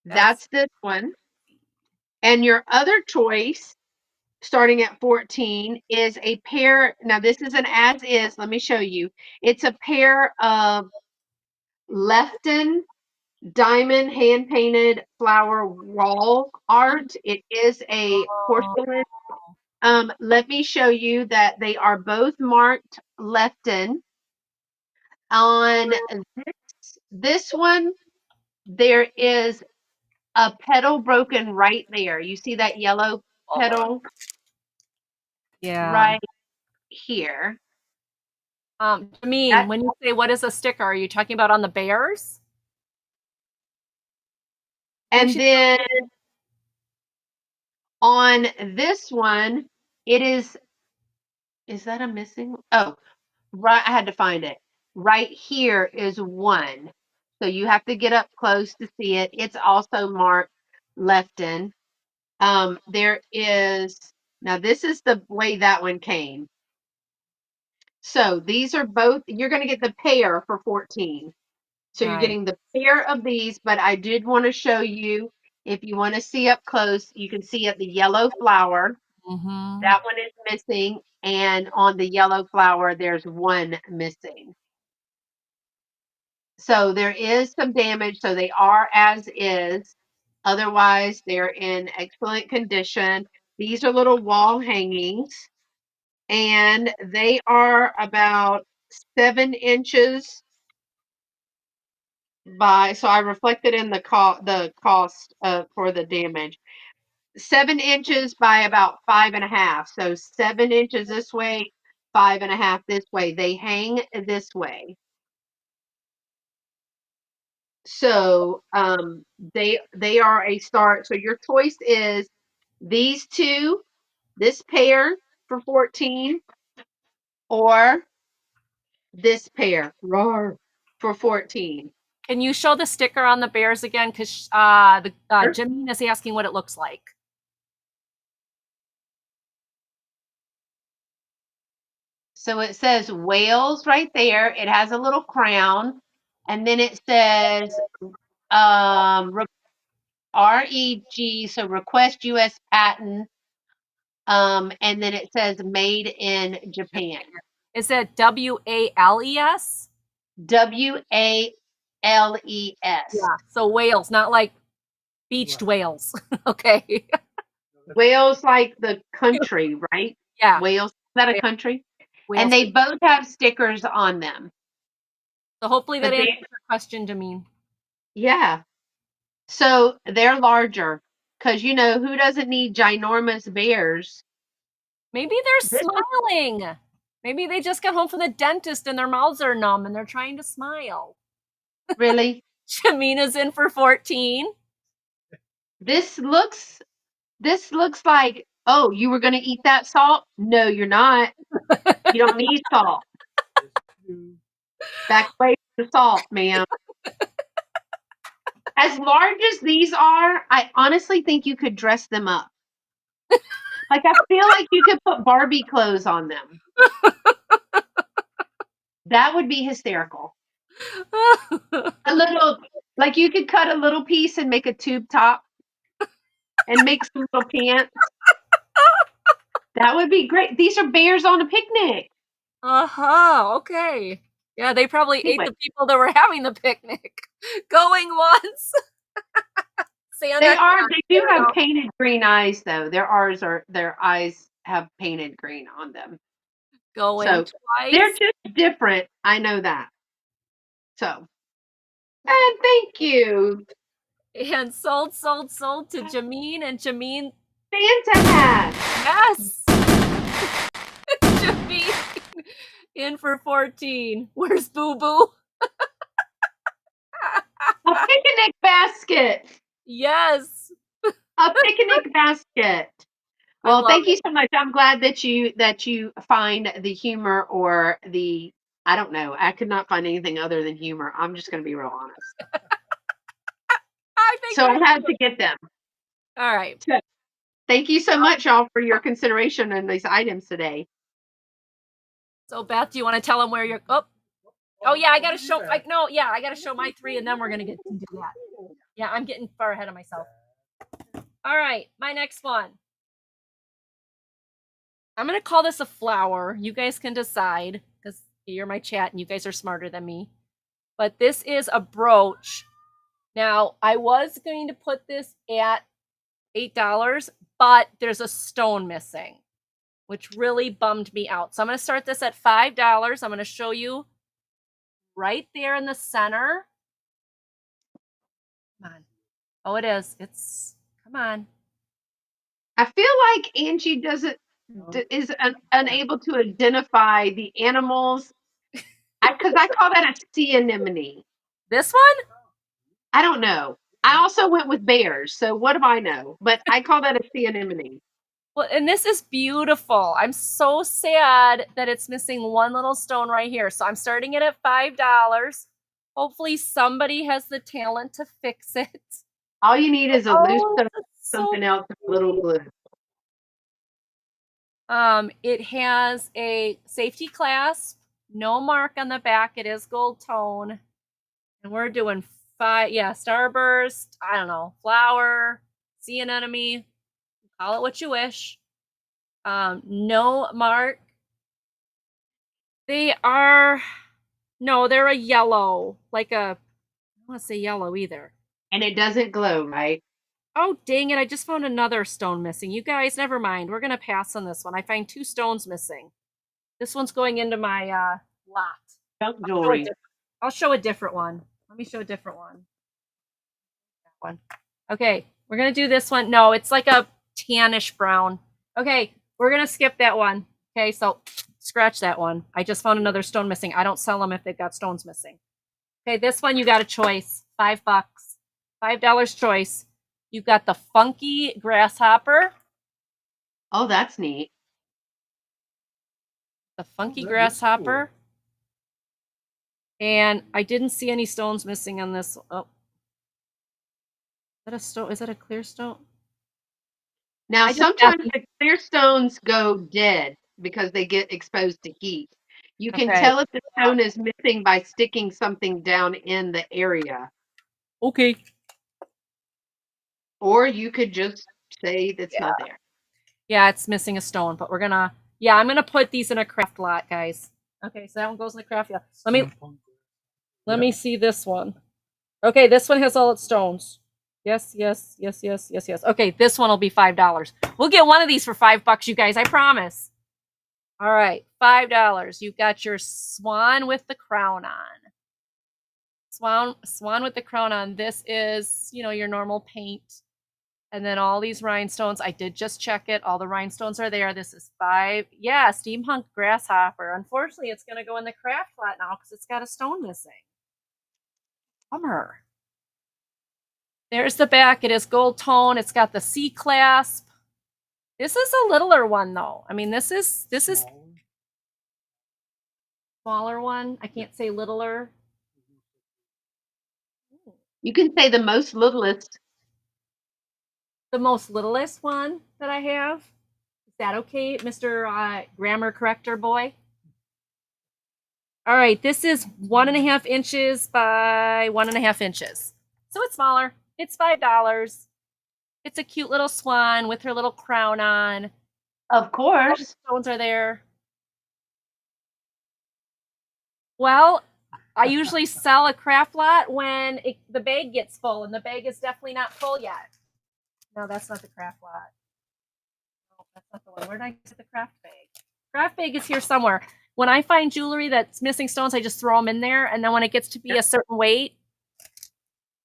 Speaker 1: That's
Speaker 2: That's this one. And your other choice, starting at 14, is a pair. Now, this is an as is. Let me show you. It's a pair of Lefton diamond hand painted flower wall art. It is a
Speaker 1: oh,
Speaker 2: porcelain Let me show you that they are both marked Lefton. On this one, there is a petal broken right there. You see that yellow petal
Speaker 1: Yeah.
Speaker 2: right here.
Speaker 1: Jameen, when you say what is a sticker, are you talking about on the bears?
Speaker 2: And then on this one, it is that a missing? Oh, right. I had to find it. Right here is one. So you have to get up close to see it. It's also marked Lefton. There is, now this is the way that one came. So these are both, you're going to get the pair for 14. So you're getting the pair of these, but I did want to show you, if you want to see up close, you can see it, the yellow flower.
Speaker 1: Mm-hmm.
Speaker 2: That one is missing. And on the yellow flower, there's one missing. So there is some damage. So they are as is. Otherwise, they're in excellent condition. These are little wall hangings, and they are about 7 inches by. So I reflected in the cost for the damage. 7 inches by about 5.5. So 7 inches this way, 5.5 this way. They hang this way. So they are a start. So your choice is these two, this pair for 14, or this pair for 14.
Speaker 1: Can you show the sticker on the bears again? Because Jameen is asking what it looks like.
Speaker 2: So it says Wales right there. It has a little crown, and then it says REG, so request U.S. patent, and then it says made in Japan.
Speaker 1: Is it WALES?
Speaker 2: WALES.
Speaker 1: Yeah. So Wales, not like beached whales. Okay.
Speaker 2: Wales, like the country, right?
Speaker 1: Yeah.
Speaker 2: Wales, is that a country?
Speaker 1: Wales.
Speaker 2: And they both have stickers on them.
Speaker 1: So hopefully that answers your question, Jameen.
Speaker 2: Yeah. So they're larger because, you know, who doesn't need ginormous bears?
Speaker 1: Maybe they're smiling. Maybe they just got home from the dentist and their mouths are numb and they're trying to smile.
Speaker 2: Really?
Speaker 1: Jamina's in for 14.
Speaker 2: This looks like, oh, you were going to eat that salt? No, you're not. You don't need salt. Back away from the salt, ma'am. As large as these are, I honestly think you could dress them up. Like, I feel like you could put Barbie clothes on them. That would be hysterical. A little, like you could cut a little piece and make a tube top and make some little pants. That would be great. These are bears on a picnic.
Speaker 1: Uh-huh. Okay. Yeah, they probably ate the people that were having the picnic. Going once. Santa.
Speaker 2: They do have painted green eyes though. Their eyes have painted green on them.
Speaker 1: Going
Speaker 2: so
Speaker 1: twice.
Speaker 2: They're just different. I know that. So, and thank you.
Speaker 1: And sold to Jameen, and Jameen.
Speaker 2: Santa hat.
Speaker 1: Yes. Jameen in for 14. Where's Boo Boo?
Speaker 2: A picnic basket.
Speaker 1: Yes.
Speaker 2: A picnic basket. Well, thank you so much. I'm glad that you find the humor, or the, I don't know. I could not find anything other than humor. I'm just going to be real honest. So I had to get them.
Speaker 1: All right.
Speaker 2: So, thank you so much, y'all, for your consideration on these items today.
Speaker 1: So Beth, do you want to tell them where you're? Oh yeah, I got to show. I got to show my 3, and then we're gonna get to do that. Yeah, I'm getting far ahead of myself. All right, my next one. I'm gonna call this a flower. You guys can decide because you're my chat and you guys are smarter than me. But this is a brooch. Now, I was going to put this at $8, but there's a stone missing. which really bummed me out. So I'm going to start this at $5. I'm going to show you right there in the center. Come on. Oh, it is. Come on.
Speaker 2: I feel like Angie is unable to identify the animals. Because I call that a sea anemone.
Speaker 1: This one?
Speaker 2: I don't know. I also went with bears, so what do I know? But I call that a sea anemone.
Speaker 1: Well, and this is beautiful. I'm so sad that it's missing one little stone right here. So I'm starting it at $5. Hopefully somebody has the talent to fix it.
Speaker 2: All you need is a loose
Speaker 1: Oh,
Speaker 2: stone,
Speaker 1: that's so
Speaker 2: something else, and a little glue.
Speaker 1: It has a safety clasp, no mark on the back. It is gold tone. And we're doing starburst, I don't know, flower, sea anemone, call it what you wish. No mark. They're a yellow, I don't want to say yellow either.
Speaker 2: And it doesn't glow, right?
Speaker 1: Oh, dang it. I just found another stone missing. You guys, never mind. We're going to pass on this one. I find 2 stones missing. This one's going into my lot.
Speaker 2: Junk jewelry.
Speaker 1: I'll show a different one. Let me show a different one. That one. Okay, we're going to do this one. No, it's like a tannish brown. Okay, we're going to skip that one. Okay, so scratch that one. I just found another stone missing. I don't sell them if they've got stones missing. Okay, this one you got a choice. $5. $5 choice. You've got the funky grasshopper.
Speaker 2: Oh, that's neat.
Speaker 1: The funky grasshopper. Cool. And I didn't see any stones missing on this. Oh. Is that a stone? Is that a clear stone?
Speaker 2: Now, sometimes the clear stones go dead because they get exposed to heat. You can tell if the stone is missing by sticking something down in the area.
Speaker 1: Okay.
Speaker 2: Or you could just say that's not there.
Speaker 1: Yeah, it's missing a stone, but I'm going to put these in a craft lot, guys. Okay, so that one goes in the craft lot. Let me see this one. Okay, this one has all its stones. Yes. Okay, this one will be $5. We'll get one of these for $5, you guys. I promise. All right, $5. You've got your swan with the crown on. Swan with the crown on. This is, your normal paint. And then all these rhinestones. I did just check it. All the rhinestones are there. This is $5. Yeah, steampunk grasshopper. Unfortunately, it's going to go in the craft lot now because it's got a stone missing. Bummer. There's the back. It is gold tone. It's got the C clasp. This is a littler one, though. I mean, this is smaller one. I can't say littler.
Speaker 2: You can say the most littlest.
Speaker 1: The most littlest one that I have. Is that okay, Mr. Grammar Corrector Boy? All right, this is 1.5 inches by 1.5 inches. So it's smaller. It's $5. It's a cute little swan with her little crown on.
Speaker 2: Of course.
Speaker 1: All the stones are there. Well, I usually sell a craft lot when the bag gets full, and the bag is definitely not full yet. No, that's not the craft lot. No, that's not the one. Where did I get the craft bag? Craft bag is here somewhere. When I find jewelry that's missing stones, I just throw them in there, and then when it gets to be a certain weight,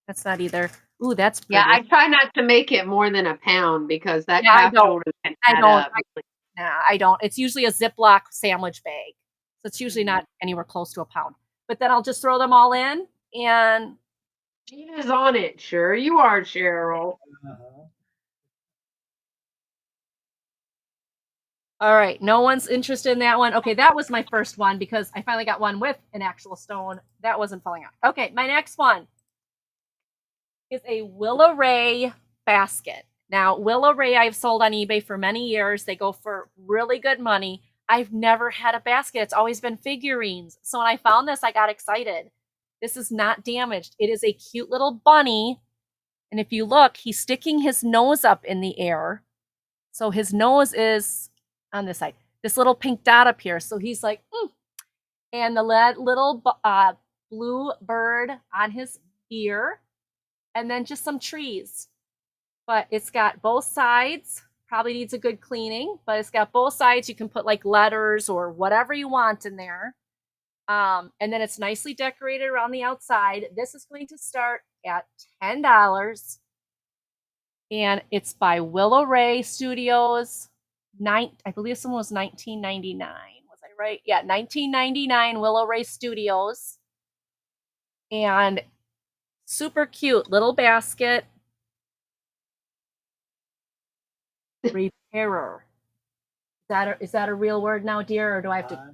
Speaker 1: that's not either. Ooh, that's pretty.
Speaker 2: Yeah, I try not to make it more than a pound because that
Speaker 1: craft
Speaker 2: jewelry can add up.
Speaker 1: I don't. It's usually a Ziploc sandwich bag, so it's usually not anywhere close to a pound. But then I'll just throw them all in, and
Speaker 2: Gina's on it. Sure you are, Cheryl.
Speaker 1: All right, no one's interested in that one. Okay, that was my first one because I finally got one with an actual stone. That wasn't falling out. Okay, my next one is a Willow Ray basket. Now, Willow Ray I've sold on eBay for many years. They go for really good money. I've never had a basket. It's always been figurines. So when I found this, I got excited. This is not damaged. It is a cute little bunny. And if you look, he's sticking his nose up in the air. So his nose is on this side. This little pink dot up here. So he's like, And the little blue bird on his ear. And then just some trees. But it's got both sides Probably needs a good cleaning, but it's got both sides. You can put like letters or whatever you want in there. And then it's nicely decorated around the outside. This is going to start at $10. And it's by Willow Ray Studios. I believe someone was $19.99. Was I right? Yeah, $19.99 Willow Ray Studios. And super cute little basket. Repairer. Is that a real word now, dear, or do I have to?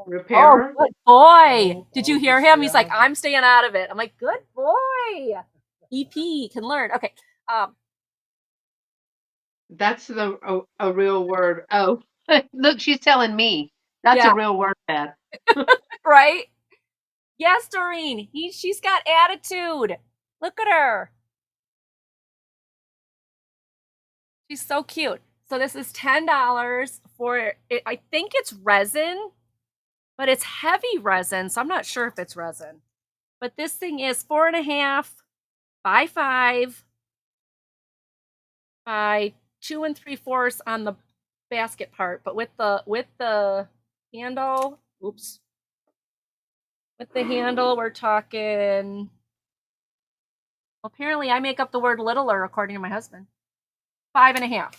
Speaker 2: Repairer.
Speaker 1: Oh, good boy. Did you hear him? He's like, I'm staying out of it. I'm like, good boy. EP can learn. Okay.
Speaker 2: That's a real word. Oh, look, she's telling me. That's
Speaker 1: Yeah.
Speaker 2: a real word, Beth.
Speaker 1: Right? Yes, Doreen. She's got attitude. Look at her. She's so cute. So this is $10 for it. I think it's resin, but it's heavy resin, so I'm not sure if it's resin. But this thing is 4.5 by 5 by 2 3/4 on the basket part, but with the handle, oops. With the handle, we're talking. Apparently, I make up the word littler according to my husband. 5.5.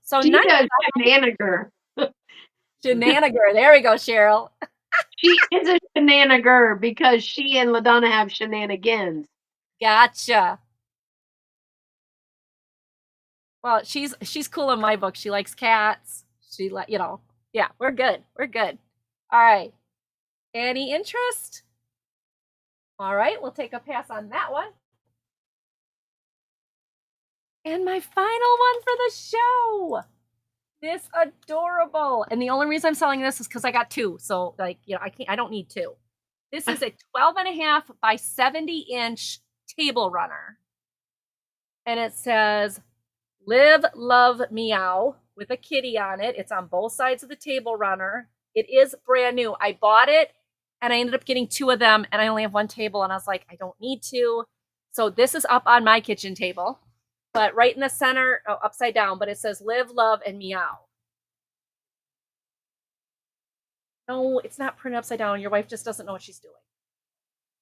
Speaker 1: So
Speaker 2: she does shenaniger.
Speaker 1: Shenaniger. There we go, Cheryl.
Speaker 2: She is a shenaniger because she and LaDonna have shenanigans.
Speaker 1: Gotcha. Well, she's cool in my book. She likes cats. Yeah, we're good. We're good. All right. Any interest? All right, we'll take a pass on that one. And my final one for the show. This adorable. And the only reason I'm selling this is because I got 2. So I don't need 2. This is a 12.5 by 70-inch table runner. And it says, Live, Love, Meow with a kitty on it. It's on both sides of the table runner. It is brand new. I bought it and I ended up getting 2 of them and I only have 1 table and I was like, I don't need 2. So this is up on my kitchen table, but right in the center, upside down, but it says Live, Love, and Meow. No, it's not printed upside down. Your wife just doesn't know what she's doing.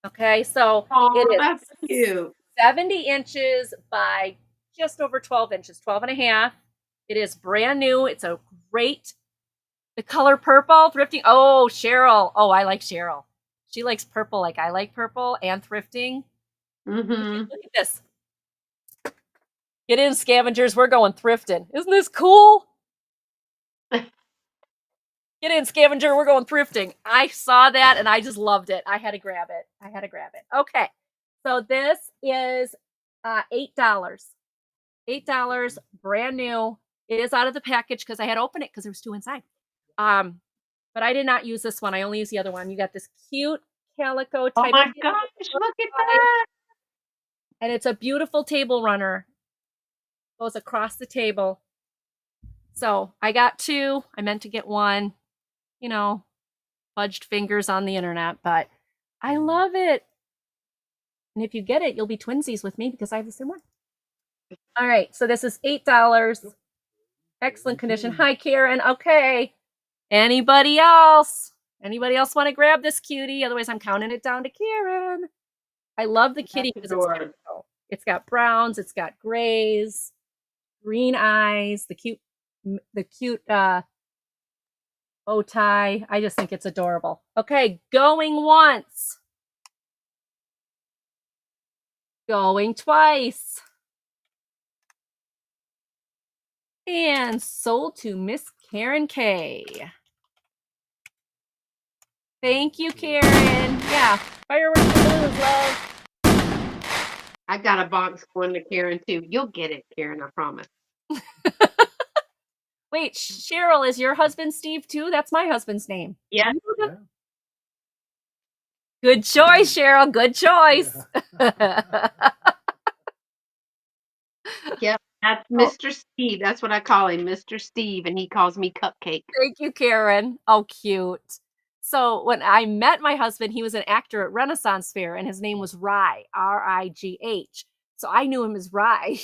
Speaker 1: Okay, so it is
Speaker 2: that's cute.
Speaker 1: 70 inches by just over 12 inches, 12.5. It is brand new. It's a great, the color purple, thrifting. Oh, Cheryl. Oh, I like Cheryl. She likes purple like I like purple and thrifting.
Speaker 2: Mm-hmm.
Speaker 1: Look at this. Get in, scavengers. We're going thrifting. Isn't this cool? Get in, scavenger. We're going thrifting. I saw that and I just loved it. I had to grab it. Okay. So this is $8. $8, brand new. It is out of the package because I had to open it because there was 2 inside. But I did not use this one. I only used the other one. You got this cute calico type.
Speaker 2: Oh my gosh, look at that.
Speaker 1: And it's a beautiful table runner. Goes across the table. So I got 2. I meant to get 1. Fudged fingers on the internet, but I love it. And if you get it, you'll be twinsies with me because I have the same one. All right, so this is $8. Excellent condition. Hi, Karen. Okay. Anybody else? Anybody else want to grab this cutie? Otherwise, I'm counting it down to Karen. I love the kitty because it's got browns, it's got grays, green eyes, the cute bow tie. I just think it's adorable. Okay, going once. Going twice. And sold to Miss Karen K. Thank you, Karen. Yeah, fireworks and balloons, love.
Speaker 2: I got a box going to Karen too. You'll get it, Karen, I promise.
Speaker 1: Wait, Cheryl, is your husband Steve too? That's my husband's name.
Speaker 2: Yeah.
Speaker 1: Good choice, Cheryl. Good choice.
Speaker 2: Yep, that's Mr. Steve. That's what I call him, Mr. Steve, and he calls me Cupcake.
Speaker 1: Thank you, Karen. Oh, cute. So when I met my husband, he was an actor at Renaissance Fair, and his name was Rye, R-I-G-H. So I knew him as Rye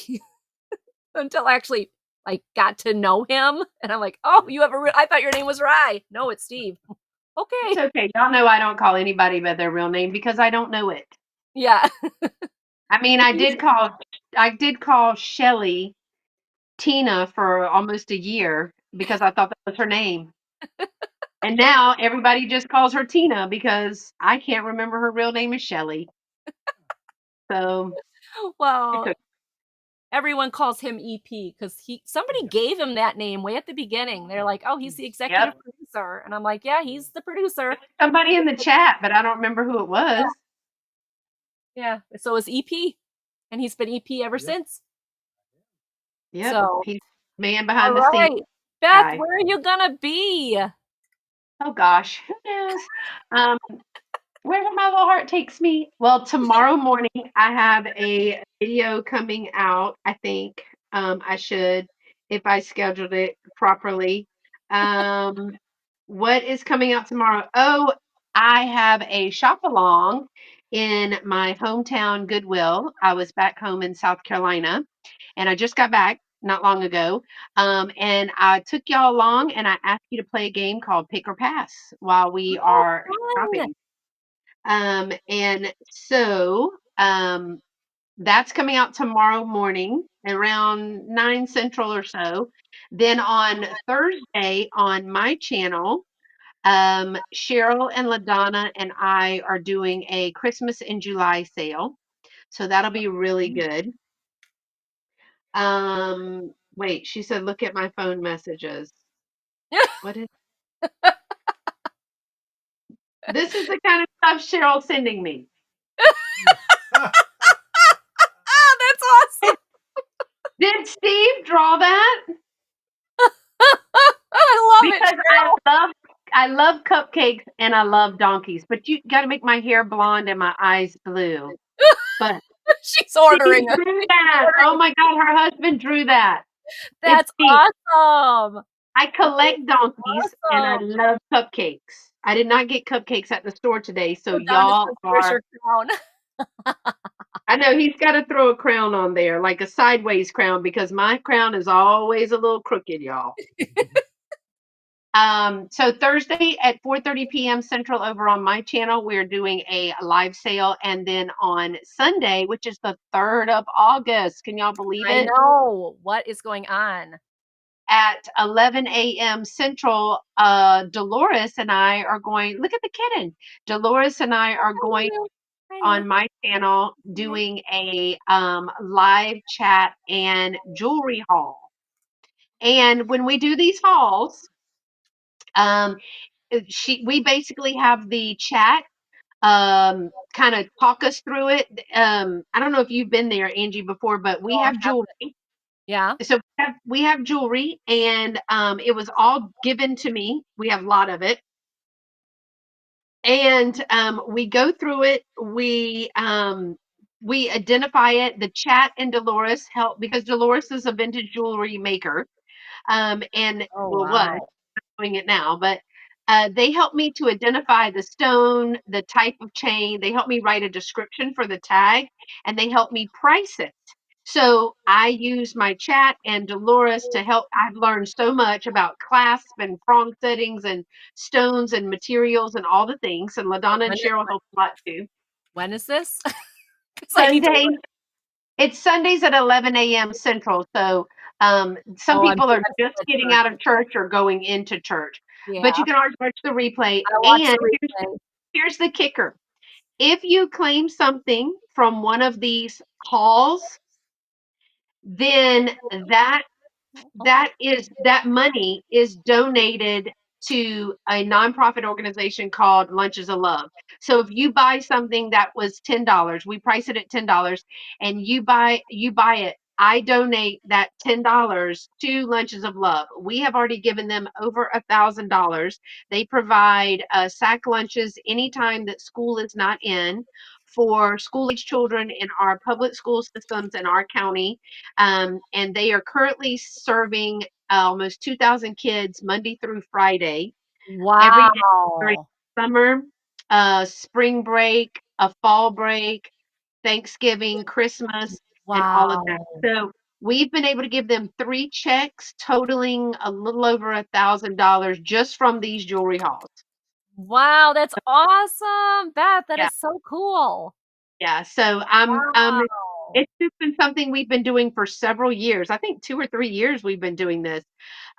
Speaker 1: until actually like got to know him, and I'm like, oh, you have a real. I thought your name was Rye. No, it's Steve.
Speaker 2: It's
Speaker 1: Okay.
Speaker 2: okay. Y'all know I don't call anybody by their real name because I don't know it.
Speaker 1: Yeah.
Speaker 2: I mean,
Speaker 1: Well, he's
Speaker 2: I did call Shelly Tina for almost a year because I thought that was her name. And now everybody just calls her Tina because I can't remember her real name is Shelly. So it's
Speaker 1: well,
Speaker 2: okay.
Speaker 1: everyone calls him EP because somebody gave him that name way at the beginning. They're like, oh, he's the executive
Speaker 2: Yep.
Speaker 1: producer, and I'm like, yeah, he's the producer.
Speaker 2: Somebody in the chat, but I don't remember who it was.
Speaker 1: Yeah. So is EP, and he's been EP ever since.
Speaker 2: Yep.
Speaker 1: So,
Speaker 2: He's man
Speaker 1: all
Speaker 2: behind the scenes
Speaker 1: right, Beth,
Speaker 2: guy.
Speaker 1: where are you gonna be?
Speaker 2: Oh gosh, who knows? Um, Wherever my little heart takes me. Well, tomorrow morning I have a video coming out. I think I should, if I scheduled it properly. Um, what is coming out tomorrow? Oh, I have a shop along in my hometown Goodwill. I was back home in South Carolina, and I just got back not long ago. And I took y'all along, and I asked you to play a game called Pick or Pass while we
Speaker 1: Oh,
Speaker 2: are
Speaker 1: fun.
Speaker 2: shopping. And so that's coming out tomorrow morning around 9 Central or so. Then on Thursday on my channel, Cheryl and LaDonna and I are doing a Christmas in July sale. So that'll be really good. Wait, she said, look at my phone messages. What is this? Is the kind of stuff Cheryl's sending me.
Speaker 1: Ah, that's awesome.
Speaker 2: Did Steve draw that?
Speaker 1: I love it,
Speaker 2: Because
Speaker 1: Cheryl.
Speaker 2: I love cupcakes and I love donkeys, but you got to make my hair blonde and my eyes blue. But
Speaker 1: She's ordering.
Speaker 2: Steve drew that. Oh my God, her husband drew that. It's
Speaker 1: That's
Speaker 2: Steve.
Speaker 1: awesome.
Speaker 2: I
Speaker 1: That is
Speaker 2: collect donkeys and I
Speaker 1: awesome.
Speaker 2: love cupcakes. I did not get cupcakes at the store today, so
Speaker 1: So Donna
Speaker 2: y'all
Speaker 1: says, "Where's
Speaker 2: are.
Speaker 1: your crown?"
Speaker 2: I know he's got to throw a crown on there, like a sideways crown, because my crown is always a little crooked, y'all. So Thursday at 4:30 p.m. Central over on my channel, we're doing a live sale. And then on Sunday, which is the 3rd of August, can y'all believe
Speaker 1: I
Speaker 2: it?
Speaker 1: know. What is going on?
Speaker 2: At 11 a.m. Central, Dolores and I are going, look at the kitten. Dolores and I are
Speaker 1: I
Speaker 2: going
Speaker 1: know. I know.
Speaker 2: on my channel doing a live chat and jewelry haul. And when we do these hauls, um, we basically have the chat kind of talk us through it. I don't know if you've been there, Angie, before, but we
Speaker 1: No, I
Speaker 2: have
Speaker 1: have.
Speaker 2: jewelry.
Speaker 1: Yeah.
Speaker 2: So we have jewelry, and it was all given to me. We have a lot of it, and we go through it. We identify it. The chat and Dolores help because Dolores is a vintage jewelry maker, and
Speaker 1: Oh,
Speaker 2: well, was
Speaker 1: wow.
Speaker 2: doing it now, but they help me to identify the stone, the type of chain. They help me write a description for the tag, and they help me price it. So I use my chat and Dolores to help. I've learned so much about clasp and prong settings and stones and materials and all the things. And LaDonna and
Speaker 1: When
Speaker 2: Cheryl help a lot too.
Speaker 1: when is this? 'Cause I need to
Speaker 2: Sunday, it's Sundays at 11 a.m. Central. So some
Speaker 1: Oh, I'm
Speaker 2: people are
Speaker 1: that's
Speaker 2: just
Speaker 1: at
Speaker 2: getting
Speaker 1: church.
Speaker 2: out of church or going into church. But
Speaker 1: Yeah.
Speaker 2: you can always watch the replay.
Speaker 1: I watch
Speaker 2: And
Speaker 1: the replay.
Speaker 2: here's the kicker. If you claim something from one of these calls, then
Speaker 1: Okay.
Speaker 2: that money is donated to a nonprofit organization called Lunches of Love. So if you buy something that was $10, we price it at $10, and you buy it. I donate that $10 to Lunches of Love. We have already given them over $1,000. They provide sack lunches anytime that school is not in for school age children in our public school systems in our county, and they are currently serving almost 2,000 kids Monday through Friday, every day during
Speaker 1: Wow.
Speaker 2: summer, spring break, a fall break, Thanksgiving, Christmas, and all of that.
Speaker 1: Wow.
Speaker 2: So we've been able to give them 3 checks totaling a little over $1,000 just from these jewelry hauls.
Speaker 1: Wow, that's awesome, Beth. That
Speaker 2: Yeah.
Speaker 1: is so cool.
Speaker 2: Yeah, so
Speaker 1: Wow.
Speaker 2: it's just been something we've been doing for several years. I think 2 or 3 years we've been doing this.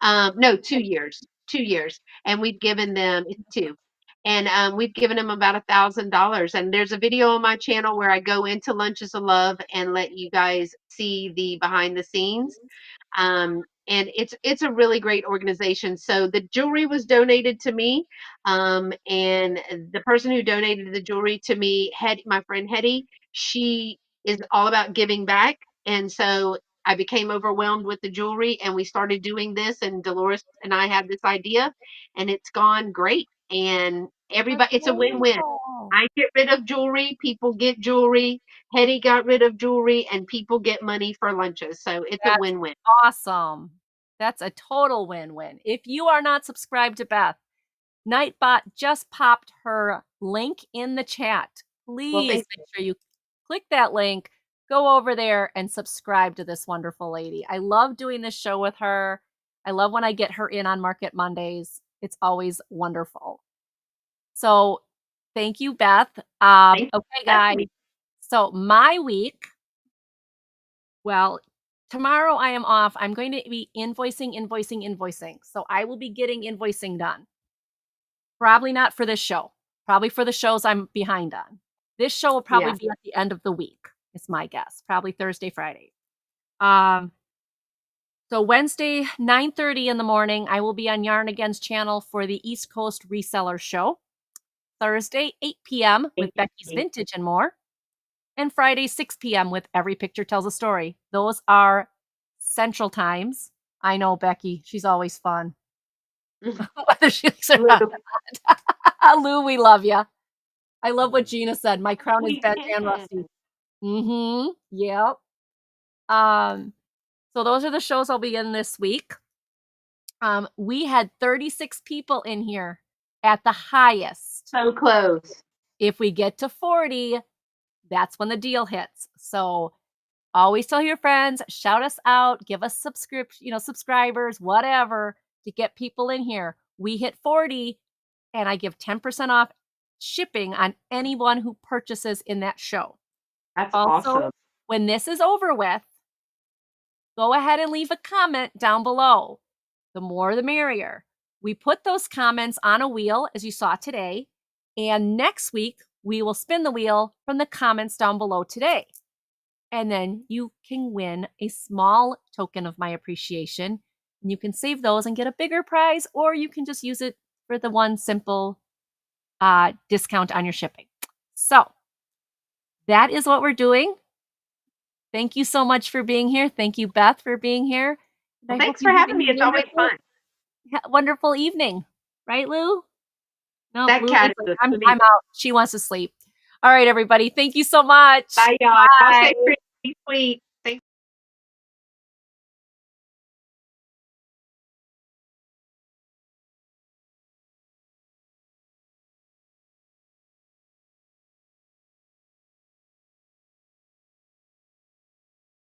Speaker 2: No, 2 years, 2 years, and we've given them it's 2, and, we've given them about $1,000, and there's a video on my channel where I go into Lunches of Love and let you guys see the behind the scenes. And it's a really great organization. So the jewelry was donated to me, and the person who donated the jewelry to me, my friend Hetty, she is all about giving back, and so I became overwhelmed with the jewelry, and we started doing this. And Dolores and I had this idea, and it's gone great. And
Speaker 1: That's
Speaker 2: everybody, it's a win-win.
Speaker 1: wonderful.
Speaker 2: I get rid of jewelry, people get jewelry. Hetty got rid of jewelry, and people get money for lunches. So it's a
Speaker 1: That's
Speaker 2: win-win.
Speaker 1: awesome. That's a total win-win. If you are not subscribed to Beth, Nightbot just popped her link in the chat.
Speaker 2: Well,
Speaker 1: Please make sure you click that link, go over there and subscribe to this wonderful lady. I love doing this show with her. I love when I get her in on Market Mondays. It's always wonderful. So thank you, Beth.
Speaker 2: thank you.
Speaker 1: Okay, guys. So my week, well, tomorrow I am off. I'm going to be invoicing. So I will be getting invoicing done. Probably not for this show. Probably for the shows I'm behind on. This show will probably be at the end of the week, is my guess. Probably Thursday, Friday. So Wednesday, 9:30 in the morning, I will be on Yarn Again's channel for the East Coast Reseller Show. Thursday, 8 p.m. with Becky's Vintage and More. And Friday, 6 p.m. with Every Picture Tells a Story. Those are Central Times. I know Becky. She's always fun. Whether she likes it or not. Lou, we love you. I love what Gina said. My crown is bent and rusty. Yep. So those are the shows I'll be in this week. We had 36 people in here at the highest.
Speaker 2: So close.
Speaker 1: If we get to 40, that's when the deal hits. So always tell your friends, shout us out, give us subscribers, whatever, to get people in here. We hit 40 and I give 10% off shipping on anyone who purchases in that show.
Speaker 2: That's
Speaker 1: also
Speaker 2: awesome.
Speaker 1: When this is over with, go ahead and leave a comment down below. The more the merrier. We put those comments on a wheel, as you saw today, and next week we will spin the wheel from the comments down below today. And then you can win a small token of my appreciation, and you can save those and get a bigger prize, or you can just use it for the one simple discount on your shipping. So that is what we're doing. Thank you so much for being here. Thank you, Beth, for being here.
Speaker 2: Well, thanks for having me. It's always fun.
Speaker 1: Wonderful evening. Right, Lou? No,
Speaker 2: That
Speaker 1: Lou,
Speaker 2: cat is
Speaker 1: I'm out. She wants to sleep. All right, everybody. Thank you so much.
Speaker 2: Bye, y'all. Y'all stay pretty sweet.